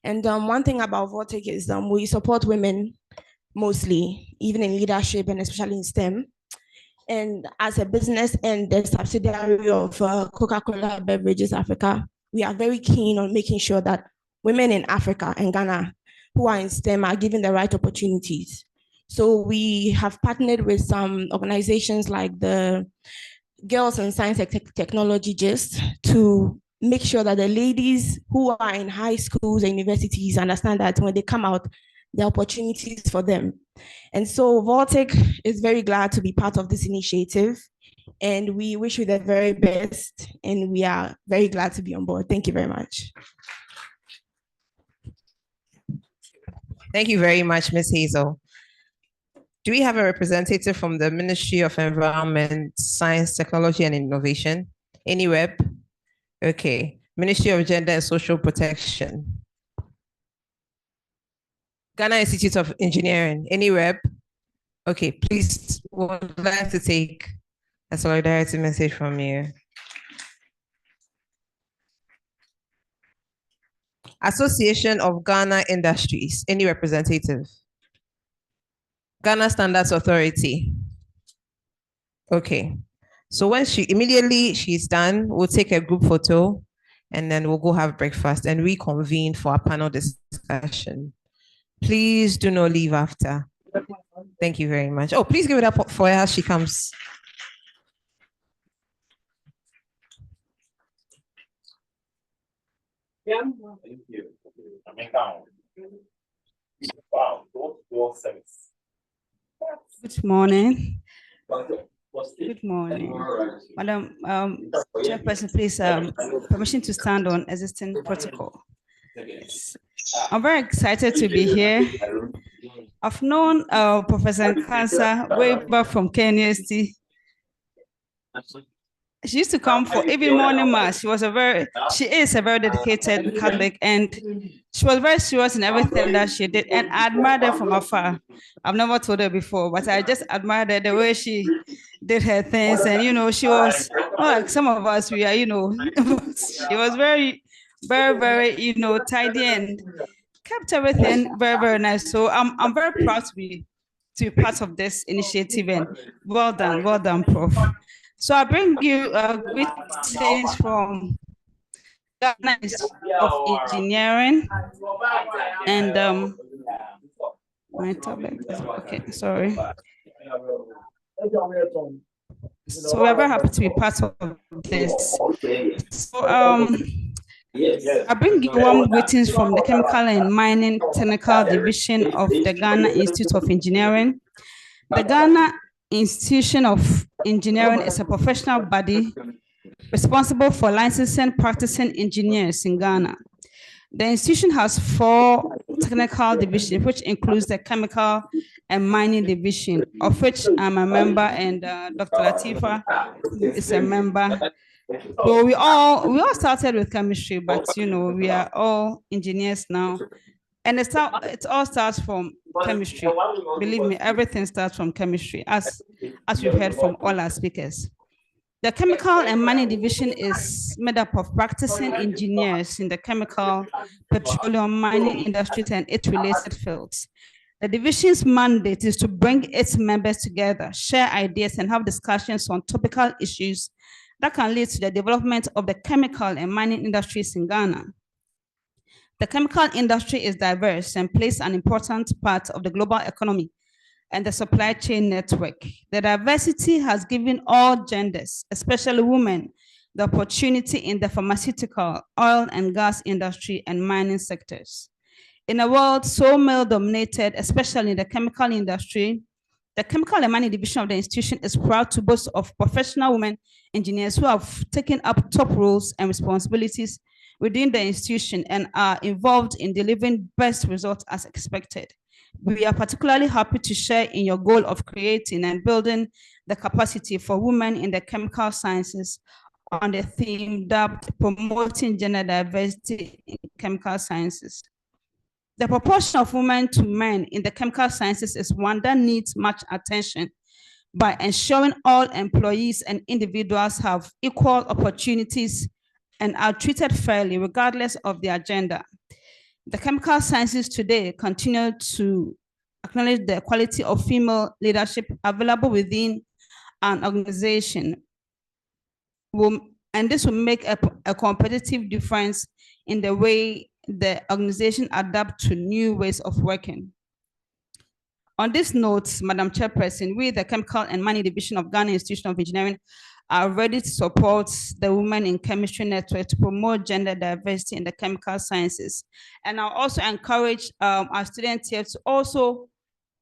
And one thing about Voltec is we support women mostly, even in leadership and especially in STEM. And as a business and the subsidiary of Coca-Cola Beverages Africa, we are very keen on making sure that women in Africa and Ghana who are in STEM are given the right opportunities. So we have partnered with some organizations like the Girls in Science and Technology GIST to make sure that the ladies who are in high schools and universities understand that when they come out, there are opportunities for them. And so Voltec is very glad to be part of this initiative, and we wish you the very best, and we are very glad to be on board. Thank you very much. Thank you very much, Ms. Hazel. Do we have a representative from the Ministry of Environment, Science, Technology, and Innovation? Any rep? Okay. Ministry of Gender and Social Protection. Ghana Institute of Engineering. Any rep? Okay, please, would like to take a solidarity message from you. Association of Ghana Industries. Any representative? Ghana Standards Authority. Okay. So when she's done, we'll take a group photo and then we'll go have breakfast and reconvene for a panel discussion. Please do not leave after. Thank you very much. Oh, please give it up for her as she comes. Yeah. Thank you. Wow, service. Good morning. Good morning. Madam Chairperson, please, permission to stand on existing protocol. Yes. I'm very excited to be here. I've known Professor Kansa way back from KNUST. She used to come for every morning mass. She is a very dedicated Catholic, and she was very serious in everything that she did, and I admired her from afar. I've never told her before, but I just admired her, the way she did her things, and she was not like some of us, we are, she was very, very, very, tidy and kept everything very, very nice. So I'm very proud to be part of this initiative, and well done, Prof. So I bring you greetings from Ghana Institute of Engineering, and my topic. Okay, sorry. So we're very happy to be part of this. So I bring you warm greetings from the Chemical and Mining Technical Division of the Ghana Institute of Engineering. The Ghana Institution of Engineering is a professional body responsible for licensing practicing engineers in Ghana. The institution has 4 technical divisions, which includes the chemical and mining division, of which I'm a member, and Dr. Latifa is a member. So we all started with chemistry, but we are all engineers now. And it all starts from chemistry. Believe me, everything starts from chemistry, as we've heard from all our speakers. The chemical and mining division is made up of practicing engineers in the chemical, petroleum, mining industries, and its related fields. The division's mandate is to bring its members together, share ideas, and have discussions on topical issues that can lead to the development of the chemical and mining industries in Ghana. The chemical industry is diverse and plays an important part of the global economy and the supply chain network. The diversity has given all genders, especially women, the opportunity in the pharmaceutical, oil and gas industry and mining sectors. In a world so male-dominated, especially in the chemical industry, the chemical and mining division of the institution is proud to boast of professional women engineers who have taken up top roles and responsibilities within the institution and are involved in delivering best results as expected. We are particularly happy to share in your goal of creating and building the capacity for women in the chemical sciences on the theme dubbed Promoting Gender Diversity in Chemical Sciences. The proportion of women to men in the chemical sciences is one that needs much attention by ensuring all employees and individuals have equal opportunities and are treated fairly regardless of their gender. The chemical sciences today continue to acknowledge the quality of female leadership available within an organization, and this will make a competitive difference in the way the organization adapt to new ways of working. On this note, Madam Chairperson, we, the Chemical and Mining Division of Ghana Institution of Engineering, are ready to support the Women in Chemistry Network to promote gender diversity in the chemical sciences. And I'll also encourage our students here to also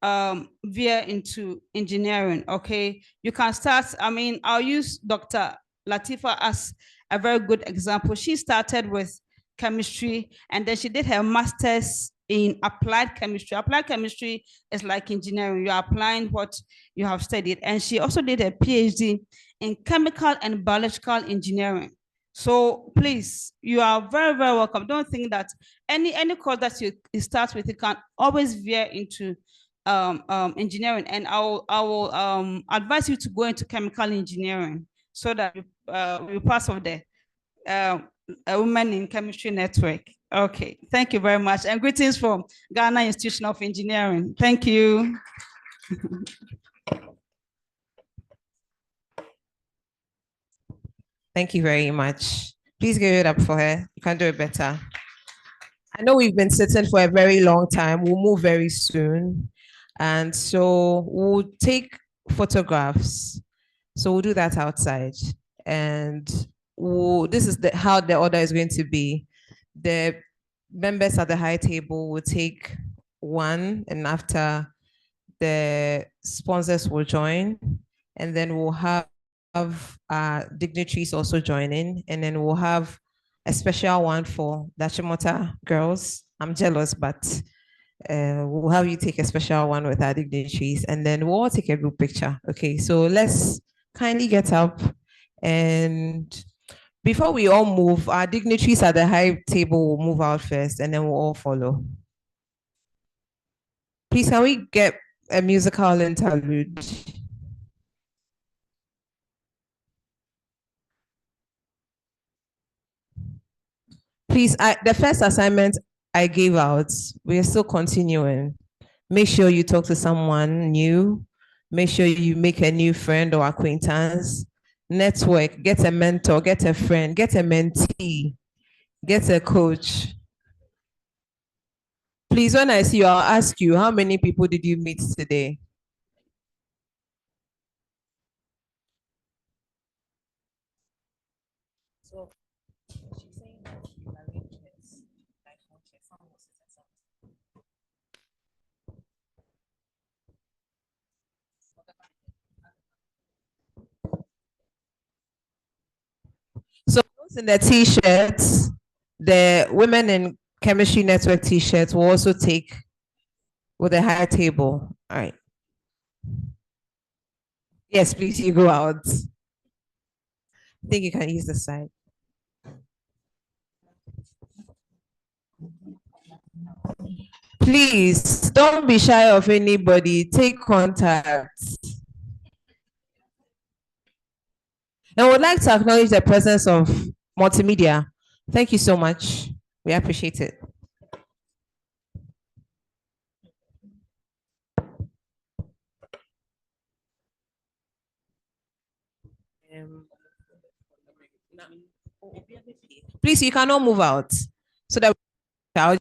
veer into engineering, okay? You can start, I'll use Dr. Latifa as a very good example. She started with chemistry, and then she did her master's in applied chemistry. Applied chemistry is like engineering. You're applying what you have studied. And she also did a PhD in chemical and biological engineering. So please, you are very, very welcome. Don't think that any course that you start with, you can always veer into engineering. And I will advise you to go into chemical engineering so that you're part of the Women in Chemistry Network. Okay, thank you very much. And greetings from Ghana Institution of Engineering. Thank you. Thank you very much. Please give it up for her. You can do it better. I know we've been sitting for a very long time. We'll move very soon. And so we'll take photographs. So we'll do that outside. And this is how the order is going to be. The members at the high table will take one, and after the sponsors will join, and then we'll have dignitaries also joining, and then we'll have a special one for the Achimota girls. I'm jealous, but we'll have you take a special one with our dignitaries, and then we'll all take a group picture. Okay, so let's kindly get up, and before we all move, our dignitaries at the high table will move out first, and then we'll all follow. Please, can we get a musical interlude? Please, the first assignment I gave out, we are still continuing. Make sure you talk to someone new. Make sure you make a new friend or acquaintance. Network, get a mentor, get a friend, get a mentee, get a coach. Please, when I see you, I'll ask you, how many people did you meet today? So those in the t-shirts, the Women in chemistry network t-shirts will also take with a higher table. All right. Yes, please, you go out. I think you can use the side. Please don't be shy of anybody. Take contact. And would like to acknowledge the presence of multimedia. Thank you so much. We appreciate it. Please, you cannot move out so that I'll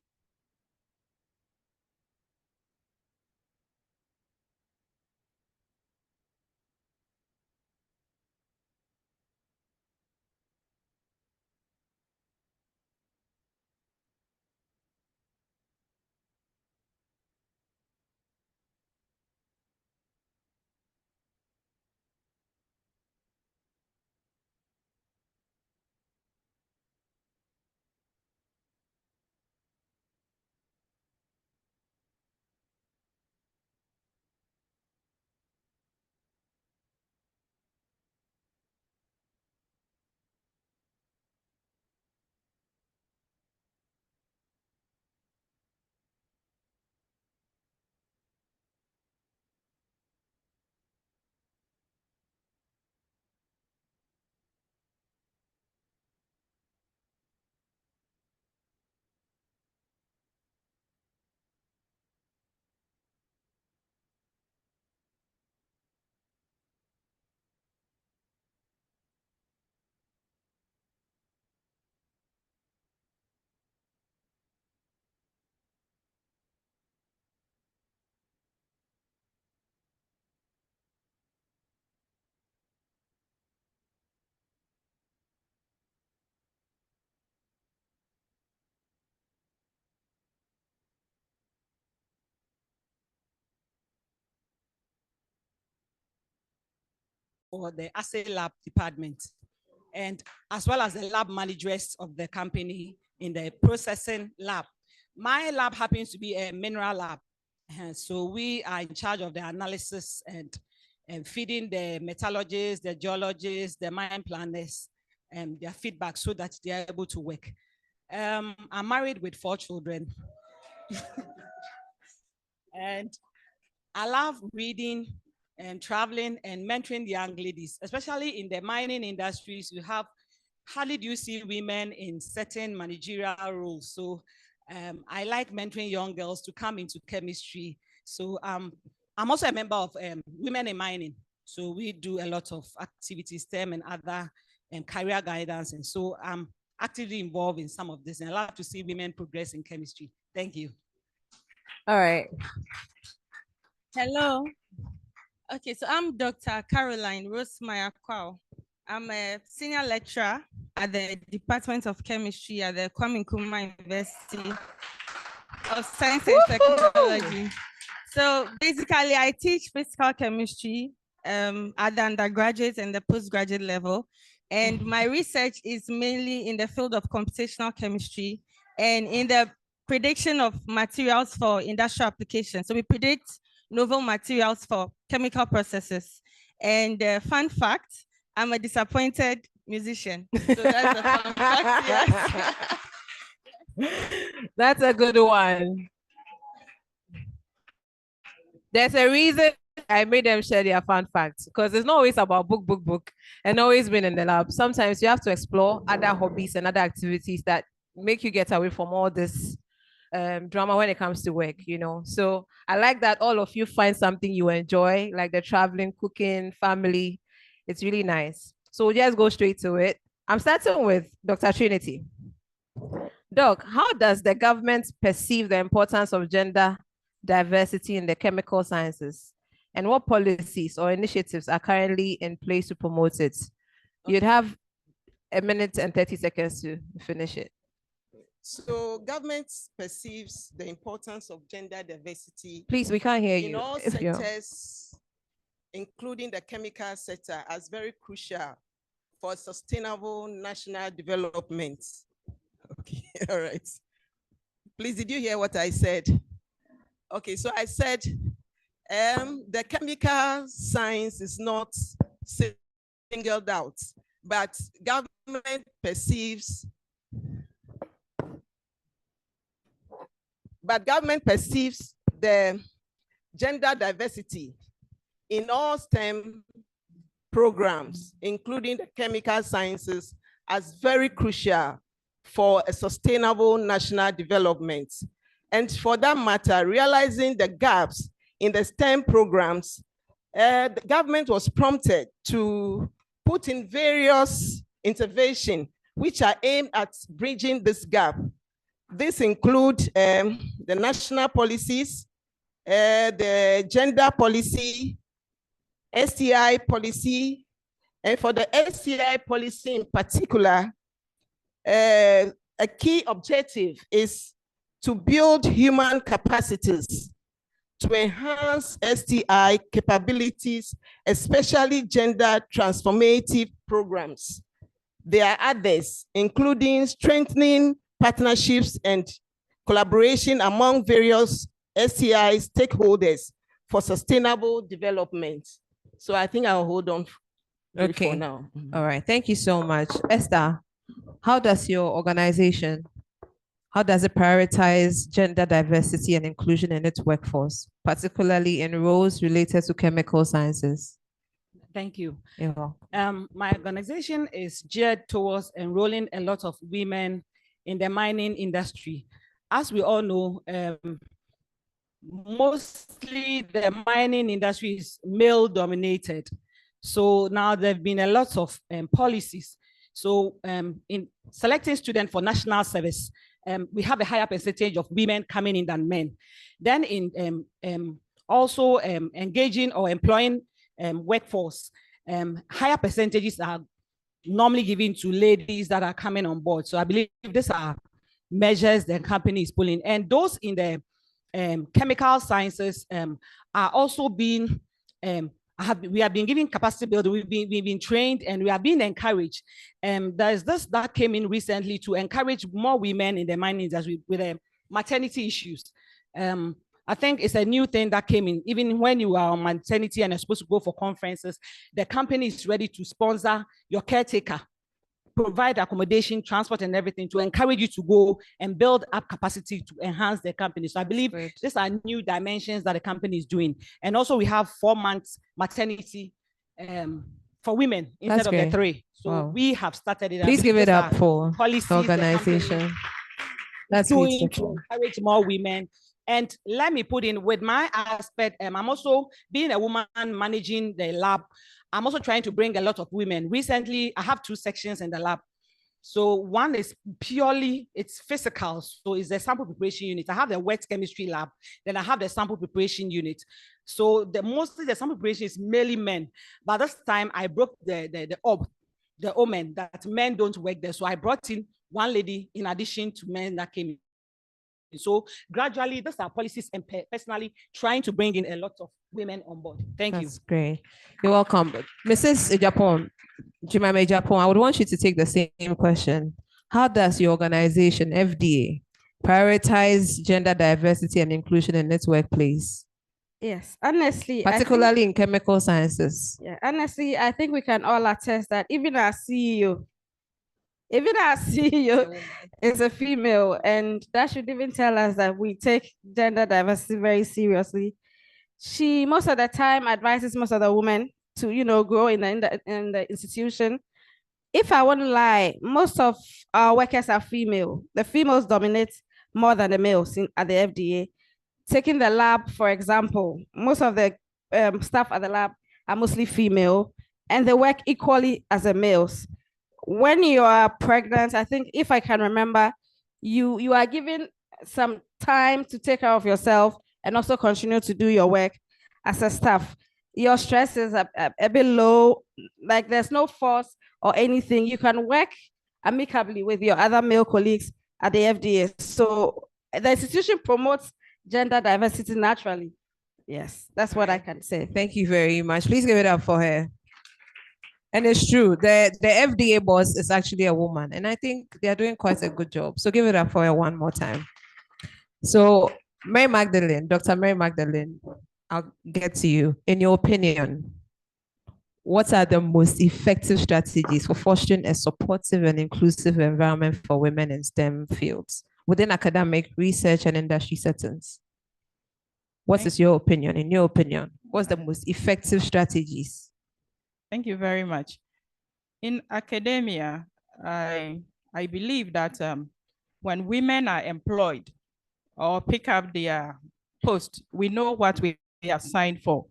for the assay lab department, and as well as the lab managers of the company in the processing lab. My lab happens to be a mineral lab. So we are in charge of the analysis and feeding the metallurgists, the geologists, the mine planners, and their feedback so that they are able to work. I'm married with 4 children. And I love reading and traveling and mentoring young ladies, especially in the mining industries. You have, hardly do you see women in certain managerial roles. So I like mentoring young girls to come into chemistry. So I'm also a member of Women in Mining. So we do a lot of activities, STEM and other career guidance. And so I'm actively involved in some of this, and I love to see women progress in chemistry. Thank you. All right. Hello. Okay, so I'm Dr. Caroline Rosemeyer Kwao. I'm a senior lecturer at the Department of Chemistry at the Kwame Nkrumah University of Science and Technology. So basically, I teach physical chemistry at the undergraduate and the postgraduate level. And my research is mainly in the field of computational chemistry and in the prediction of materials for industrial applications. So we predict novel materials for chemical processes. And fun fact, I'm a disappointed musician. So that's a fun fact, yes. That's a good one. There's a reason I made them share their fun facts, because it's not always about book, and always been in the lab. Sometimes you have to explore other hobbies and other activities that make you get away from all this drama when it comes to work, you know. So I like that all of you find something you enjoy, like the traveling, cooking, family. It's really nice. So we'll just go straight to it. I'm starting with Dr. Trinity. Doc, how does the government perceive the importance of gender diversity in the chemical sciences? And what policies or initiatives are currently in place to promote it? You'd have 1 minute and 30 seconds to finish it. So government perceives the importance of gender diversity. Please, we can't hear you. In all sectors, including the chemical sector, as very crucial for sustainable national development. Okay, all right. Please, did you hear what I said? Okay, so I said the chemical science is not singled out, but government perceives the gender diversity in all STEM programs, including the chemical sciences, as very crucial for a sustainable national development. And for that matter, realizing the gaps in the STEM programs, the government was prompted to put in various interventions which are aimed at bridging this gap. This includes the national policies, the gender policy, STI policy, and for the STI policy in particular, a key objective is to build human capacities to enhance STI capabilities, especially gender transformative programs. There are others, including strengthening partnerships and collaboration among various STI stakeholders for sustainable development. So I think I'll hold on for now. All right. Thank you so much. Esther, how does your organization, how does it prioritize gender diversity and inclusion in its workforce, particularly in roles related to chemical sciences? Thank you. Yeah. My organization is geared towards enrolling a lot of women in the mining industry. As we all know, mostly the mining industry is male dominated. So now there have been a lot of policies. So in selecting students for national service, we have a higher percentage of women coming in than men. Then in also engaging or employing workforce, higher percentages are normally given to ladies that are coming on board. So I believe these are measures the company is pulling. And those in the chemical sciences are also being, we have been giving capacity building, we've been trained, and we are being encouraged. There's this that came in recently to encourage more women in the mining industry with maternity issues. I think it's a new thing that came in. Even when you are on maternity and are supposed to go for conferences, the company is ready to sponsor your caretaker, provide accommodation, transport, and everything to encourage you to go and build up capacity to enhance the company. So I believe these are new dimensions that the company is doing. And also we have 4 months maternity for women instead of the 3. So we have started it. Please give it up for policies organization. That's doing to encourage more women. And let me put in with my aspect, I'm also being a woman managing the lab. I'm also trying to bring a lot of women. Recently, I have 2 sections in the lab. So one is purely, it's physical. So it's the sample preparation unit. I have the wet chemistry lab. Then I have the sample preparation unit. So mostly the sample preparation is mainly men. But this time I broke the omen that men don't work there. So I brought in 1 lady in addition to men that came in. So gradually, these are policies and personally trying to bring in a lot of women on board. Thank you. That's great. You're welcome. Mrs. Ejapon, Jemima Ejapon, I would want you to take the same question. How does your organization, FDA, prioritize gender diversity and inclusion in its workplace? Yes, honestly, particularly in chemical sciences. Yeah, honestly, I think we can all attest that even our CEO is a female, and that should even tell us that we take gender diversity very seriously. She most of the time advises most of the women to grow in the institution. If I won't lie, most of our workers are female. The females dominate more than the males at the FDA. Taking the lab, for example, most of the staff at the lab are mostly female, and they work equally as the males. When you are pregnant, I think if I can remember, you are given some time to take care of yourself and also continue to do your work as a staff. Your stress is a bit low, like there's no force or anything. You can work amicably with your other male colleagues at the FDA. So the institution promotes gender diversity naturally. Yes, that's what I can say. Thank you very much. Please give it up for her. And it's true, the FDA boss is actually a woman, and I think they are doing quite a good job. So give it up for her one more time. So, Mary Magdalene, Dr. Mary Magdalene, I'll get to you. In your opinion, what are the most effective strategies for fostering a supportive and inclusive environment for women in STEM fields within academic, research, and industry settings? What is your opinion? In your opinion, what's the most effective strategies? Thank you very much. In academia, I believe that when women are employed or pick up their post, we know what we are signed for.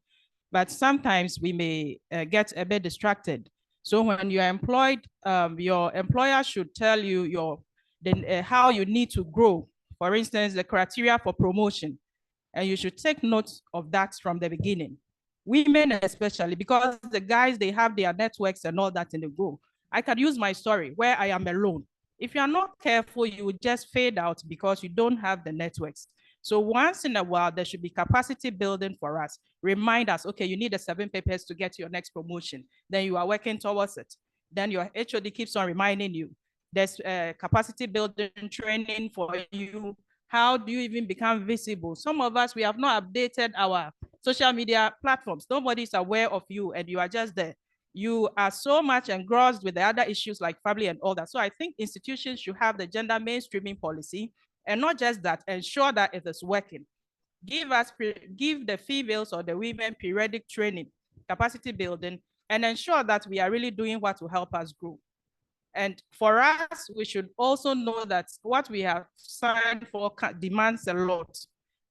But sometimes we may get a bit distracted. So when you are employed, your employer should tell you how you need to grow. For instance, the criteria for promotion. And you should take note of that from the beginning. Women especially, because the guys, they have their networks and all that in the go. I can use my story where I am alone. If you are not careful, you will just fade out because you don't have the networks. So once in a while, there should be capacity building for us. Remind us, okay, you need the 7 papers to get your next promotion. Then you are working towards it. Then your HOD keeps on reminding you. There's capacity building training for you. How do you even become visible? Some of us, we have not updated our social media platforms. Nobody's aware of you and you are just there. You are so much engrossed with the other issues like family and all that. So I think institutions should have the gender mainstreaming policy, and not just that, ensure that it is working. Give the females or the women periodic training, capacity building, and ensure that we are really doing what will help us grow. And for us, we should also know that what we have signed for demands a lot.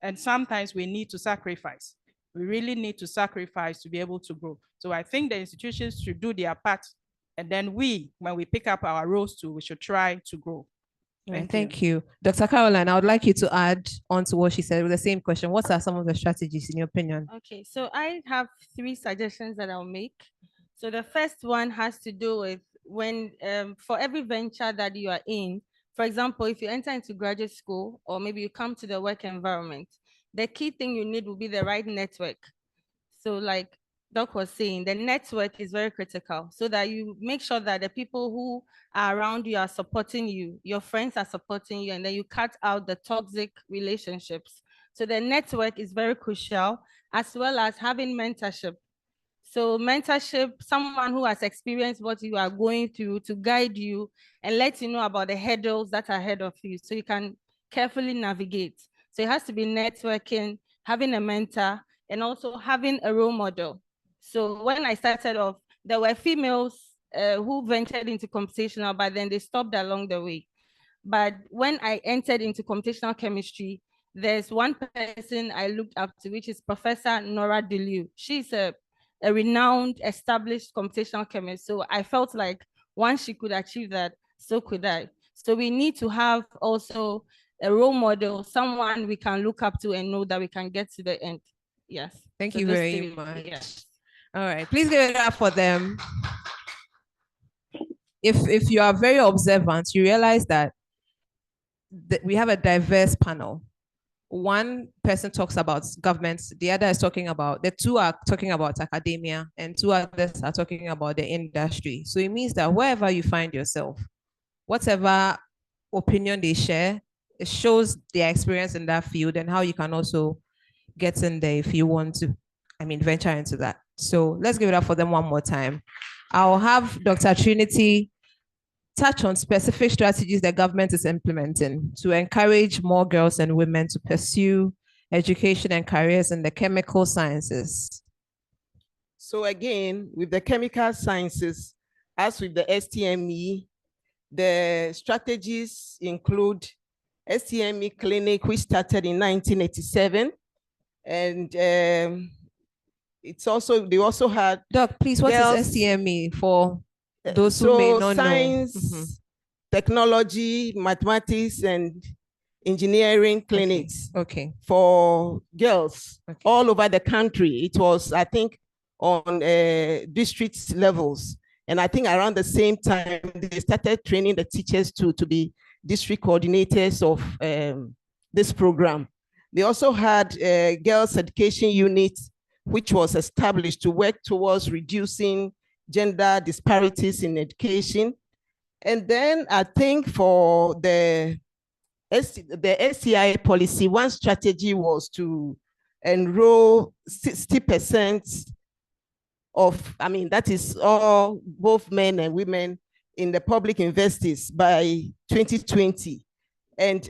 And sometimes we need to sacrifice. We really need to sacrifice to be able to grow. So I think the institutions should do their part. And then we, when we pick up our roles too, we should try to grow. Thank you. Dr. Caroline, I would like you to add on to what she said with the same question. What are some of the strategies in your opinion? Okay, so I have 3 suggestions that I'll make. So the first one has to do with when, for every venture that you are in, for example, if you enter into graduate school or maybe you come to the work environment, the key thing you need will be the right network. So like Doc was saying, the network is very critical so that you make sure that the people who are around you are supporting you, your friends are supporting you, and then you cut out the toxic relationships. So the network is very crucial, as well as having mentorship. So mentorship, someone who has experienced what you are going through to guide you and let you know about the hurdles that are ahead of you so you can carefully navigate. So it has to be networking, having a mentor, and also having a role model. So when I started off, there were females who ventured into computational, but then they stopped along the way. But when I entered into computational chemistry, there's one person I looked up to, which is Professor Nora Deliu. She's a renowned, established computational chemist. So I felt like once she could achieve that, so could I. So we need to have also a role model, someone we can look up to and know that we can get to the end. Yes. Thank So you those very 3, much. yes. All right, please give it up for them. If you are very observant, you realize that we have a diverse panel. One person talks about governments, the other is talking about, the 2 are talking about academia, and 2 others are talking about the industry. So it means that wherever you find yourself, whatever opinion they share, it shows their experience in that field and how you can also get in there if you want to, venture into that. So let's give it up for them one more time. I'll have Dr. Trinity touch on specific strategies the government is implementing to encourage more girls and women to pursue education and careers in the chemical sciences. So again, with the chemical sciences, as with the STME, the strategies include STME clinic, which started in 1987. And it's also, they also had— Doc, please, what is STME for those who may not science, know? technology, mathematics, and engineering clinics. Okay. For girls all over the country. It was, I think, on district levels. And I think around the same time, they started training the teachers to be district coordinators of this program. They also had a girls' education unit, which was established to work towards reducing gender disparities in education. And then I think for the the SCI policy, one strategy was to enroll 60% of, that is all, both men and women in the public universities by 2020. And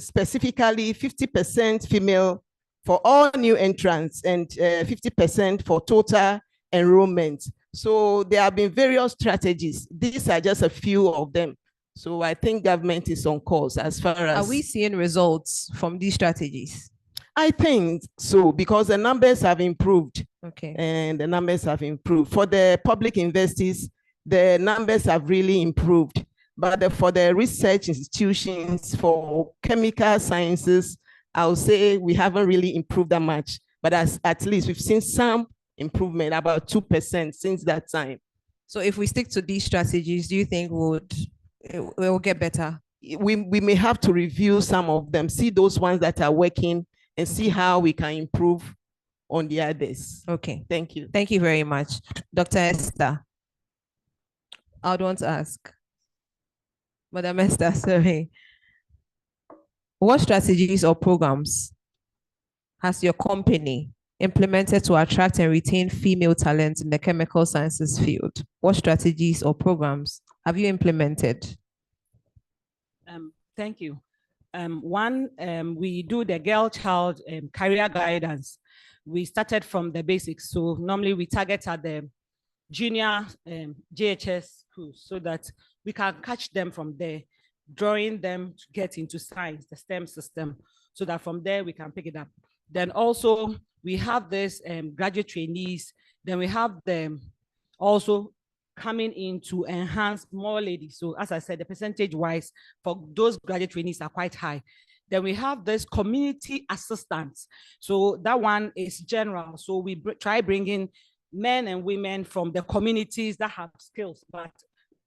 specifically 50% female for all new entrants and 50% for total enrollment. So there have been various strategies. These are just a few of them. So I think government is on course as far as— Are we seeing results from these strategies? I think so, because the numbers have improved. Okay. And the numbers have improved. For the public universities, the numbers have really improved. But for the research institutions, for chemical sciences, I would say we haven't really improved that much. But at least we've seen some improvement, about 2% since that time. So if we stick to these strategies, do you think it will get better? We may have to review some of them, see those ones that are working, and see how we can improve on the others. Okay. Thank you. Thank you very much. Dr. Esther, I would want to ask. Madam Esther, sorry. What strategies or programs has your company implemented to attract and retain female talent in the chemical sciences field? What strategies or programs have you implemented? Thank you. One, we do the girl-child career guidance. We started from the basics. So normally we target at the junior JHS schools so that we can catch them from there, drawing them to get into science, the STEM system, so that from there we can pick it up. Then also we have this graduate trainees. Then we have them also coming in to enhance more ladies. So as I said, the percentage wise for those graduate trainees are quite high. Then we have this community assistants. So that one is general. So we try bringing men and women from the communities that have skills, but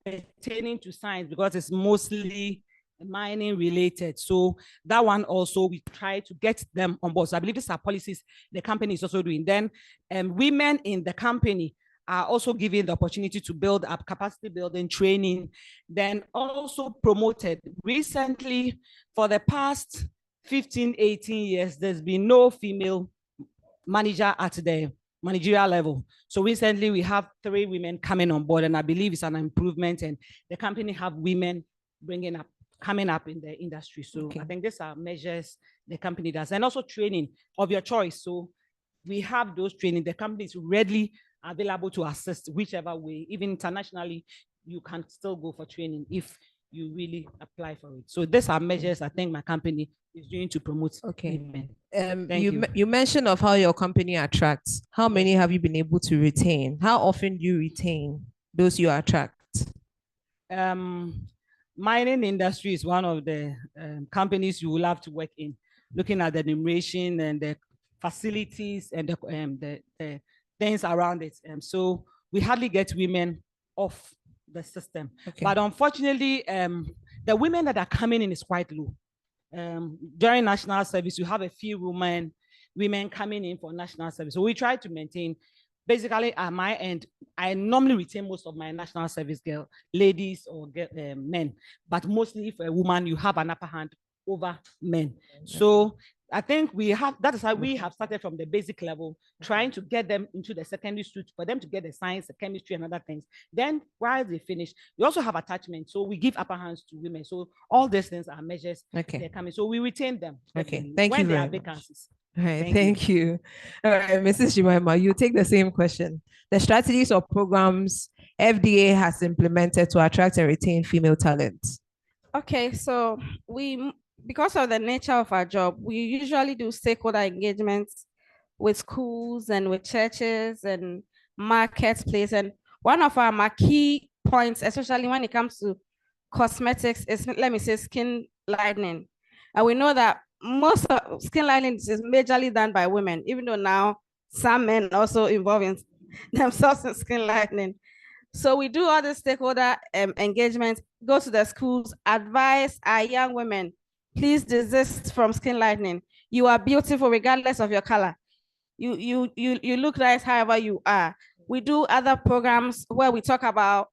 pertaining to science, because it's mostly mining related. So that one also, we try to get them on board. So I believe these are policies the company is also doing. Then women in the company are also given the opportunity to build up capacity building training, then also promoted. Recently, for the past 15, 18 years, there's been no female manager at the managerial level. So recently we have 3 women coming on board, and I believe it's an improvement, and the company have women coming up in the industry. So I think these are measures the company does, and also training of your choice. So we have those training. The company is readily available to assist whichever way. Even internationally, you can still go for training if you really apply for it. So these are measures I think my company is doing to promote women. You mentioned of how your company attracts. How many have you been able to retain? How often do you retain those you attract? Mining industry is one of the companies you will have to work in, looking at the enumeration and the facilities and the things around it. So we hardly get women off the system. But unfortunately, the women that are coming in is quite low. During national service, you have a few women coming in for national service. So we try to maintain. Basically, at my end, I normally retain most of my national service ladies or men, but mostly for a woman, you have an upper hand over men. So I think that is how we have started from the basic level, trying to get them into the secondary school for them to get the science, the chemistry, and other things. Then while they finish, we also have attachment. So we give upper hands to women. So all these things are measures they're coming. So we retain them. Thank you very much. All right, thank you. All right, Mrs. Jemima, you take the same question. The strategies or programs FDA has implemented to attract and retain female talent. Okay, so because of the nature of our job, we usually do stakeholder engagements with schools and with churches and marketplace. And one of our marquee points, especially when it comes to cosmetics, is, let me say, skin lightening. And we know that most of skin lightening is majorly done by women, even though now some men also involving themselves in skin lightening. So we do all the stakeholder engagement, go to the schools, advise our young women, please desist from skin lightening. You are beautiful regardless of your color. You look nice however you are. We do other programs where we talk about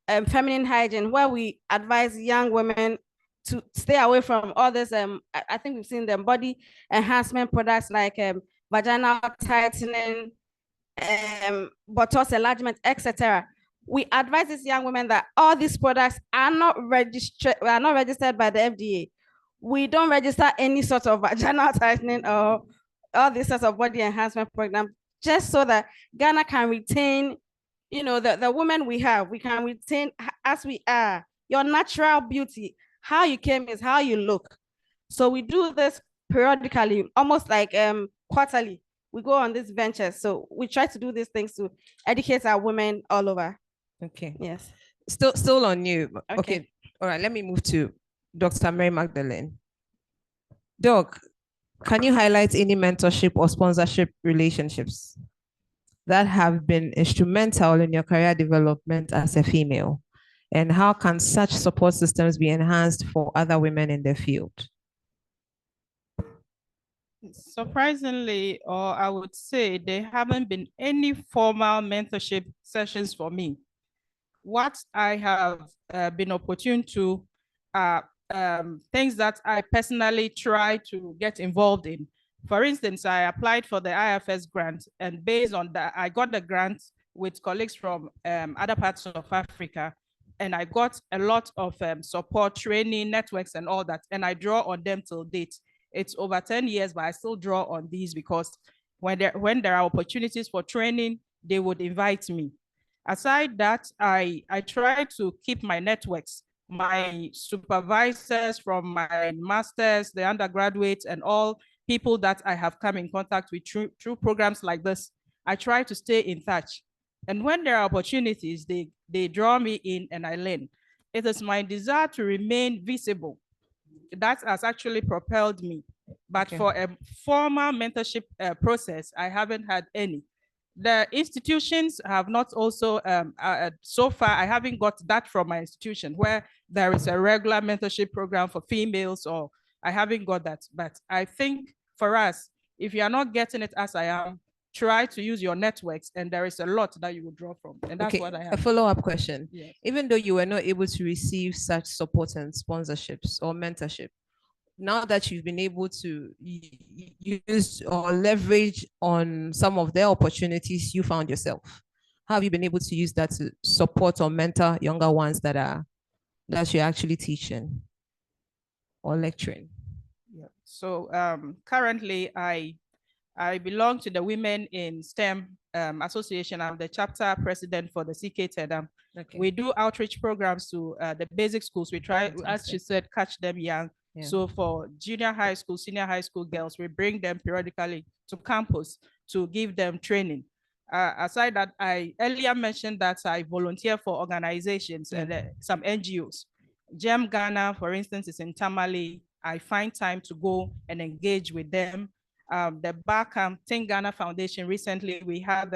feminine hygiene, where we advise young women to stay away from all this. I think we've seen them body enhancement products like vaginal tightening, Botox enlargement, etc. We advise these young women that all these products are not registered by the FDA. We don't register any sort of vaginal tightening or all these sorts of body enhancement program, just so that Ghana can retain, the women we have. We can retain as we are. Your natural beauty, how you came is how you look. So we do this periodically, almost like quarterly. We go on this venture. So we try to do these things to educate our women all over. Okay. Yes. Still on you. Okay. Okay. All right. Let me move to Dr. Mary Magdalene. Doc, can you highlight any mentorship or sponsorship relationships that have been instrumental in your career development as a female? And how can such support systems be enhanced for other women in the field? Surprisingly, or I would say, there haven't been any formal mentorship sessions for me. What I have been opportune to things that I personally try to get involved in. For instance, I applied for the IFS grant, and based on that, I got the grant with colleagues from other parts of Africa, and I got a lot of support, training, networks, and all that, and I draw on them till date. It's over 10 years, but I still draw on these because when there are opportunities for training, they would invite me. Aside that, I try to keep my networks, my supervisors from my masters, the undergraduates, and all people that I have come in contact with through programs like this. I try to stay in touch. And when there are opportunities, they draw me in and I learn. It is my desire to remain visible. That has actually propelled me. But for a formal mentorship process, I haven't had any. The institutions have not also, so far, I haven't got that from my institution where there is a regular mentorship program for females, or I haven't got that. But I think for us, if you are not getting it as I am, try to use your networks, and there is a lot that you will draw from. And that's what I have. A follow-up question. Yes. Even though you were not able to receive such support and sponsorships or mentorship, now that you've been able to use or leverage on some of the opportunities you found yourself, how have you been able to use that to support or mentor younger ones that you're actually teaching or lecturing? Yeah. So currently, I belong to the Women in STEM Association. I'm the chapter president for the CK TEDAM. Okay. We do outreach programs to the basic schools. We try, as she said, catch them young. Yeah. So for junior high school, senior high school girls, we bring them periodically to campus to give them training. Aside that, I earlier mentioned that I volunteer for organizations and some NGOs. GEM Ghana, for instance, is in Tamale. I find time to go and engage with them. The Barcamp Think Ghana Foundation, recently we had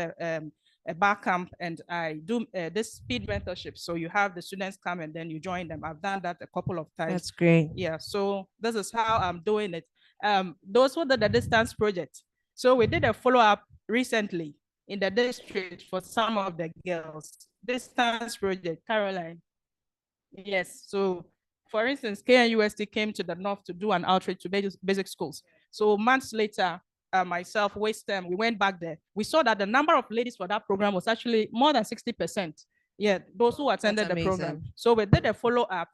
a Barcamp, and I do this speed mentorship. So you have the students come and then you join them. I've done that a couple of times. That's great. Yeah, so this is how I'm doing it. Those who did the distance project. So we did a follow-up recently in the district for some of the girls. Distance project, Caroline. Yes, so for instance, KNUST came to the north to do an outreach to basic schools. So months later, myself, WasteStem, we went back there. We saw that the number of ladies for that program was actually more than 60%. Yeah, those who attended the program. So we did a follow-up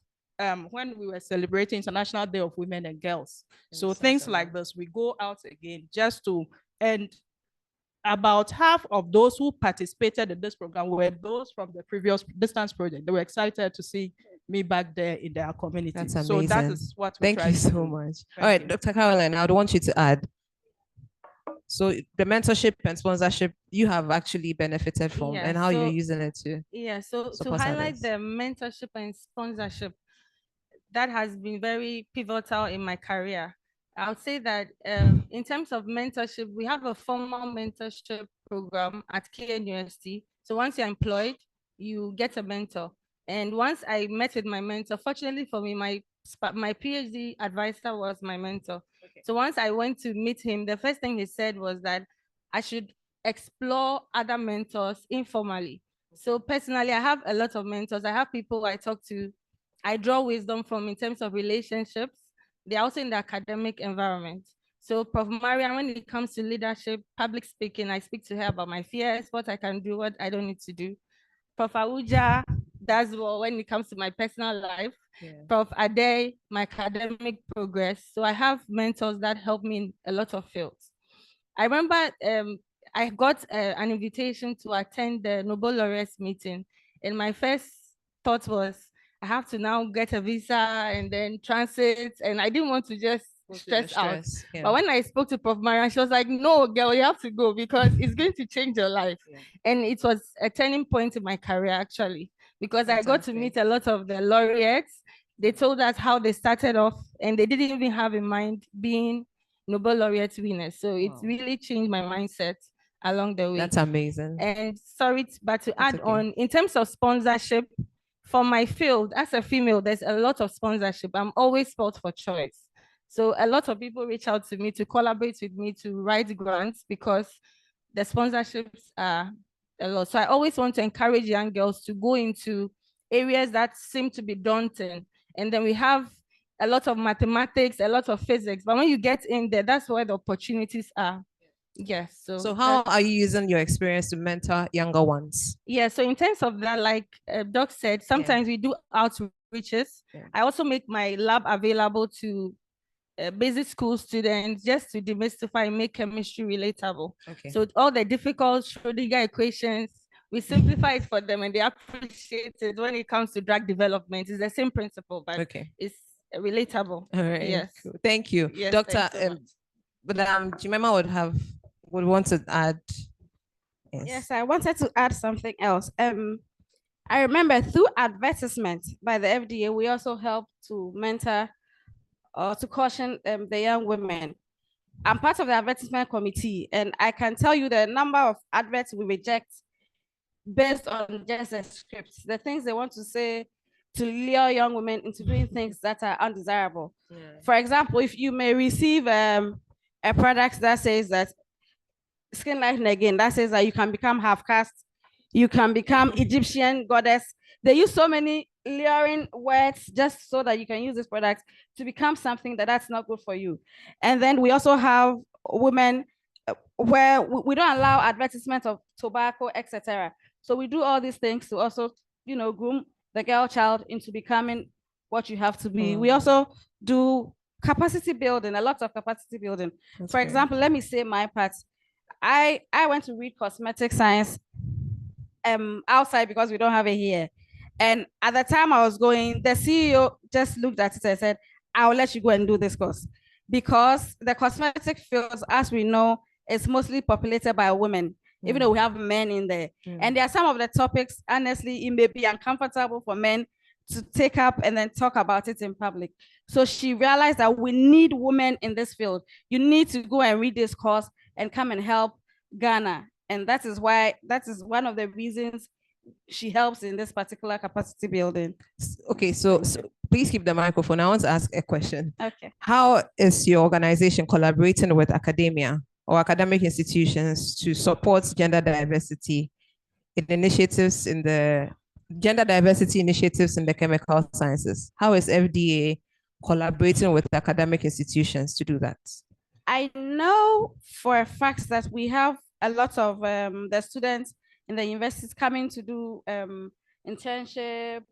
when we were celebrating International Day of Women and Girls. So things like this, we go out again just to, and about half of those who participated in this program were those from the previous distance project. They were excited to see me back there in their community. That's So amazing. that is what we Thank try you to so do. much. Thank All right, you. Dr. Caroline, I would want you to add. So the mentorship and sponsorship you have actually benefited from, Yeah, and how you're so- using it to. Yeah, so to support highlight others. the mentorship and sponsorship, that has been very pivotal in my career. I would say that in terms of mentorship, we have a formal mentorship program at KNUST. So once you're employed, you get a mentor. And once I met with my mentor, fortunately for me, my PhD advisor was my mentor. So once I went to meet him, the first thing he said was that I should explore other mentors informally. So personally, I have a lot of mentors. I have people I talk to I draw wisdom from in terms of relationships. They're also in the academic environment. So Prof. Mariam, when it comes to leadership, public speaking, I speak to her about my fears, what I can do, what I don't need to do. Prof. Ahuja does well when it comes to my personal life. Prof. Ade, my academic progress. So I have mentors that help me in a lot of fields. I remember I got an invitation to attend the Nobel laureates meeting. And my first thought was, I have to now get a visa and then transit. And I didn't want to just stress out. Yeah. But when I spoke to Prof. Mariam, she was like, no, girl, you have to go because it's going to change your life. And it was a turning point in my career, actually, because I got to meet a lot of the laureates. They told us how they started off, and they didn't even have in mind being Nobel laureate winners. So it really changed my mindset along the way. That's amazing. And sorry, but to add on, in terms of sponsorship, for my field, as a female, there's a lot of sponsorship. I'm always sport for choice. So a lot of people reach out to me to collaborate with me to write grants because the sponsorships are a lot. So I always want to encourage young girls to go into areas that seem to be daunting. And then we have a lot of mathematics, a lot of physics. But when you get in there, that's where the opportunities are. Yes. So how are you using your experience to mentor younger ones? Yeah, so in terms of that, like Doc said, sometimes we do outreaches. I also make my lab available to basic school students just to demystify and make chemistry relatable. Okay. So all the difficult Schrodinger equations, we simplify it for them and they appreciate it when it comes to drug development. It's the same principle, but it's relatable. All right. Yes. Cool. Thank you. Yes, Dr. thanks so much. But Jemima would want to add. Yes, I wanted to add something else. I remember through advertisement by the FDA, we also help to mentor or to caution the young women. I'm part of the advertisement committee, and I can tell you the number of adverts we reject based on just the scripts, the things they want to say to lure young women into doing things that are undesirable. For example, if you may receive a product that says that Skin Lightening again, that says that you can become half caste, you can become Egyptian goddess. They use so many luring words just so that you can use this product to become something that's not good for you. And then we also have women where we don't allow advertisement of tobacco, etc. So we do all these things to also, groom the girl child into becoming what you have to be. We also do capacity building, a lot of capacity building. For example, let me say my part. I went to read cosmetic science outside because we don't have it here. And at the time I was going, the CEO just looked at it and said, I'll let you go and do this course. Because the cosmetic fields, as we know, is mostly populated by women, even though we have men in there. And there are some of the topics, honestly, it may be uncomfortable for men to take up and then talk about it in public. So she realized that we need women in this field. You need to go and read this course and come and help Ghana. And that is one of the reasons she helps in this particular capacity building. Okay, so please keep the microphone. I want to ask a question. Okay. How is your organization collaborating with academia or academic institutions to support gender diversity initiatives in the chemical sciences? How is FDA collaborating with academic institutions to do that? I know for a fact that we have a lot of the students in the universities coming to do internship.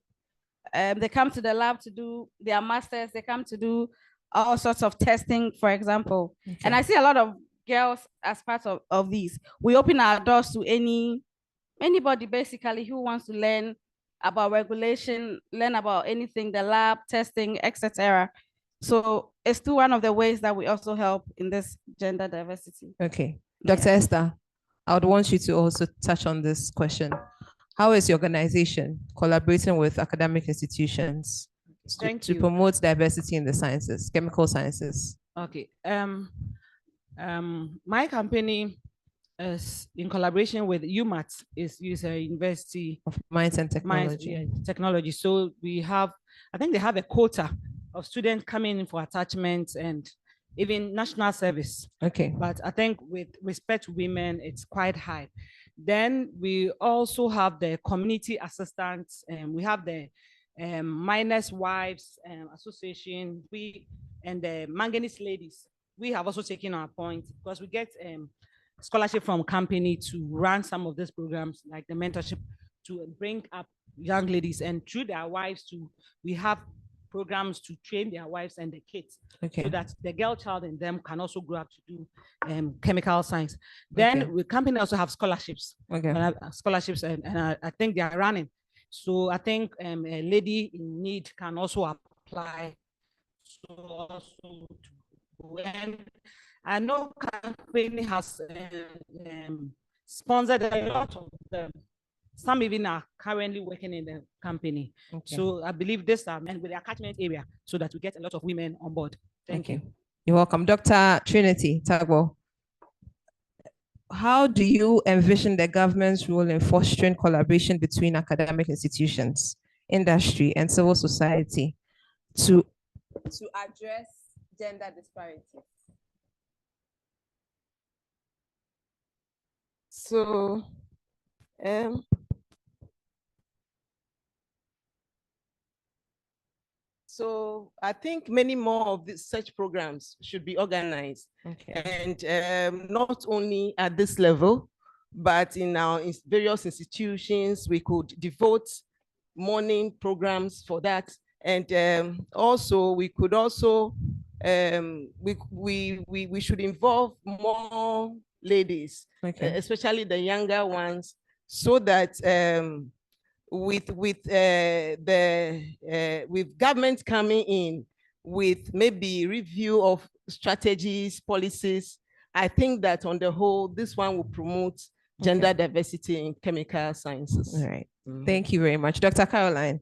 They come to the lab to do their masters. They come to do all sorts of testing, for example. Okay. And I see a lot of girls as part of these. We open our doors to anybody basically who wants to learn about regulation, learn about anything, the lab, testing, etc. So it's still one of the ways that we also help in this gender diversity. Okay. Dr. Esther, I would want you to also touch on this question. How is your organization collaborating with academic institutions to promote diversity in the sciences, chemical sciences? Okay. My company is in collaboration with UMaT, is University of Mines and Technology. Technology. So we have, I think they have a quota of students coming in for attachments and even national service. Okay. But I think with respect to women, it's quite high. Then we also have the community assistants, and we have the Miners Wives Association, and the Manganese Ladies, we have also taken our point because we get scholarship from company to run some of these programs, like the mentorship, to bring up young ladies, and through their wives too, we have programs to train their wives and the kids, so that the girl child in them can also grow up to do chemical science. Then we company also have scholarships, scholarships, and I think they are running. So I think a lady in need can also apply. So also and I know company has sponsored a lot of them. Some even are currently working in the company. So I believe this and with the catchment area, so that we get a lot of women on board. Thank you. You're welcome. Dr. Trinity Tagbo, how do you envision the government's role in fostering collaboration between academic institutions, industry, and civil society to address gender disparities? So I think many more of these such programs should be organized, and not only at this level, but in our various institutions. We could devote morning programs for that, and also we could also we should involve more ladies, especially the younger ones, so that with government coming in with maybe review of strategies, policies, I think that on the whole, this one will promote gender diversity in chemical sciences. All right. Thank you very much. Dr. Caroline.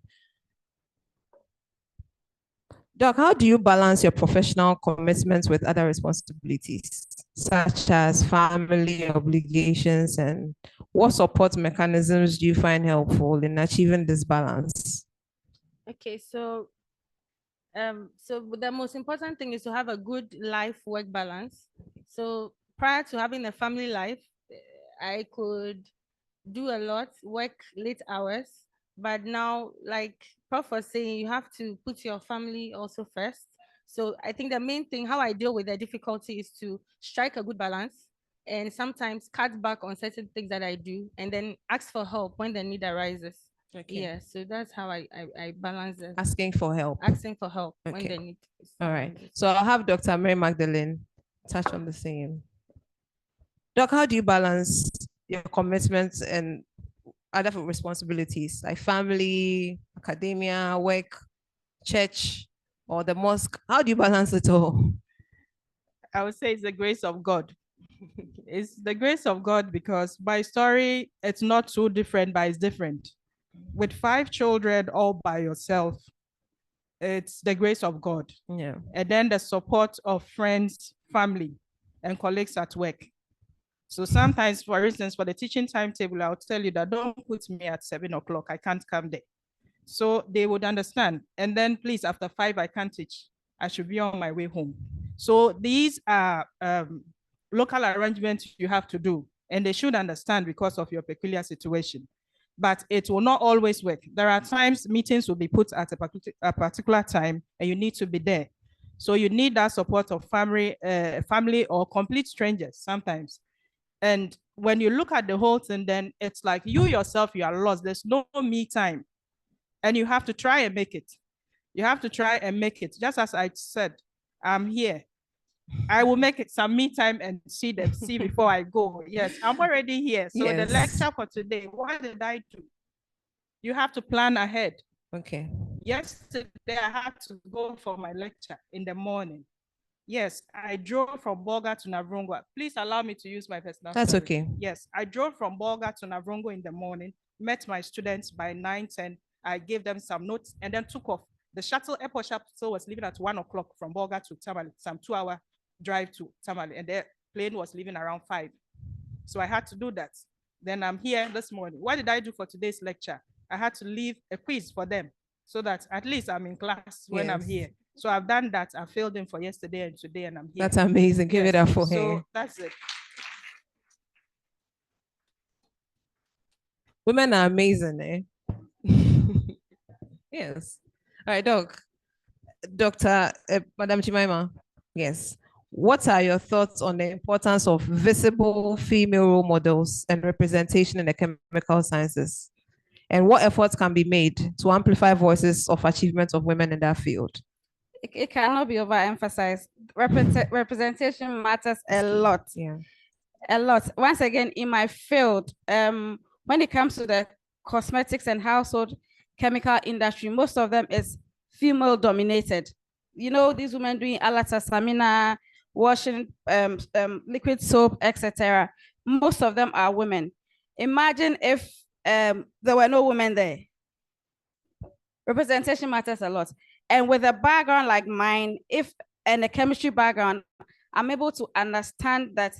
Doc, how do you balance your professional commitments with other responsibilities, such as family obligations, and what support mechanisms do you find helpful in achieving this balance? Okay, so the most important thing is to have a good life-work balance. So prior to having a family life, I could do a lot, work late hours, but now, like Prof was saying, you have to put your family also first. So I think the main thing, how I deal with the difficulty, is to strike a good balance and sometimes cut back on certain things that I do, and then ask for help when the need arises. Yeah, so that's how I balance it. Asking for help. Asking for help when the need is. All right. So I'll have Dr. Mary Magdalene touch on the same. Doc, how do you balance your commitments and other responsibilities like family, academia, work, church, or the mosque? How do you balance it all? I would say it's the grace of God. It's the grace of God, because by story, it's not so different, but it's different. With 5 children all by yourself, it's the grace of God. Yeah. And then the support of friends, family, and colleagues at work. So sometimes, for instance, for the teaching timetable, I'll tell you that don't put me at 7 o'clock. I can't come there. So they would understand. And then please, after 5, I can't teach. I should be on my way home. So these are local arrangements you have to do, and they should understand because of your peculiar situation. But it will not always work. There are times meetings will be put at a particular time, and you need to be there. So you need that support of family or complete strangers sometimes. And when you look at the whole thing, then it's like you yourself, you are lost. There's no me time. And you have to try and make it. You have to try and make it. Just as I said, I'm here. I will make it some me time and see before I go. Yes, I'm already here. So the lecture for today, what did I do? You have to plan ahead. Okay. Yesterday, I had to go for my lecture in the morning. Yes, I drove from Bolga to Navrongo. Please allow me to use my personal That's story. okay. Yes, I drove from Bolga to Navrongo in the morning, met my students by 9:10. I gave them some notes and then took off. The airport shuttle was leaving at 1 o'clock from Bolga to Tamale, some 2-hour drive to Tamale, and the plane was leaving around 5. So I had to do that. Then I'm here this morning. What did I do for today's lecture? I had to leave a quiz for them so that at least I'm in class when I'm here. So I've done that. I filled in for yesterday and today, and I'm here. That's amazing. Give it up for her. So that's it. Women are amazing, eh? Yes. All right, Madam Chimaima. Yes. What are your thoughts on the importance of visible female role models and representation in the chemical sciences? And what efforts can be made to amplify voices of achievements of women in that field? It cannot be overemphasized. Representation matters a lot. Yeah. A lot. Once again, in my field, when it comes to the cosmetics and household chemical industry, most of them is female dominated. You know, these women doing alatasamina, washing liquid soap, etc. Most of them are women. Imagine if there were no women there. Representation matters a lot. And with a background like mine, and a chemistry background, I'm able to understand that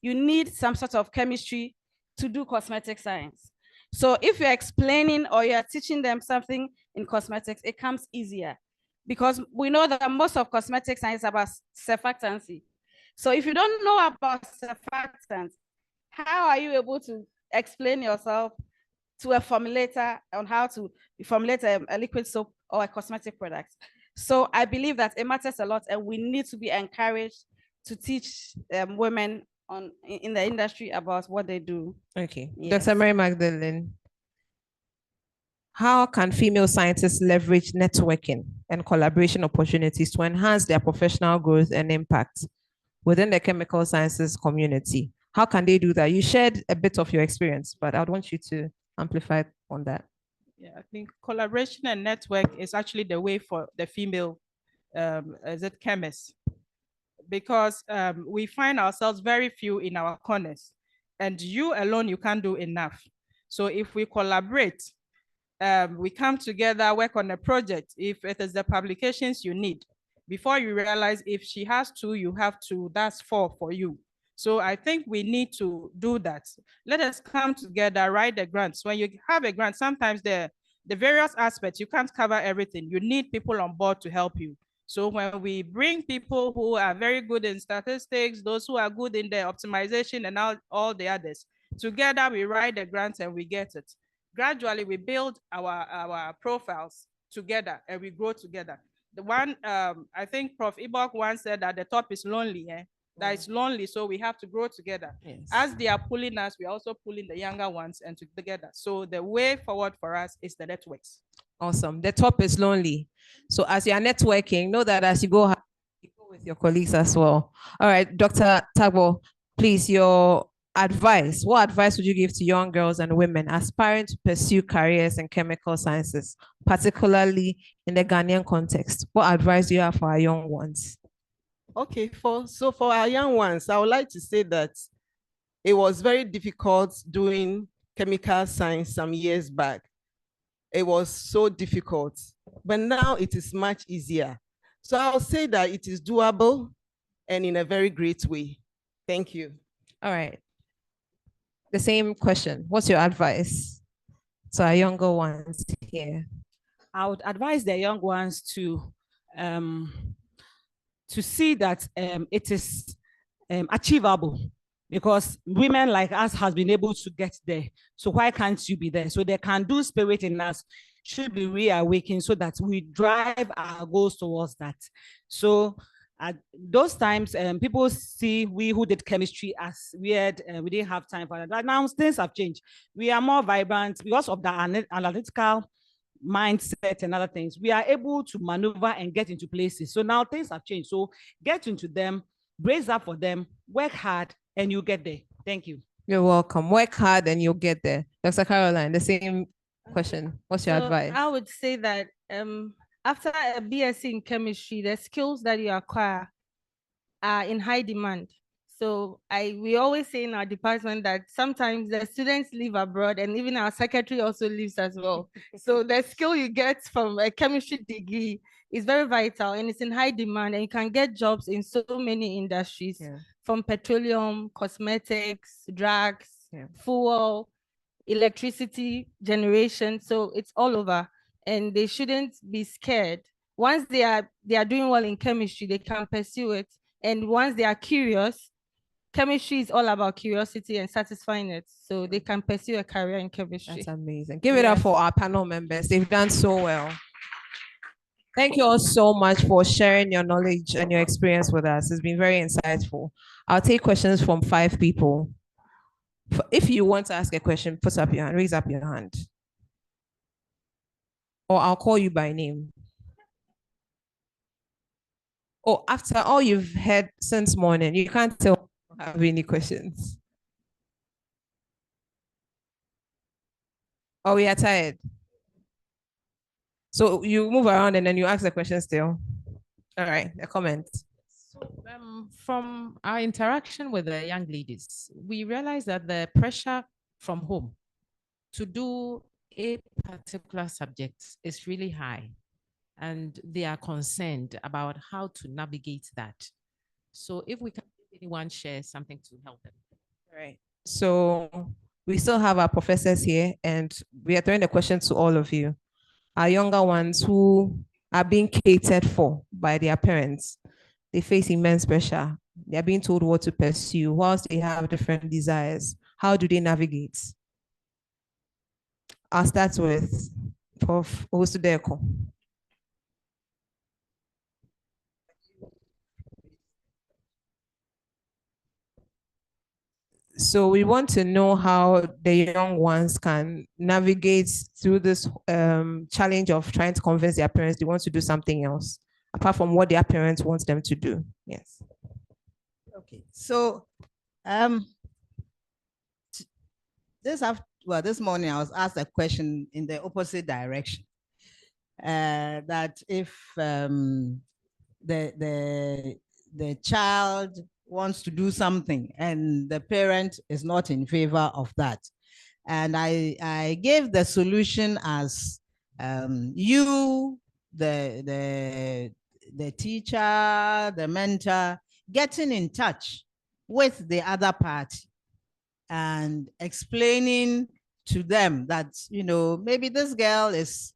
you need some sort of chemistry to do cosmetic science. So if you're explaining or you're teaching them something in cosmetics, it comes easier because we know that most of cosmetic science is about surfactancy. So if you don't know about surfactants, how are you able to explain yourself to a formulator on how to formulate a liquid soap or a cosmetic product? So I believe that it matters a lot, and we need to be encouraged to teach women in the industry about what they do. Okay. Yes. Dr. Mary Magdalene, how can female scientists leverage networking and collaboration opportunities to enhance their professional growth and impact within the chemical sciences community? How can they do that? You shared a bit of your experience, but I would want you to amplify on that. Yeah, I think collaboration and network is actually the way for the female chemists, because we find ourselves very few in our corners, and you alone, you can't do enough. So if we collaborate, we come together, work on a project. If it is the publications you need, before you realize if she has 2, you have 2, that's 4 for you. So I think we need to do that. Let us come together, write the grants. When you have a grant, sometimes the various aspects, you can't cover everything. You need people on board to help you. So when we bring people who are very good in statistics, those who are good in the optimization and all the others, together we write the grants and we get it. Gradually, we build our profiles together and we grow together. The one, I think Prof. Ibok once said that the top is lonely, that it's lonely, so we have to grow together. Yes. As they are pulling us, we're also pulling the younger ones and together. So the way forward for us is the networks. Awesome. The top is lonely. So as you are networking, know that as you go with your colleagues as well. All right, Dr. Tagbo, please, your advice. What advice would you give to young girls and women aspiring to pursue careers in chemical sciences, particularly in the Ghanaian context? What advice do you have for our young ones? Okay, for our young ones, I would like to say that it was very difficult doing chemical science some years back. It was so difficult, but now it is much easier. So I'll say that it is doable and in a very great way. Thank you. All right. The same question. What's your advice to our younger ones here? I would advise the young ones to see that it is achievable, because women like us has been able to get there. So why can't you be there? So they can do spirit in us should be reawakened so that we drive our goals towards that. So at those times, people see we who did chemistry as weird, we didn't have time for that. But now things have changed. We are more vibrant because of the analytical mindset and other things. We are able to maneuver and get into places. So now things have changed. So get into them, brace up for them, work hard, and you get there. Thank you. You're welcome. Work hard and you'll get there. Dr. Caroline, the same question. What's your advice? I would say that after a BSc in chemistry, the skills that you acquire are in high demand. So we always say in our department that sometimes the students live abroad, and even our secretary also lives as well. So the skill you get from a chemistry degree is very vital, and it's in high demand, and you can get jobs in so many industries, from petroleum, cosmetics, drugs, fuel, electricity generation. So it's all over, and they shouldn't be scared. Once they are doing well in chemistry, they can pursue it. And once they are curious, chemistry is all about curiosity and satisfying it. So they can pursue a career in chemistry. That's amazing. Give it up for our panel members. They've done so well. Thank you all so much for sharing your knowledge and your experience with us. It's been very insightful. I'll take questions from 5 people. If you want to ask a question, put up your hand, raise up your hand. Or I'll call you by name. Oh, after all you've heard since morning, you can't tell I have any questions. Oh, we are tired. So you move around and then you ask the question still. All right, a comment. From our interaction with the young ladies, we realized that the pressure from home to do a particular subject is really high, and they are concerned about how to navigate that. So if we can, anyone share something to help them. All right. So we still have our professors here, and we are throwing the question to all of you. Our younger ones who are being catered for by their parents, they face immense pressure. They are being told what to pursue, whilst they have different desires. How do they navigate? I'll start with Prof. Osudeko. So we want to know how the young ones can navigate through this challenge of trying to convince their parents they want to do something else, apart from what their parents want them to do. Yes. Okay, so this morning I was asked a question in the opposite direction. That if the child wants to do something and the parent is not in favor of that, and I gave the solution as you, the teacher, the mentor, getting in touch with the other party and explaining to them that, you know, maybe this girl is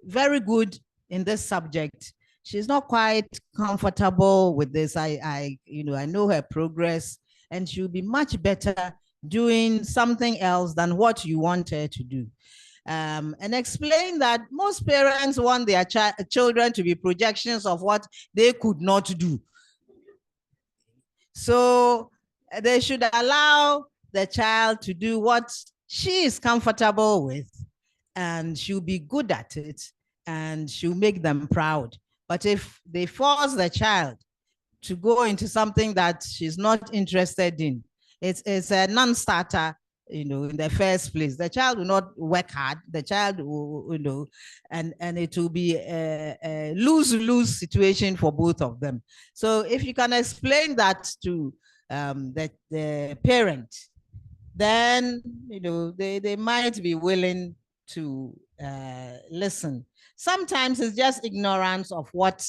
very good in this subject. She's not quite comfortable with this. I know her progress, and she'll be much better doing something else than what you want her to do. And explain that most parents want their children to be projections of what they could not do. So they should allow the child to do what she is comfortable with, and she'll be good at it, and she'll make them proud. But if they force the child to go into something that she's not interested in, it's a non-starter, you know, in the first place. The child will not work hard. The child will, you know, and it will be a lose-lose situation for both of them. So if you can explain that to the parent, then, you know, they might be willing to listen. Sometimes it's just ignorance of what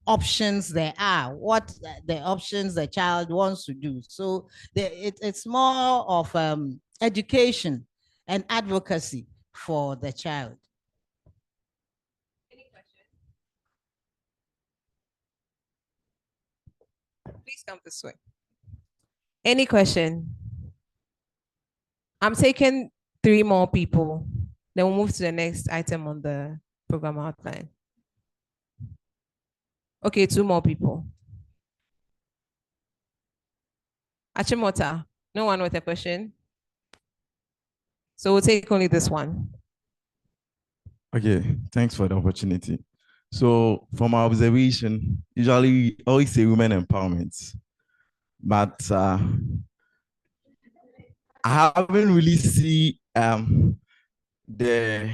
options there are, what the options the child wants to do. So it's more of education and advocacy for the child. Any questions? Please come this way. Any question? I'm taking 3 more people. Then we'll move to the next item on the program outline. Okay, 2 more people. Achimota, no one with a question? So we'll take only this one. Okay, thanks for the opportunity. So from my observation, usually we always say women empowerment, but I haven't really seen the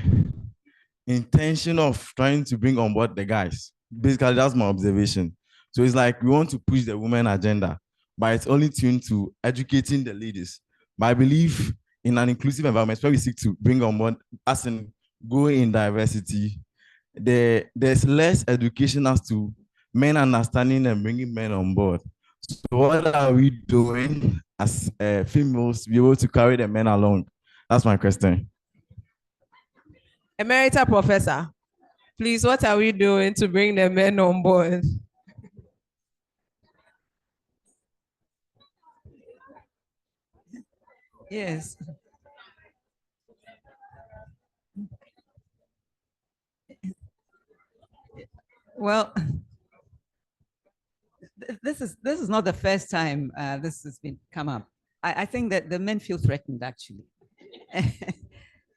intention of trying to bring on board the guys. Basically, that's my observation. So it's like we want to push the women agenda, but it's only tuned to educating the ladies. But I believe in an inclusive environment where we seek to bring on board, as in go in diversity, there's less education as to men understanding and bringing men on board. So what are we doing as females to be able to carry the men along? That's my question. Emerita Professor, please, what are we doing to bring the men on board? Yes. Well, this is not the first time this has been come up. I think that the men feel threatened actually,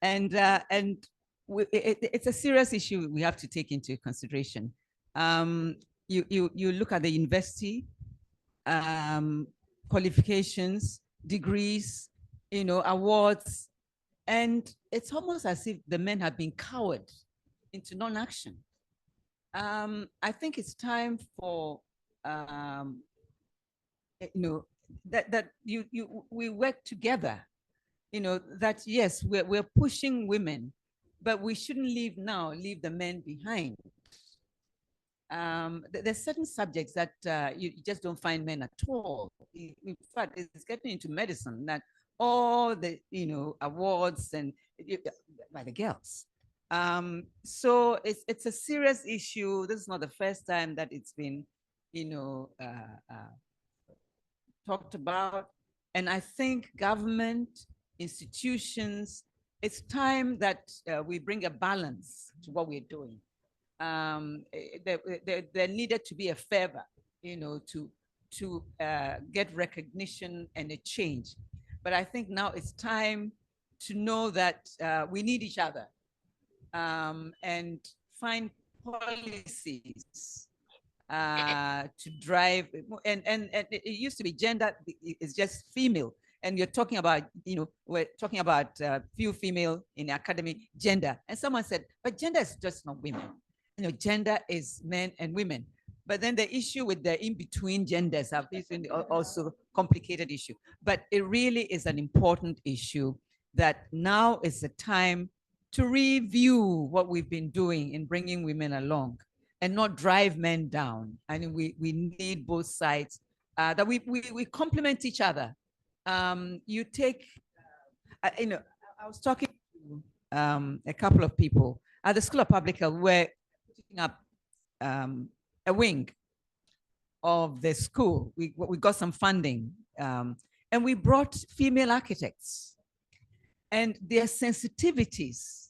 and it's a serious issue we have to take into consideration. You look at the university qualifications, degrees, awards, and it's almost as if the men have been cowered into non-action. I think it's time for that we work together. That yes, we're pushing women, but we shouldn't leave the men behind. There's certain subjects that you just don't find men at all. In fact, it's getting into medicine that all the awards and by the girls. So it's a serious issue. This is not the first time that it's been, talked about. And I think government, institutions, it's time that we bring a balance to what we're doing. There needed to be a favor, to get recognition and a change. But I think now it's time to know that we need each other. And find policies to drive, and it used to be gender is just female, and you're talking about, we're talking about few female in the academy, gender, and someone said, but gender is just not women, gender is men and women. But then the issue with the in-between genders is also a complicated issue, but it really is an important issue that now is the time to review what we've been doing in bringing women along and not drive men down. I mean, we need both sides, that we complement each other. You take, I was talking to a couple of people at the School of Public Health. We're putting up a wing of the school. We got some funding, and we brought female architects, and their sensitivities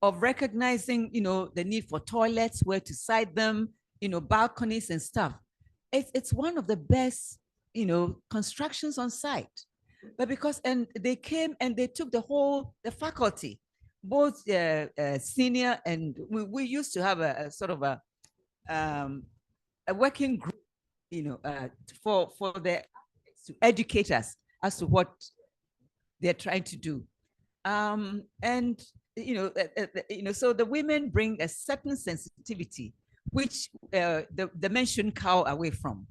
of recognizing, the need for toilets, where to site them, balconies and stuff. It's one of the best, constructions on site. But and they came and they took the faculty, both senior and we used to have a sort of a working group, for to educate us as to what they're trying to do. So the women bring a certain sensitivity, which the men shouldn't cower away from.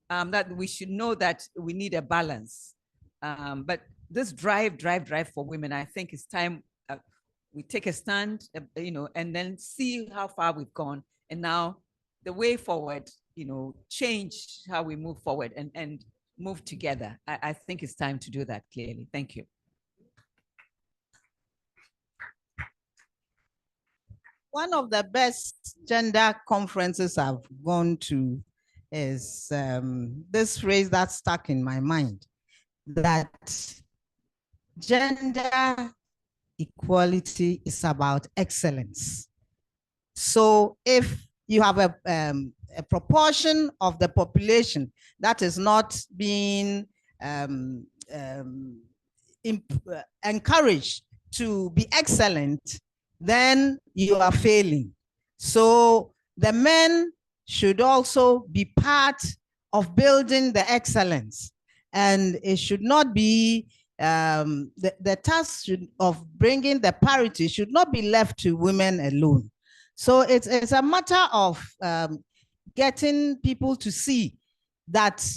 That we should know that we need a balance. But this drive for women, I think it's time we take a stand, and then see how far we've gone. And now the way forward, change how we move forward and move together. I think it's time to do that clearly. Thank you. One of the best gender conferences I've gone to is this phrase that stuck in my mind, that gender equality is about excellence. So if you have a proportion of the population that is not being encouraged to be excellent, then you are failing. So the men should also be part of building the excellence. And it should not be, the task of bringing the parity should not be left to women alone. So it's a matter of getting people to see that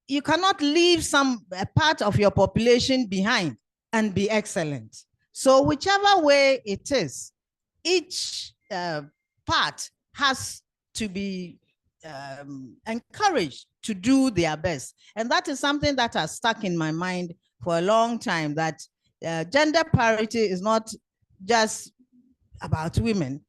you cannot leave a part of your population behind and be excellent. So whichever way it is, each part has to be encouraged to do their best. And that is something that has stuck in my mind for a long time, that gender parity is not just about women,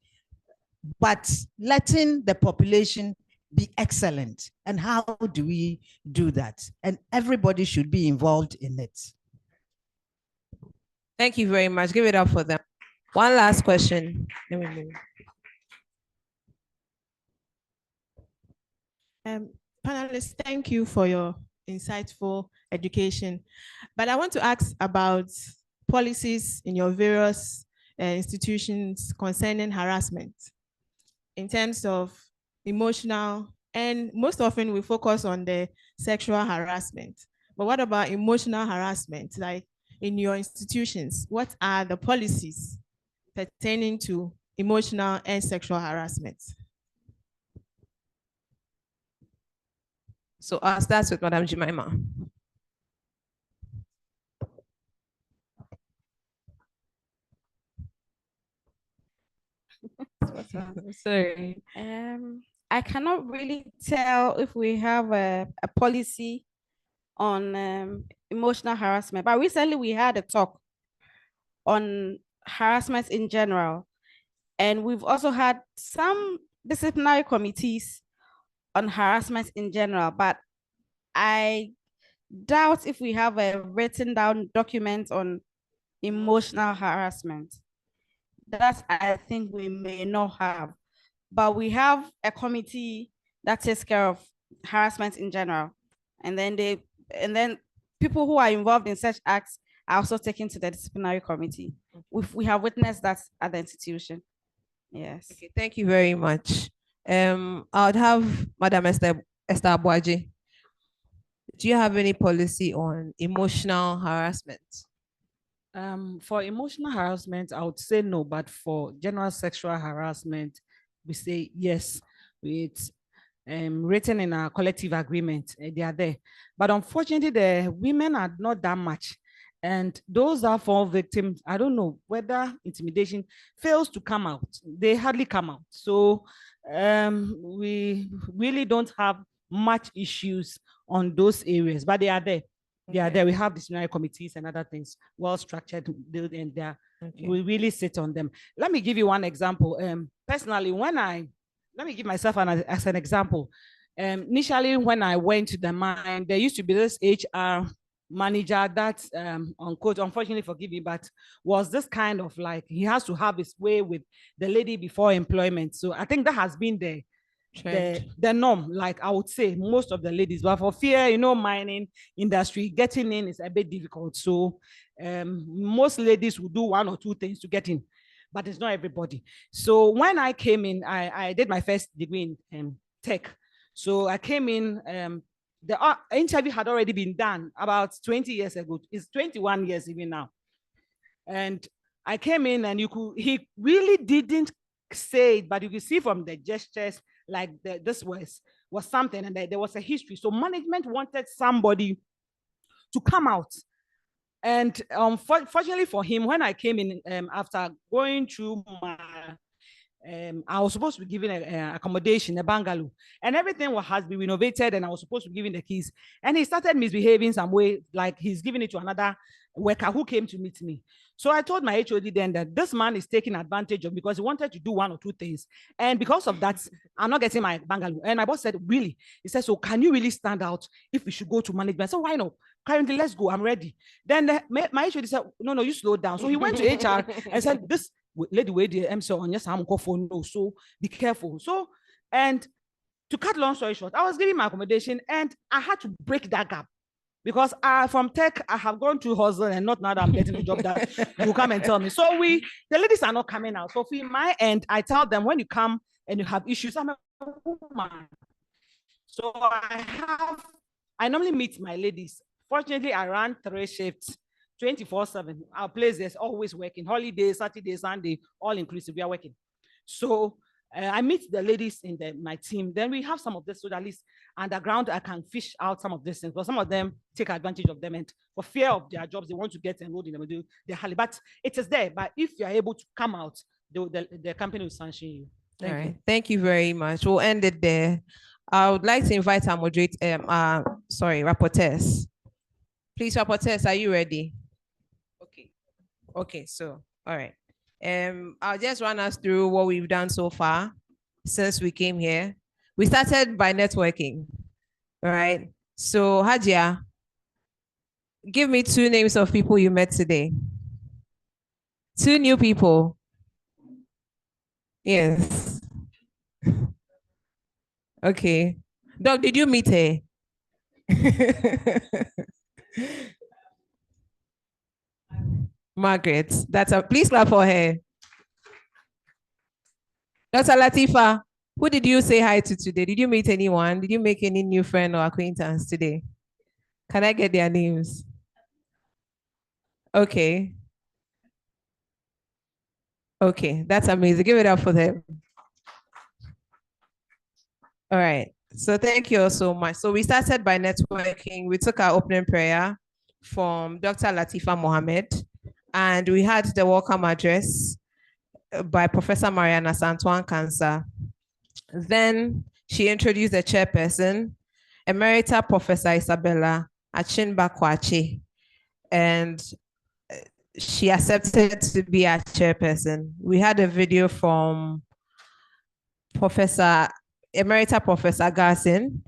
but letting the population be excellent. And how do we do that? And everybody should be involved in it. Thank you very much. Give it up for them. One last question. Let me move. Panelists, thank you for your insightful education. But I want to ask about policies in your various institutions concerning harassment in terms of emotional, and most often we focus on the sexual harassment. But what about emotional harassment? Like in your institutions, what are the policies pertaining to emotional and sexual harassment? So I'll start with Madam Jemima. Sorry. I cannot really tell if we have a policy on emotional harassment, but recently we had a talk on harassment in general. And we've also had some disciplinary committees on harassment in general, but I doubt if we have a written down document on emotional harassment. That I think we may not have, but we have a committee that takes care of harassment in general. And then people who are involved in such acts are also taken to the disciplinary committee. We have witnessed that at the institution. Yes. Okay, thank you very much. I would have Madam Esther Abuaji. Do you have any policy on emotional harassment? For emotional harassment, I would say no, but for general sexual harassment, we say yes. It's written in our collective agreement, they are there. But unfortunately, the women are not that much. And those are for victims. I don't know whether intimidation fails to come out. They hardly come out. So we really don't have much issues on those areas, but they are there. They are there. We have disciplinary committees and other things, well structured, and we really sit on them. Let me give you one example. Personally, let me give myself as an example. Initially, when I went to the mine, there used to be this HR manager that, unquote, unfortunately, forgive me, but was this kind of like, he has to have his way with the lady before employment. So I think that has been the norm, like I would say most of the ladies, but for fear, mining industry, getting in is a bit difficult. So most ladies will do one or two things to get in, but it's not everybody. So when I came in, I did my first degree in tech. So I came in, the interview had already been done about 20 years ago. It's 21 years even now. And I came in and he really didn't say it, but you can see from the gestures, like this was something, and there was a history. So management wanted somebody to come out. And fortunately for him, when I came in after going through my, I was supposed to be given accommodation, a bungalow, and everything has been renovated, and I was supposed to be given the keys. And he started misbehaving some way, like he's giving it to another worker who came to meet me. So I told my HOD then that this man is taking advantage of, because he wanted to do one or two things. And because of that, I'm not getting my bungalow. And my boss said, really? He said, so can you really stand out if we should go to management? So why not? Currently, let's go. I'm ready. Then my HOD said, no, you slow down. So he went to HR and said, this lady wait the MC on yes, I'm going for no. So be careful. So, and to cut long story short, I was giving my accommodation and I had to break that gap. Because from tech, I have gone to hustle, and not now that I'm getting the job that you come and tell me. So the ladies are not coming out. So for my end, I tell them, when you come and you have issues, I'm a woman. So I normally meet my ladies. Fortunately, I run 3 shifts, 24/7. Our place is always working. Holiday, Saturday, Sunday, all inclusive, we are working. So I meet the ladies in my team. Then we have some of this, so that at least underground, I can fish out some of these things. But some of them take advantage of them, and for fear of their jobs, they want to get enrolled in them. They're hardly, but it is there. But if you're able to come out, the company will sanction you. Thank you. Thank you very much. We'll end it there. I would like to invite our rapporteurs. Please, rapporteurs, are you ready? Okay, so, all right. I'll just run us through what we've done so far since we came here. We started by networking, all right? So Hajia, give me 2 names of people you met today. 2 new people. Yes. Okay. Doc, did you meet her? Margaret, please clap for her. Dr. Latifa, who did you say hi to today? Did you meet anyone? Did you make any new friend or acquaintance today? Can I get their names? Okay. Okay, that's amazing. Give it up for them. All right. So thank you all so much. So we started by networking. We took our opening prayer from Dr. Latifa Mohammed, and we had the welcome address by Professor Mariana Santuan Kansa. Then she introduced the chairperson, Emerita Professor Isabella Achinba Kwachi, and she accepted to be our chairperson. We had a video from Emerita Professor Garson,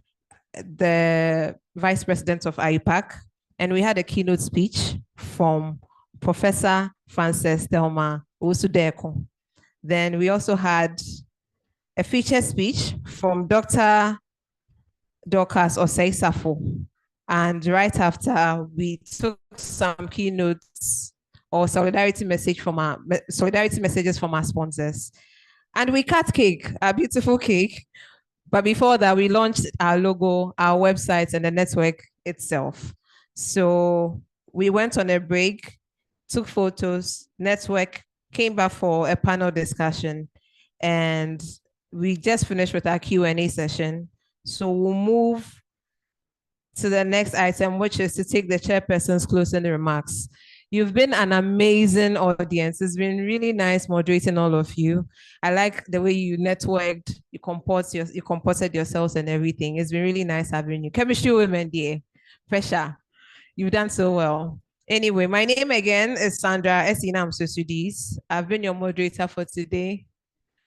the Vice President of IUPAC, and we had a keynote speech from Professor Frances Thelma Usudeko. Then we also had a feature speech from Dr. Dorcas Osei-Safo. And right after, we took some keynotes or solidarity messages from our sponsors. And we cut cake, a beautiful cake. But before that, we launched our logo, our website, and the network itself. So we went on a break, took photos, network, came back for a panel discussion, and we just finished with our Q&A session. So we'll move to the next item, which is to take the chairperson's closing remarks. You've been an amazing audience. It's been really nice moderating all of you. I like the way you networked, you comported yourselves and everything. It's been really nice having you. Chemistry women, dear. Pressure. You've done so well. Anyway, my name again is Sandra Esinam Sosudis. I've been your moderator for today.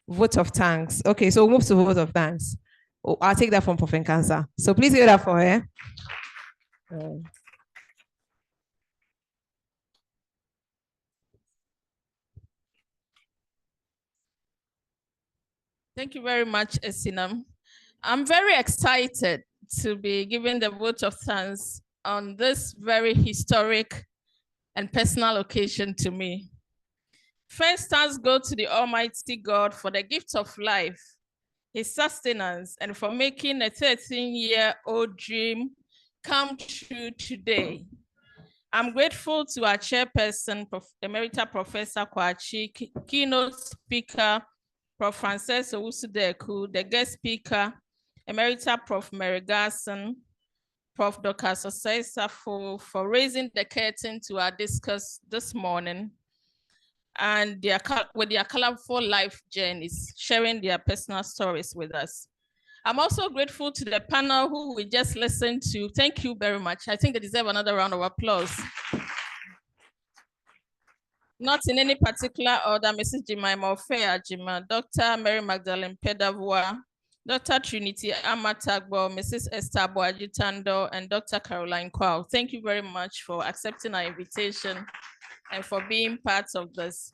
Vote of thanks. Okay, so we'll move to vote of thanks. Oh, I'll take that from Prof. Nkansa. So please give it up for her. Thank you very much, Esinam. I'm very excited to be giving the vote of thanks on this very historic and personal occasion to me. First, thanks go to the Almighty God for the gift of life, His sustenance, and for making a 13-year-old dream come true today. I'm grateful to our chairperson, Emerita Professor Kwachi, keynote speaker, Prof. Frances Owusu-Deku, the guest speaker, Emerita Prof. Mary Garson, Prof. Dr. Osei-Safo, for raising the curtain to our discuss this morning, and with their colorful life journeys, sharing their personal stories with us. I'm also grateful to the panel who we just listened to. Thank you very much. I think they deserve another round of applause. Not in any particular order, Mrs. Jemima Ofeajima, Dr. Mary Magdalene Pedavoa, Dr. Trinity Amatagbo, Mrs. Esther Boajitando, and Dr. Caroline Kwao. Thank you very much for accepting our invitation and for being part of this.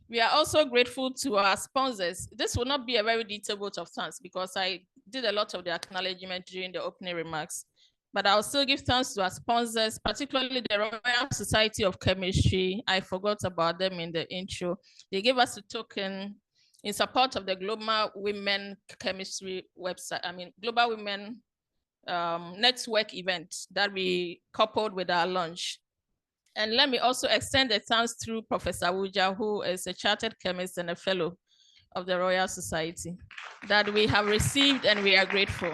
We are also grateful to our sponsors. This will not be a very detailed vote of thanks because I did a lot of the acknowledgement during the opening remarks, but I'll still give thanks to our sponsors, particularly the Royal Society of Chemistry. I forgot about them in the intro. They gave us a token in support of the Global Women Chemistry website, Global Women Network event that we coupled with our launch. And let me also extend the thanks through Professor Wuja, who is a chartered chemist and a fellow of the Royal Society, that we have received, and we are grateful.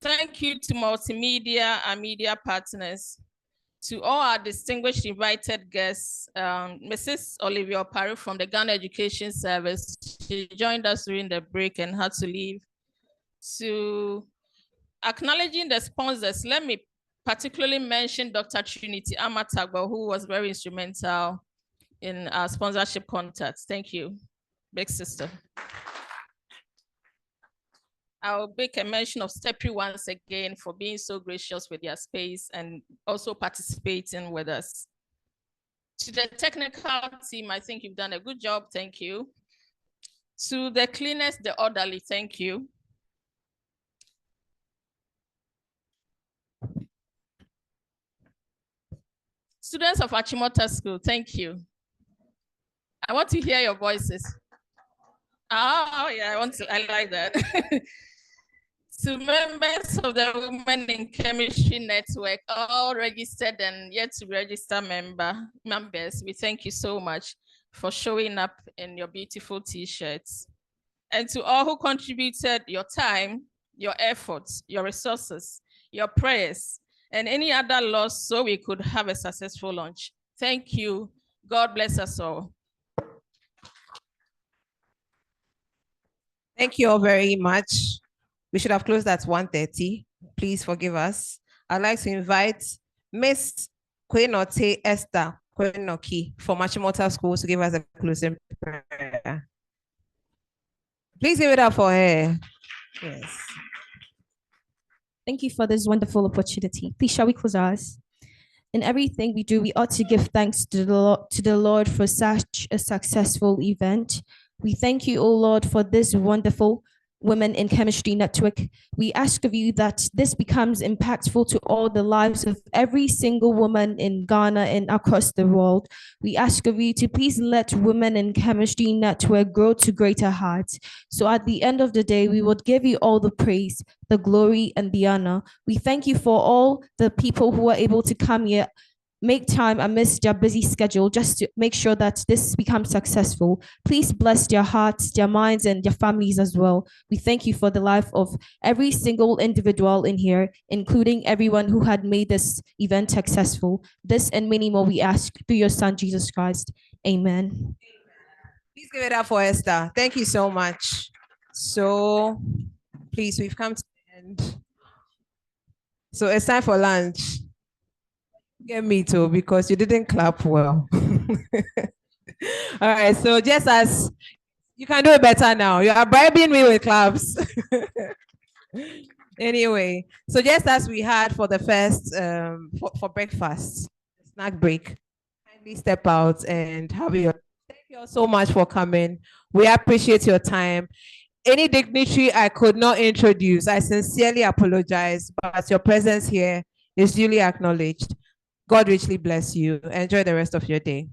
Thank you to multimedia and media partners, to all our distinguished invited guests, Mrs. Olivia Oparu from the Ghana Education Service. She joined us during the break and had to leave. To acknowledging the sponsors, let me particularly mention Dr. Trinity Amatagbo, who was very instrumental in our sponsorship contacts. Thank you, big sister. I'll make a mention of STEPRI once again for being so gracious with their space and also participating with us. To the technical team, I think you've done a good job. Thank you. To the cleanest, the orderly, thank you. Students of Achimota School, thank you. I want to hear your voices. Oh, yeah, I like that. To members of the Women in Chemistry Network, all registered and yet to register members, we thank you so much for showing up in your beautiful t-shirts. And to all who contributed your time, your efforts, your resources, your prayers, and any other loss so we could have a successful launch. Thank you. God bless us all. Thank you all very much. We should have closed at 1:30. Please forgive us. I'd like to invite Miss Kwenote Esther Kwenoki from Achimota School to give us a closing prayer. Please give it up for her. Yes. Thank you for this wonderful opportunity. Please, shall we close our eyes? In everything we do, we ought to give thanks to the Lord for such a successful event. We thank you, O Lord, for this wonderful Women in Chemistry Network. We ask of you that this becomes impactful to all the lives of every single woman in Ghana and across the world. We ask of you to please let Women in Chemistry Network grow to greater heights. So at the end of the day, we would give you all the praise, the glory, and the honor. We thank you for all the people who are able to come here, make time amidst their busy schedule just to make sure that this becomes successful. Please bless their hearts, their minds, and their families as well. We thank you for the life of every single individual in here, including everyone who had made this event successful. This and many more we ask through your Son, Jesus Christ. Amen. Please give it up for Esther. Thank you so much. So, please, we've come to the end. So it's time for lunch. Get me too, because you didn't clap well. All right, so just as you can do it better now, you are bribing me with claps. Anyway, so just as we had for the first for breakfast, snack break, kindly step out and have your. Thank you all so much for coming. We appreciate your time. Any dignitary I could not introduce, I sincerely apologize, but your presence here is duly acknowledged. God richly bless you. Enjoy the rest of your day.